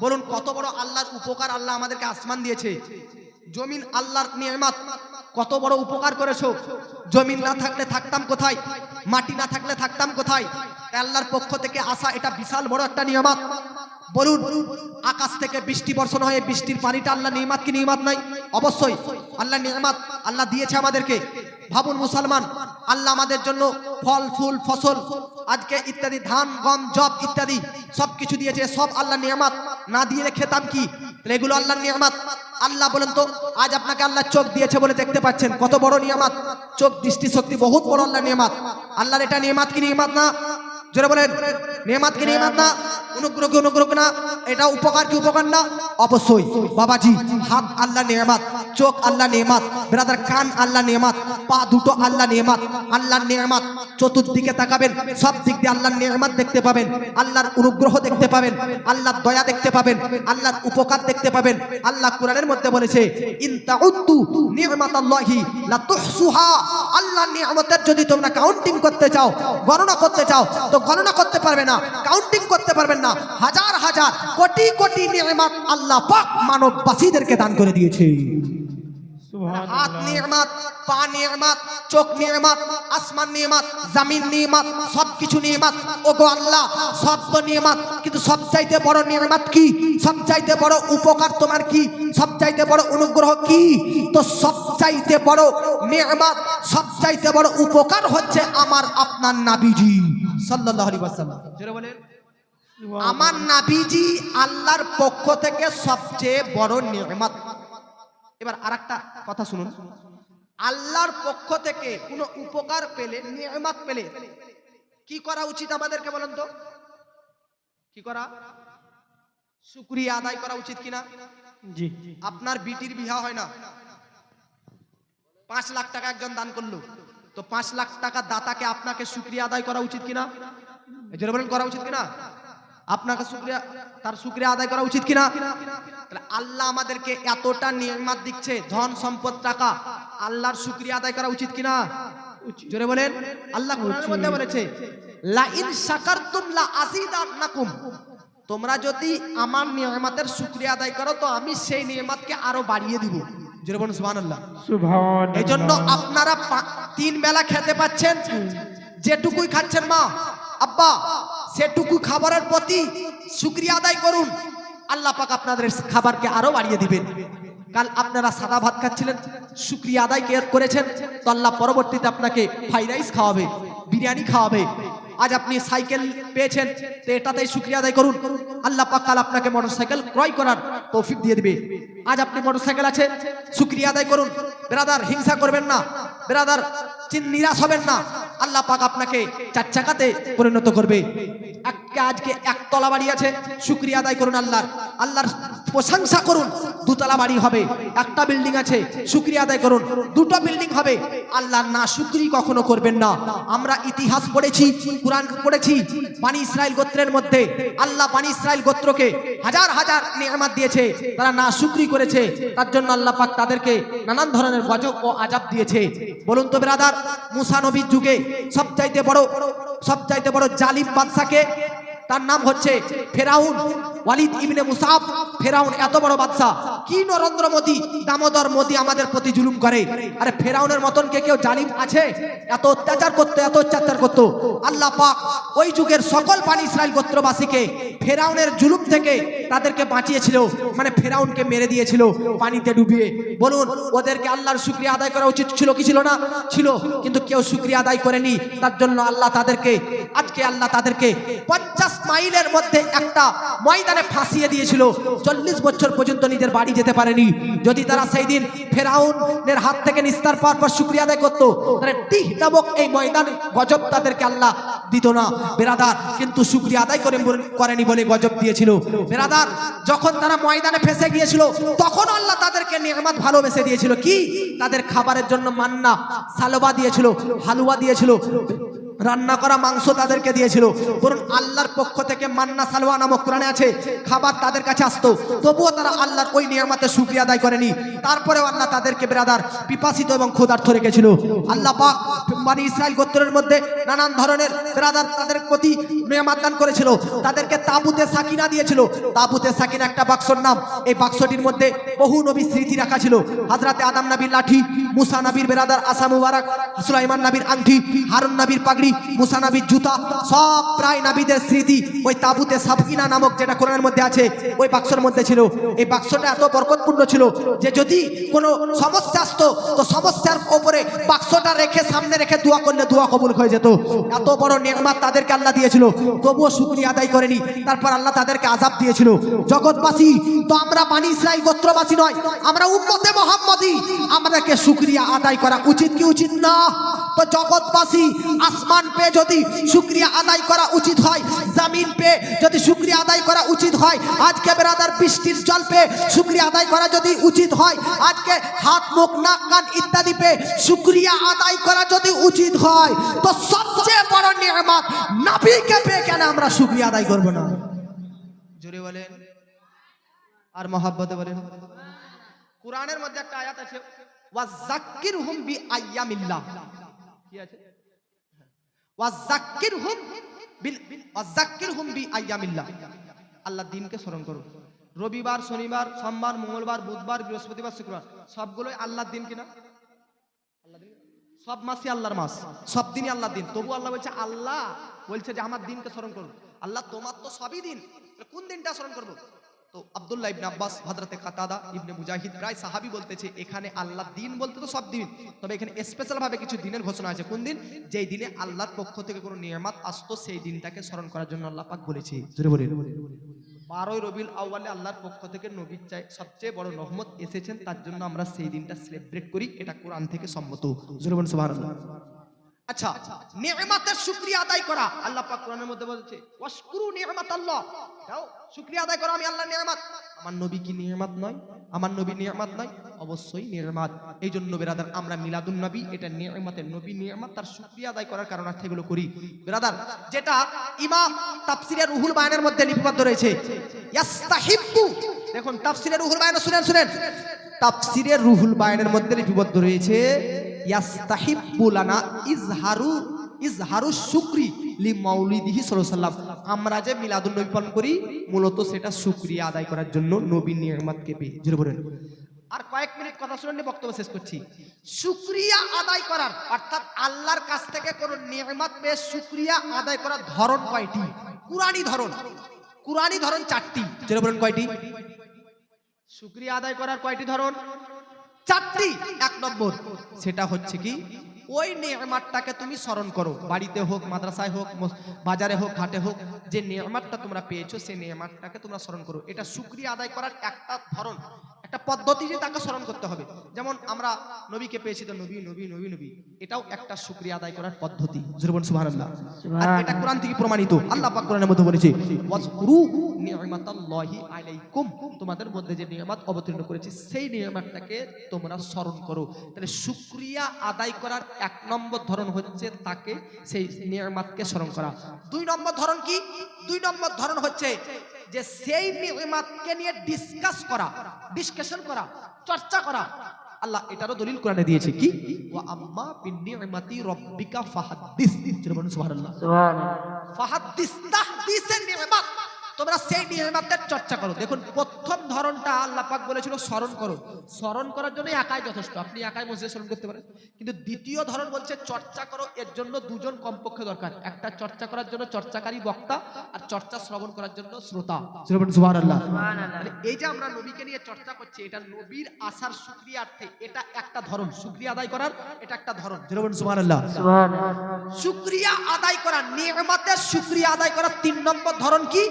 বলুন কত বড় আল্লাহর উপকার, আল্লাহ আমাদেরকে আসমান দিয়েছে। জমিন আল্লাহর নিয়ামত, কত বড় উপকার করেছো। জমিন না থাকলে থাকতাম কোথায়, মাটি না থাকলে থাকতাম কোথায়? আল্লাহর পক্ষ থেকে আসা এটা বিশাল বড় একটা নিয়ামত। বলুন আকাশ থেকে বৃষ্টি বর্ষণ হয়, বৃষ্টির পানিটা আল্লাহ নিয়ামত কি নিয়ামত নাই? অবশ্যই আল্লাহ নিয়ামত, আল্লাহ দিয়েছে আমাদেরকে। ভাবুন মুসলমান, আল্লাহ আমাদের জন্য ফল ফুল ফসল আজকে ইত্যাদি ধান গম জব ইত্যাদি সবকিছু দিয়েছে, সব আল্লাহ নিয়ামত। না দিয়ে খেতাম কি? এগুলো আল্লাহর নিয়ামত। আল্লাহ বলেন তো, আজ আপনাকে আল্লাহ চোখ দিয়েছে বলে দেখতে পাচ্ছেন, কত বড় নিয়ামত। চোখ দৃষ্টি শক্তি বহুত বড় আল্লাহর নিয়ামত। আল্লাহর এটা নিয়ামত কি নিয়ামত না? জোরে বলেন নিয়ামত কি নিয়ামত না? অনুগ্রহ কি অনুগ্রহ না? এটা উপকার কি উপকার না? অবশ্যই বাবাজি। হাত আল্লাহ নিয়ামত, চোখ আল্লাহ নিয়ামত, ব্রাদার কান আল্লাহ নিয়ামত, পা দুটো আল্লাহ নিয়ামত, আল্লাহর নিয়ামত। চতুর্দিকে তাকাবেন, সব দিক দিয়ে আল্লাহর নিয়ামত দেখতে পাবেন, আল্লাহর অনুগ্রহ দেখতে পাবেন, আল্লাহর দয়া দেখতে পাবেন, আল্লাহর উপকার দেখতে পাবেন। আল্লাহ কোরআনের মধ্যে বলেছে ইন তাউদ্দু নি'মাতাল্লাহি লা তুহসুহা। আল্লাহর নিয়ামতের যদি তোমরা কাউন্টিং করতে চাও, গণনা করতে চাও, তো গণনা করতে পারবে না, কাউন্টিং করতে পারবেন না। হাজার হাজার কোটি কোটি নিয়ামত আল্লাহ পাক মানববাসীদেরকে দান করে দিয়েছে। सुभान হাত अल्लाह, নিয়ামত, পা নিয়ামত, চোখ নিয়ামত, আসমান নিয়ামত, জমিন নিয়ামত, সবকিছু নিয়ামত। ওগো আল্লাহ সব তো নিয়ামত, কিন্তু সবচাইতে বড় নিয়ামত কি? সবচাইতে বড় উপকার তোমার কি? সবচাইতে বড় অনুগ্রহ কি? তো সবচাইতে বড় নিয়ামত, সবচাইতে বড় উপকার হচ্ছে আমার আপনার নবীজি সাল্লাল্লাহু আলাইহি ওয়াসাল্লাম। জোরে বলেন আমার নবীজি আল্লাহর পক্ষ থেকে সবচেয়ে বড় নিয়ামত। এবার আরেকটা কথা শুনুন, আল্লাহর পক্ষ থেকে কোনো উপকার পেলে, নিয়ামত পেলে কি করা উচিত আমাদেরকে বলেন তো? কি করা? শুকরিয়া আদায় করা উচিত কিনা? जी আপনার বিটির বিবাহ হয় না, 5 লাখ টাকা একজন দান করলো, তো 5 লাখ টাকা দাতাকে আপনাকে শুকরিয়া আদায় করা উচিত কিনা? এই জন্য বলেন করা উচিত কিনা? আপনাকে শুকরিয়া, তার শুকরিয়া আদায় করা উচিত কিনা? তাহলে আল্লাহ আমাদেরকে এতটা নিয়ামত দিচ্ছে, ধন সম্পদ টাকা, আল্লাহর শুকরিয়া আদায় করা উচিত কিনা? জোরে বলেন। আল্লাহ কোরআনের মধ্যে বলেছে লা ইন শাকারতুম লা আযীদান্নাকুম। তোমরা যদি আমার নিয়ামতের শুকরিয়া আদায় করো তো আমি সেই নিয়ামতকে আরো বাড়িয়ে দিব। জোরে বলুন সুবহানাল্লাহ। सुभान এই জন্য अल्लाह, আপনারা 3 বেলা খেতে পাচ্ছেন, যেটুকুই খাচ্ছেন মা আব্বা সেটুকু খাবারের প্রতি শুকরিয়া আদায় করুন, আল্লাহ পাক আপনাদের খাবারকে আরো বাড়িয়ে দিবেন। কাল আপনারা সাদা ভাত খাচ্ছিলেন, শুকরিয়া আদায় করেছেন, তো আল্লাহ পরবর্তীতে আপনাকে ফ্রাইড রাইস খাওয়াবে, বিরিয়ানি খাওয়াবে। আজ আপনি সাইকেল পেয়েছেন, তো এটাতেই শুকরিয়া আদায় করুন, আল্লাহ পাক কাল আপনাকে মোটরসাইকেল ক্রয় করার তৌফিক দিয়ে দিবে। আজ আপনি মোটরসাইকেল আছে, শুকরিয়া আদায় করুন। ব্রাদার হিংসা করবেন না, ব্রাদার নিরাশ হবেন না, আল্লাহ পাক আপনাকে 4 চাকাতে পরিণত করবে। আজকে একতলা বাড়ি আছে, শুকরিয়া আদায় করুন আল্লাহর। আল্লাহর প্রশংসা করুন, দুতলা বাড়ি হবে, একটা বিল্ডিং আছে, শুকরিয়া আদায় করুন, দুটো বিল্ডিং হবে। আল্লাহ না শুকরি কখনো করবেন না। আমরা ইতিহাস পড়েছি, কুরআন পড়েছি, বনি ইসরাইল গোত্রের মধ্যে আল্লাহ বনি ইসরাইল গোত্রকে হাজার হাজার নিয়ামত দিয়েছে, তারা না শুকরি করেছে, তার জন্য আল্লাহ পাক তাদেরকে নানান ধরনের গজব ও আযাব দিয়েছে। বলুন তো ব্রাদার, মুসা নবীর যুগে সবচাইতে বড় জালিম বাদশাকে, তার নাম হচ্ছে ফেরাউন, ওয়ালিদ ইবনে মুসাব। ফেরাউন এত বড় বাদশা, কি নরেন্দ্র মোদী, দামোদর মোদী আমাদের প্রতি জুলুম করে। আরে ফেরাউনের মতন কে কেউ জালিম আছে? এত অত্যাচার করত। আল্লাহ পাক ওই যুগের সকল বনি ইসরাইল গোত্রবাসীকে ফেরাউনের জুলুম থেকে তাদেরকে বাঁচিয়েছিল, মানে ফেরাউনকে মেরে দিয়েছিল পানিতে ডুবিয়ে। বলুন, ওদেরকে আল্লাহর শুকরিয়া আদায় করা উচিত ছিল কি ছিল না? ছিল, কিন্তু কেউ শুকরিয়া আদায় করেনি। তার জন্য আল্লাহ তাদেরকে 50 মাইলের মধ্যে একটা ময়দানে ফাঁসিয়ে দিয়েছিল। 40 বছর পর্যন্ত নিজের বাড়ি যেতে পারেনি। যদি তারা সেই দিন ফেরাউনের হাত থেকে নিস্তার পাওয়ার পর শুকরিয়া আদায় করতো, তাহলে টিহ নামক এই ময়দান গজব তাদেরকে আল্লাহ দিত না বেরাদার। কিন্তু শুকরিয়া আদায় করেনি বলে গজব দিয়েছিল বেরাদার। যখন তারা ময়দানে ফেঁসে গিয়েছিল, তখন আল্লাহ তাদেরকে নিয়ামত ভালোবেসে দিয়েছিল। কি? তাদের খাবারের জন্য মান্না সালোবা দিয়েছিল, হালুয়া দিয়েছিল, রান্না করা মাংস তাদেরকে দিয়েছিল। বলুন, আল্লাহর পক্ষ থেকে মান্না সালোয়া নামক কোরআনে আছে, খাবার তাদের কাছে আসতো, তবুও তারা আল্লাহর ওই নিয়ামতের শুকরিয়া আদায় করেনি। তারপরেও আল্লাহ তাদেরকে বেরাদার পিপাসিত এবং ক্ষুধার্ত রেখেছিল। আল্লাহ পাক বনি ইসরাইল গোত্রের মধ্যে নানান ধরনের বেরাদার তাদের প্রতি নিয়ামত দান করেছিল। তাদেরকে তাবুতে সাকিনা দিয়েছিল। তাবুতে সাকিনা একটা বাক্সর নাম। এই বাক্সটির মধ্যে বহু নবীর স্মৃতি রাখা ছিল। হযরতে আদম নবীর লাঠি, মুসা নবীর বেরাদার আসা মুবারক, সুলাইমান নবীর আংটি, হারুন নবীর পাগড়ি, মুসা নবীর জুতা, সব প্রায় নবীদের স্মৃতি ওই তাবুতে সাকিনা নামক যেটা কোরআনের মধ্যে আছে ওই বাক্সের মধ্যে ছিল। এই বাক্সটা এত বরকতপূর্ণ ছিল যে যদি কোনো সমস্যা আসতো, তো সমস্যার উপরে বাক্সটা রেখে সামনে রেখে দোয়া করলে দোয়া কবুল হয়ে যেত। এত বড় নিয়ামত তাদেরকে আল্লাহ দিয়েছিল, তবুও শুকরিয়া আদায় করেনি। তারপর আল্লাহ তাদেরকে আযাব দিয়েছিল। জগৎবাসী তো আমরা বনি ইসরাইল গোত্রবাসী নয়, আমরা উম্মতে মুহাম্মদী। আমাদেরকে শুকরিয়া আদায় করা উচিত কি উচিত না? তো জগৎবাসী, আসমান পে যদি শুকরিয়া আদায় করা উচিত হয়, জমিন পে যদি শুকরিয়া আদায় করা উচিত হয়, আজকে বেরাদার বৃষ্টির জল পে শুকরিয়া আদায় করা যদি উচিত হয়, আজকে হাত মুখ নাক কান ইত্যাদি পে শুকরিয়া আদায় করা যদি উচিত হয়, তো সবচেয়ে বড় নিয়ামত নবীকে পেয়ে কেন আমরা শুকরিয়া আদায় করব না? জোরে বলেন আর মহব্বতে বলেন। কুরআনের মধ্যে একটা আয়াত আছে, ওয়াযাক্কিরহুম বিআইয়ামিল্লাহ। কি আছে? ওয়াযাক্কিরহুম বিআইয়ামিল্লাহ। আল্লাহর দিনকে স্মরণ করো। রবিবার, শনিবার, সোমবার, মঙ্গলবার, বুধবার, বৃহস্পতিবার, শুক্রবার সবগুলোই আল্লাহর দিন কিনা? আল্লাহর দিন। সব মাসই আল্লাহর মাস, সব দিনই আল্লাহর দিন। তবু আল্লাহ বলছে, আল্লাহ বলছে যে আমার দিনকে স্মরণ করো। আল্লাহ তোমার তো সবই দিন, কোন দিনটা স্মরণ করবো? তো আব্দুল্লাহ ইবনে আব্বাস, হযরতে কাতাদা ইবনে মুজাহিদ প্রায় সাহাবী বলতেছে, এখানে আল্লাহর দিন বলতে তো সব দিন, তবে এখানে স্পেশাল ভাবে কিছু দিনের ঘোষণা আছে। কোন দিন? যেই দিনে আল্লাহর পক্ষ থেকে কোনো নিয়ামত আসতো, সেই দিনটাকে স্মরণ করার জন্য আল্লাহ পাক বলেছে। জোরে বলেন। 12 রবিউল আউয়ালে আল্লাহর পক্ষ থেকে নবীর সবচেয়ে বড় রহমত এসেছেন, তার জন্য আমরা সেই দিনটা সেলিব্রেট করি। এটা কোরআন থেকে সম্মত। জোরে বলেন সুবহানাল্লাহ। আচ্ছা, নিয়ামতের শুকরিয়া আদায় করা, আল্লাহ পাক কোরআনের মধ্যে বলেছে, ওয়াশকুরু নিয়ামাতাল্লাহ, দাও শুকরিয়া আদায় করো আমি আল্লাহর নিয়ামত। আমার নবী কি নিয়ামত নয়? আমার নবী নিয়ামত নয়? অবশ্যই নিয়ামত। এই জন্য বেরাদার আমরা মিলাদুন নবী, এটা নিয়ামতের, নবী নিয়ামত, তার শুকরিয়া আদায় করার কারণে এগুলো করি বেরাদার। যেটা ইমাম তাফসিরে রুহুল বায়ানের মধ্যে লিপিবদ্ধ রয়েছে, ইয়াস্তাহিব্বু। দেখুন তাফসিরে রুহুল বায়ান শুনেন। তাফসিরে রুহুল বায়ানের মধ্যে লিপিবদ্ধ রয়েছে, ইয়াস্তাহিব্বু লানা ইজহারু শুকরি লি মাউলিদিহি সাল্লাল্লাহু আলাইহি ওয়াসাল্লাম। আমরা যে মিলাদুন নবী পালন করি, মূলত সেটা শুকরিয়া আদায় করার জন্য, নবীর নিয়ামতকে পেয়ে। জোরে বলেন। আর কয়েক মিনিট কথা শুনে বক্তব্য শেষ করছি। শুকরিয়া আদায় করার অর্থাৎ আল্লাহর কাছ থেকে কোনো নিয়ামত পেয়ে শুকরিয়া আদায় করার ধরন কয়টি? কুরআনী ধরন 4টি। জোরে বলেন কয়টি? শুকরিয়া আদায় করার কয়টি ধরন? 4টি। 1 নম্বর, সেটা হচ্ছে কি, ওই নিয়ামতটাকে তুমি স্মরণ করো, বাড়িতে হোক, মাদ্রাসায় হোক, বাজারে হোক, ঘাটে হোক, যে নিয়ামতটা তোমরা পেয়েছো সেই নিয়ামতটাকে তোমরা স্মরণ করো। এটা শুকরিয়া আদায় করার একটা ধরন, একটা পদ্ধতি, যে তাকে স্মরণ করতে হবে। যেমন আমরা নবীকে পেয়েছি, তো নবী নবী নবী নবী, এটাও একটা শুকরিয়া আদায় করার পদ্ধতি। জোরে বলুন সুবহানাল্লাহ। আর এটা কোরআন থেকে প্রমাণিত। আল্লাহ পাক কোরআনের মধ্যে বলেছে ওয়াজকুরু নি'মাতাল্লাহি আলাইকুম, তোমাদের মধ্যে যে নিয়ামত অবতীর্ণ করেছে সেই নিয়ামতটাকে তোমরা স্মরণ করো। তাহলে শুকরিয়া আদায় করার এক নম্বর ধরন হচ্ছে তাকে সেই নিয়ামতকে স্মরণ করা। দুই নম্বর ধরন কি? দুই নম্বর ধরন হচ্ছে যে সেই নিয়ামতকে নিয়ে ডিসকাশন করা, চর্চা করা। আল্লাহ এটারও দলিল কোরআনে দিয়েছে কি ওয়া আম্মা বিনি'মাতি রাব্বিকা ফাহাদ্দিস। সুবহানাল্লাহ। ফাহাদ্দিস তাহদিসের নিয়ামত, তোমরা সেই নিয়ামতের চর্চা করো। দেখুন প্রথম ধরনটা আল্লাহ পাক বলেছিল স্মরণ করো। স্মরণ করার জন্য একাই যথেষ্ট, আপনি একাই মসজিদে স্মরণ করতে পারেন। কিন্তু দ্বিতীয় ধরন বলছে চর্চা করো, এর জন্য দুজন কমপক্ষে দরকার। একটা চর্চা করার জন্য চর্চাকারী বক্তা, আর চর্চা শ্রবণ করার জন্য শ্রোতা। সুবহানাল্লাহ। মানে এই যে আমরা নবীকে নিয়ে চর্চা করছি, এটা নবীর আসার শুকরিয়ার্থে এটা একটা ধরন, শুকরিয়া আদায় করার এটা একটা ধরন। সুবহানাল্লাহ। শুকরিয়া আদায় করা, নিয়ামতের শুকরিয়া আদায় করার তিন নম্বর ধরন কি?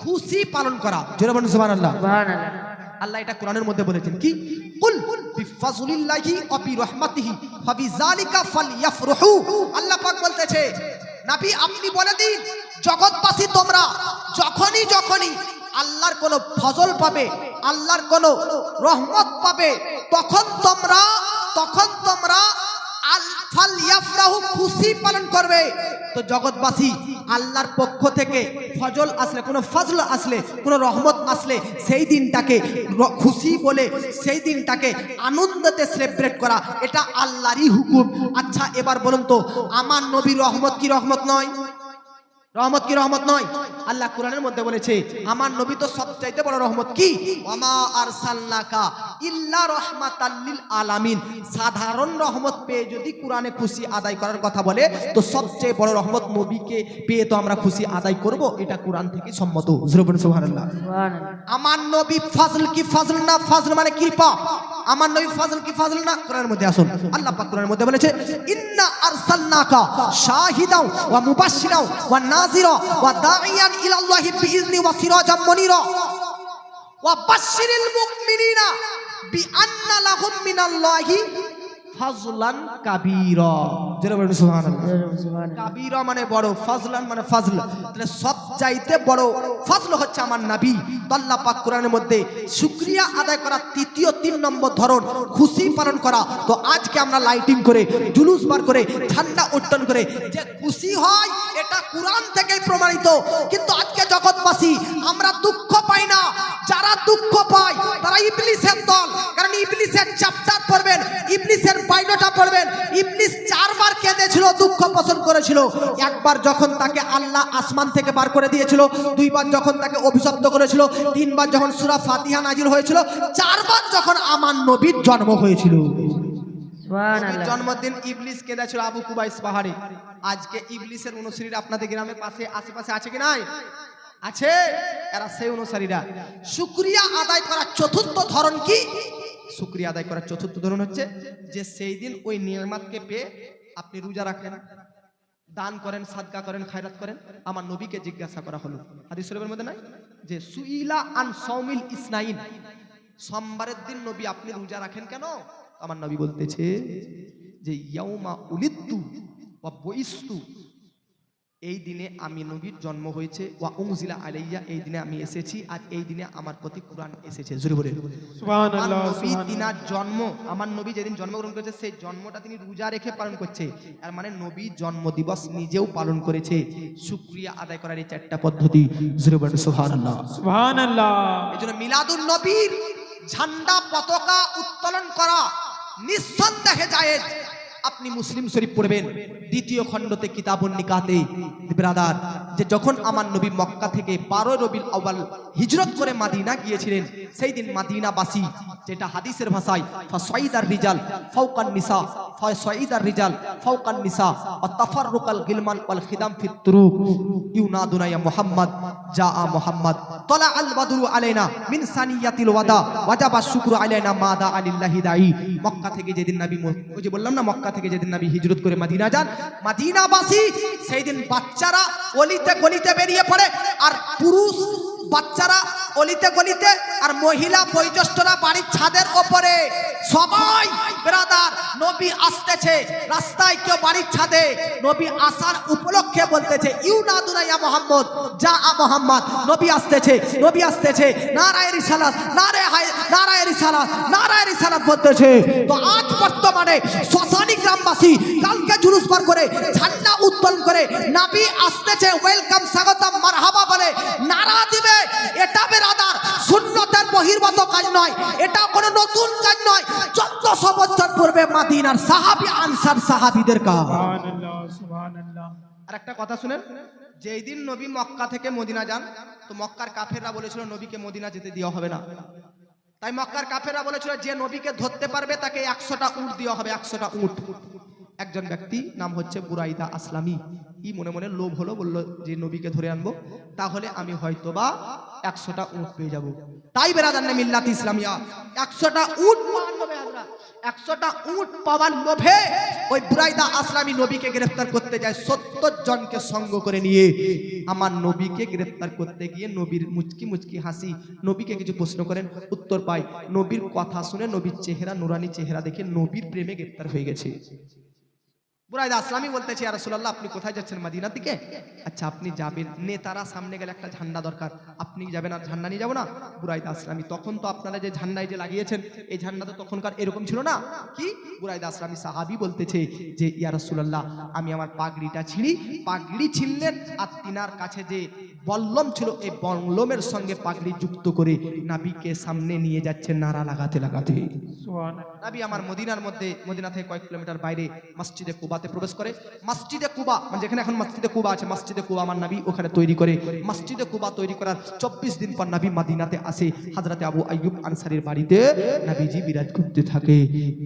খুশি পালন করা। জোরে বলুন সুবহানাল্লাহ। আল্লাহ এটা কোরআনের মধ্যে বলেছেন কি কুল বিফাজলিল্লাহি ওয়া বিরহমাতিহি ফাবিযালিকা ফালইফরাহু। আল্লাহ পাক বলতেছে নবী আপনি বলে দিন জগৎবাসী তোমরা যখনই আল্লাহর কোন ফজল পাবে, আল্লাহর কোন রহমত পাবে, তখন তোমরা ফালইফরাহু খুশি পালন করবে। তো জগৎবাসী আল্লাহর পক্ষ থেকে ফজল আসলে, কোনো ফজল আসলে, কোনো রহমত আসলে সেই দিনটাকে খুশি বলে, সেই দিনটাকে আনন্দতে সেলিব্রেট করা, এটা আল্লাহরই হুকুম। আচ্ছা এবার বলুন তো আমার নবীর রহমত কি রহমত নয়? রহমত কি রহমত নয়? আল্লাহ কোরআনের মধ্যে বলেছে আমার নবী তো সবচাইতে বড় রহমত। কি ওয়ামা আরসালনাকা ইল্লা রাহমাতাল লিল আলামিন। সাধারণ রহমত পেয়ে যদি কোরআনে খুশি আদায় করার কথা বলে, তো সবচেয়ে বড় রহমত নবীকে পেয়ে তো আমরা খুশি আদায় করব, এটা কোরআন থেকে সম্মত। সুবহানাল্লাহ। আমার নবী ফজল কি ফজল না? ফজল মানে কৃপা। আমার নবী ফজল কি ফজল না? কোরআনের মধ্যে আসুন, আল্লাহ পাক কোরআনের মধ্যে বলেছে ইন্না আরসালনাকা শাহিদাও ওয়া মুবাশশিরাও ওয়া নাযিরা ওয়া দাঈয়ান ইলাল্লাহি বিইذনি ওয়া সিরাজাম মুনীরা ওয়া বাশশিরিল মুমিনিনা বিআন্না লাহুম মিনাল্লাহি ফাজলান কাবীরা। যারা বলেন সুবহানাল্লাহ। কাবীরা মানে বড়, ফাজলান মানে ফাজল। তাহলে সবচাইতে বড় ফাজল হচ্ছে আমার নবী। আল্লাহ পাক কোরআনের মধ্যে শুকরিয়া আদায় করা তৃতীয় তিন নম্বর ধরন খুশি পালন করা। তো আজকে আমরা লাইটিং করে, জুলুস বার করে, ঝান্ডা উত্তোলন করে যে খুশি হয়, এটা কোরআন থেকেই প্রমাণিত। কিন্তু আজকে জগৎবাসী আমরা দুঃখ পাই না। যারা দুঃখ পায় তারা ইবলিসের দল। কারণ ইবলিসের চ্যাপ্টার পড়বেন, ইবলিসের বাইনোটা পড়বেন। ইবলিস 4 বার কেঁদেছিল, দুঃখ পোষণ করেছিল। একবার যখন তাকে আল্লাহ আসমান থেকে বার করে দিয়েছিল, 2 বার যখন তাকে অভিশপ্ত করেছিল, 3 বার যখন সূরা ফাতিহা নাজিল হয়েছিল, 4 বার যখন আমার নবীর জন্ম হয়েছিল। সুবহানাল্লাহ। জন্মদিন ইবলিস কেঁদেছিল আবু কুবাইস পাহাড়ে। আজকে ইবলিসের অনুসারীরা আপনাদের গ্রামের পাশে আশেপাশে আছে কি নাই? আছে। এরা সেই অনুসারীরা। শুকরিয়া আদায় করার চতুর্থ ধরন কি? শুকরিয়া আদায় করার চতুর্থ ধরন হচ্ছে যে সেই দিন ওই নিয়ামতকে পেয়ে আপনি রোজা রাখেন, দান করেন, সাদকা করেন, খায়রাত করেন। আমার নবীকে জিজ্ঞাসা করা হলো, হাদিস শরীফের মধ্যে নাই যে সুইলা আন সাওমিল ইসনাইন, সোমবারের দিন নবী আপনি রোজা রাখেন কেন? আমার নবী বলতেছে যে ইয়াউমা উলিদতু ওয়া বুইস্তু, এই দিনে আমি নবীর জন্ম হয়েছে, ওয়া উনজিলা আলাইয়া, এই দিনে আমি এসেছি, আর এই দিনে আমার প্রতি কুরআন এসেছে। জোরে বলে সুবহানাল্লাহ। নবী তিনার জন্ম, আমার নবী যেদিন জন্মগ্রহণ করেছে সেই জন্মটা তিনি রোজা রেখে পালন করছে। আর মানে নবী জন্ম দিবস নিজেও পালন করেছে। শুকরিয়া আদায় করার এই 4টা পদ্ধতি। জোরে বলে সুবহানাল্লাহ। সুবহানাল্লাহ। এজন্য মিলাদুন নবীর ঝান্ডা পতাকা উত্তোলন করা নিঃসন্দেহে জায়েজ। আপনি মুসলিম শরীফ পড়বেন 2য় খণ্ডতে কিতাবুন নিকাতে ব্রাদার, যে যখন আমার নবী মক্কা থেকে 12 রবিউল আউয়াল হিজরত করে মদিনা গিয়েছিলেন, সেই দিন মদিনাবাসী, যেটা হাদিসের ভাষায় ফাসাইদার রিজাল ফাওকান নিসা, ফাসাইদার রিজাল ফাওকান নিসা ওয়া তাফাররুকাল গিলমান ওয়াল খিদাম ফিত তুরুক ইউনাদুনা ইয়া মুহাম্মদ জাআ মুহাম্মদ তালা আল বাদরু আলাইনা মিন সানিয়াতিল ওয়াদা ওয়াজাবা শুকরু আলাইনা মাদা আলিল্লাহি দাই। মক্কা থেকে যেদিন নবী, ওই যে বললাম না, মক্কা থেকে যেদিন নবী হিজরত করে মদিনা যান, মদিনাবাসী সেই দিন বাচ্চারা অলিতে গলিতে বেরিয়ে পড়ে, আর পুরুষ বাচ্চারা অলিতে গলিতে, আর মহিলা বয়োজ্যেষ্ঠরা বাড়ির ছাদের ওপরে সবাই ব্রাদার নবী আসতেছে রাস্তায়, কেউ বাড়ির ছাদে, নবী আসার উপলক্ষে বলতেছে ইউনাদুনা ইয়া মুহাম্মদ, যা মুহাম্মদ, নবী আসতেছে, নবী আসতেছে, নারায়ে রিসালাত, নারায়ে রিসালাত, নারায়ে রিসালাত বলতেছে। তো আজ বর্তমানে শ্মশানী গ্রামবাসী কালকে জুলুস বার করে ঝান্ডা উত্তোলন করে নবী আসতেছে ওয়েলকাম স্বাগতম মারহাবা বলে নারা দিবে। এটা বেরাদার সুন্নতের বহির্ভূত কাজ নয়, এটা কোনো নতুন কাজ নয়। 1400 বছর পূর্বে মদিনার সাহাবী আনসার সাহাবীদের কাজ। সুবহানাল্লাহ সুবহানাল্লাহ। আর একটা কথা শুনেন, যেই দিন নবী মক্কা থেকে মদিনা যান, তো মক্কার কাফেররা বলেছিল নবীকে মদিনা যেতে দেওয়া হবে না। তাই মক্কার কাফেররা বলেছিল যে নবীকে ধরতে পারবে তাকে 100টা উট দেওয়া হবে, 100টা উট। একজন ব্যক্তি নাম হচ্ছে বুরাইদা আসলামী, ই মনে মনে লোভ হলো, বলল যে নবীকে ধরে আনবো তাহলে আমি হয়তোবা 100টা উট পেয়ে যাব। তাই বেরাদার মিল্লাত ইসলামিয়া 100টা উট পাওয়ার লোভে, 100টা উট পাওয়ার লোভে ওই বুরাইদা আসলামী নবীকে গ্রেফতার করতে যায়। 70 জনকে সঙ্গ করে নিয়ে আমার নবীকে গ্রেফতার করতে গিয়ে নবীর মুচকি মুচকি হাসি, নবীকে কিছু প্রশ্ন করেন, উত্তর পায়, নবীর কথা শুনে নবীর চেহারা, নুরানি চেহারা দেখে নবীর প্রেমে গ্রেফতার হয়ে গেছে। বুরাইদা আসলামী বলতেছে ইয়া রাসূলুল্লাহ আপনি কোথায় যাচ্ছেন? মদিনা থেকে। আচ্ছা আপনি যাবেন, নেতারা সামনে গেলে একটা ঝান্ডা দরকার, আপনি যাবেন আর ঝান্ডা নিয়ে যাবো না? বুরাইদা আসলামী তখন তো আপনারা যে ঝান্ডায় যে লাগিয়েছেন এই ঝান্ডা তো তখনকার এরকম ছিল না। কি বুরাইদা আসলামী সাহাবী বলতেছে যে ইয়া রাসূলুল্লাহ আমি আমার পাগড়িটা ছিঁড়ি, পাগড়ি ছিঁড়লেন আর তিনার কাছে যে বল্লম ছিল এই বল্লমের সঙ্গে পাগড়ি যুক্ত করে নবীকে সামনে নিয়ে যাচ্ছেন নারা লাগাতে লাগাতে। সুবহানাল্লাহ। নবী আমার মদিনার মধ্যে, মদিনা থেকে কয়েক কিলোমিটার বাইরে মসজিদে কুবাতে প্রবেশ করে। মসজিদে কুবা মানে যেখানে এখন মসজিদে কুবা আছে, মসজিদে কুবা আমার নবী ওখানে তৈরি করে। মসজিদে কুবা তৈরি করার 24 দিন পর নবী মদিনাতে আসে। হযরতে আবু আইয়ুব আনসারীর বাড়িতে নবীজি বিরাজ করতে থাকে।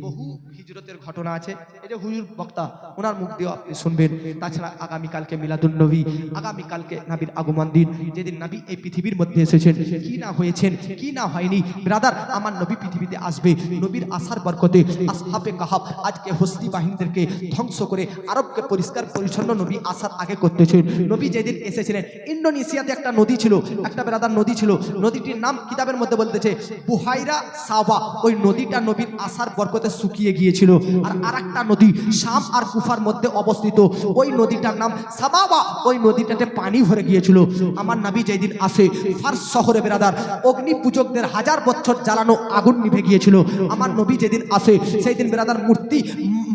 বহু হিজরতের ঘটনা আছে, এই যে হুজুর বক্তা ওনার মুখ দিয়ে আপনি শুনবেন। তাছাড়া আগামী কালকে মিলাদুন নবী, আগামী কালকে নবীর আগমন দিন, যেদিন নবী এই পৃথিবীর মধ্যে এসেছেন, কি না হয়েছেন কি না হয়নি ব্রাদার, আমার নবী পৃথিবীতে আসবে। নবীর আসার বরকতে আসহাবে কাহাব আজকে হস্তি বাহিনীদেরকে ধ্বংস করে আরবকে পরিষ্কার পরিচ্ছন্ন নবী আসার আগে করতেছেন। নবী যেদিন এসেছিলেন ইন্দোনেশিয়াতে একটা নদী ছিল, একটা ব্রাদার নদী ছিল, নদীটির নাম কিতাবের মধ্যে বলতেছে বুহাইরা সাওয়া। ওই নদীটা নবীর আসার বরকতে শুকিয়ে গিয়েছিল। আর আরেকটা নদী শাম আর কুফার মধ্যে অবস্থিত, ওই নদীটার নাম সাবাওয়া, ওই নদীটাতে পানি ভরে গিয়েছিল। আমার নবী যেদিন আসে ফার্স শহরে ব্রাদার অগ্নি পূজকদের 1000 বছর জ্বালানো আগুন নিভে গিয়েছিল। আমার নবী যেদিন আসে সেই দিন ব্রাদার মূর্তি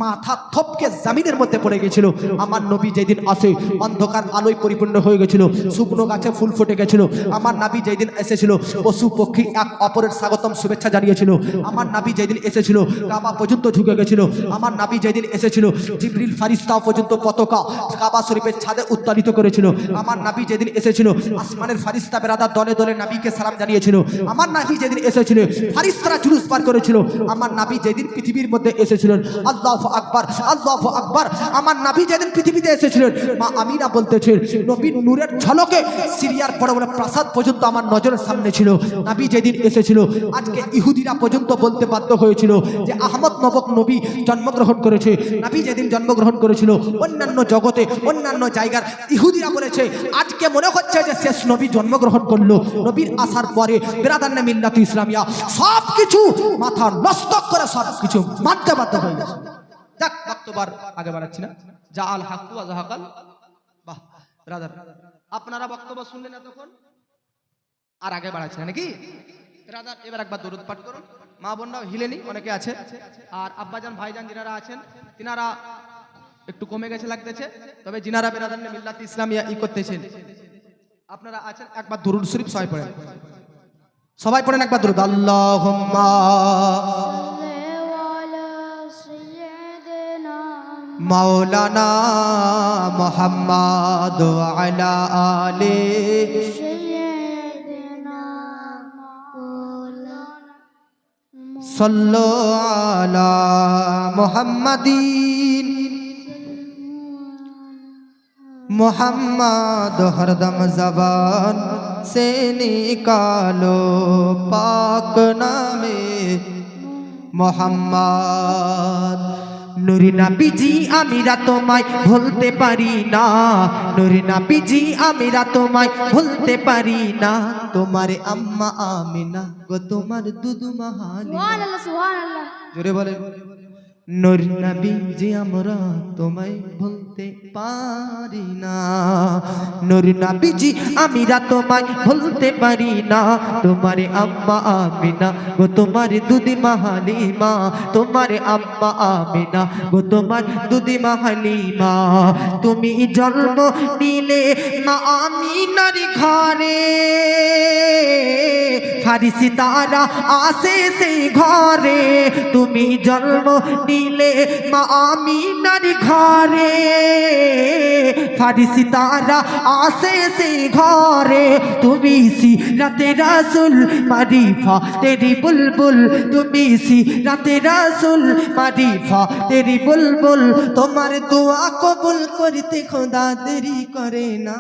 মাথা থপকে জমিনের মধ্যে পড়ে গেছিল। আমার নবী যেদিন আসে অন্ধকার আলোয় পরিপূর্ণ হয়ে গেছিল, শুকনো গাছে ফুল ফুটে গেছিল। আমার নবী যেদিন এসেছিল পশু পক্ষী এক অপরের স্বাগতম শুভেচ্ছা জানিয়েছিল। আমার নবী যেদিন এসেছিল কাবা পর্যন্ত ঝুঁকে গেছিল। আমার নবী যেদিন এসেছিল জিবরিল ফারিস্তা পর্যন্ত পতাকা কাবা শরীফের ছাদে উত্তোলিত করেছিল। আমার নবী যেদিন এসেছিল আসমানের ফারিস্তা বেরাদার দলে দলে নবীকে সালাম জানিয়েছিল। আমার নবী যেদিন এসেছিল ফারিস্তারা জুলুস পার করেছিল। আমার নবী যেদিন পৃথিবীর মধ্যে এসেছিলেন আল্লাহু আকবার আল্লাহু আকবার, আমার নবী যেদিন পৃথিবীতে এসেছিলেন মা আমিনা বলতেছেন নবীর নূরের ঝলকে সিরিয়ার বড় বড় প্রাসাদ পর্যন্ত আমার নজরের সামনে ছিল। নবী যেদিন এসেছিল আজকে ইহুদিরা পর্যন্ত বলতে বাধ্য হয়েছিল যে আহমদ নবক নবী জন্মগ্রহণ করেছে। নবী যেদিন জন্মগ্রহণ করেছিল অন্যান্য জগতে অন্যান্য জায়গার ইহুদিরা বলেছে আজকে মনে হচ্ছে যে শেষ নবী জন্মগ্রহণ করলো। নবীর আসার পরে বেরাদান্নে মিল্লাত ইসলামিয়া সব কিছু মাথা নষ্ট করে সব কিছু মানতে বাধ্য হয়ে গেছে। যাক বক্তব্য আগে বাড়াচ্ছি না, যা আল হাক্কু ওয়া যাহাকাল। বাহ ব্রাদার, আপনারা বক্তব্য শুনলেন এতক্ষণ, আর আগে বাড়াচ্ছি না নাকি ব্রাদার? এবার একবার দরুদ পাঠ করুন। মা বোনরাও হিলেনি, অনেকে আছে, আর আব্বাজান ভাইজান যিনারা আছেন তিনারা একটু কমে গেছে লাগতেছে, তবে যিনারা বেরাদান্নে মিল্লাত ইসলামিয়া ই করতেছেন আপনারা আছেন, একবার দরুদ শরীফ সবাই পড়েন, সবাই পড়েন একবার দরুদ। আল্লাহুম্মা মাওলানা মুহাম্মদ ওয়া আলা আলি সাল্লু আলা মুহাম্মাদিন मोहम्मद हरदम जबान से निकालो पाक नामे मोहम्मद নূর নবীজি আমিরা তোমায় ভুলতে পারি না, নূর নবীজি আমিরা তোমায় ভুলতে পারি না। তোমার আম্মা আমিনা গো তোমার দুধু মাহালিনা। সুবহানাল্লাহ সুবহানাল্লাহ জোরে বলেন। নূর নবীজি আমরা তোমায় ভুলতে পারি না, নূর নবীজি আমিরা তোমায় ভুলতে পারি না। তোমার আম্মা আমিনা গো তোমার দুধি মাহালিমা, তোমার আম্মা আমিনা গো তোমার দুধি মাহালিমা। তুমি জন্ম নিলে মা আমিনার ঘরে, ফারিসি তারা আসে সেই ঘরে। তুমি জন্ম নিলে মা আমিনার ঘরে, ফারিসি তারা আসে সেই ঘরে। তুমি সিরাতে রাসূল মারিফা তেরি বুলবুল, তুমি সিরাতে রাসূল মারিফা তেরি বুলবুল। তোমার দোয়া কবুল করতে খোদা দেরি করে না।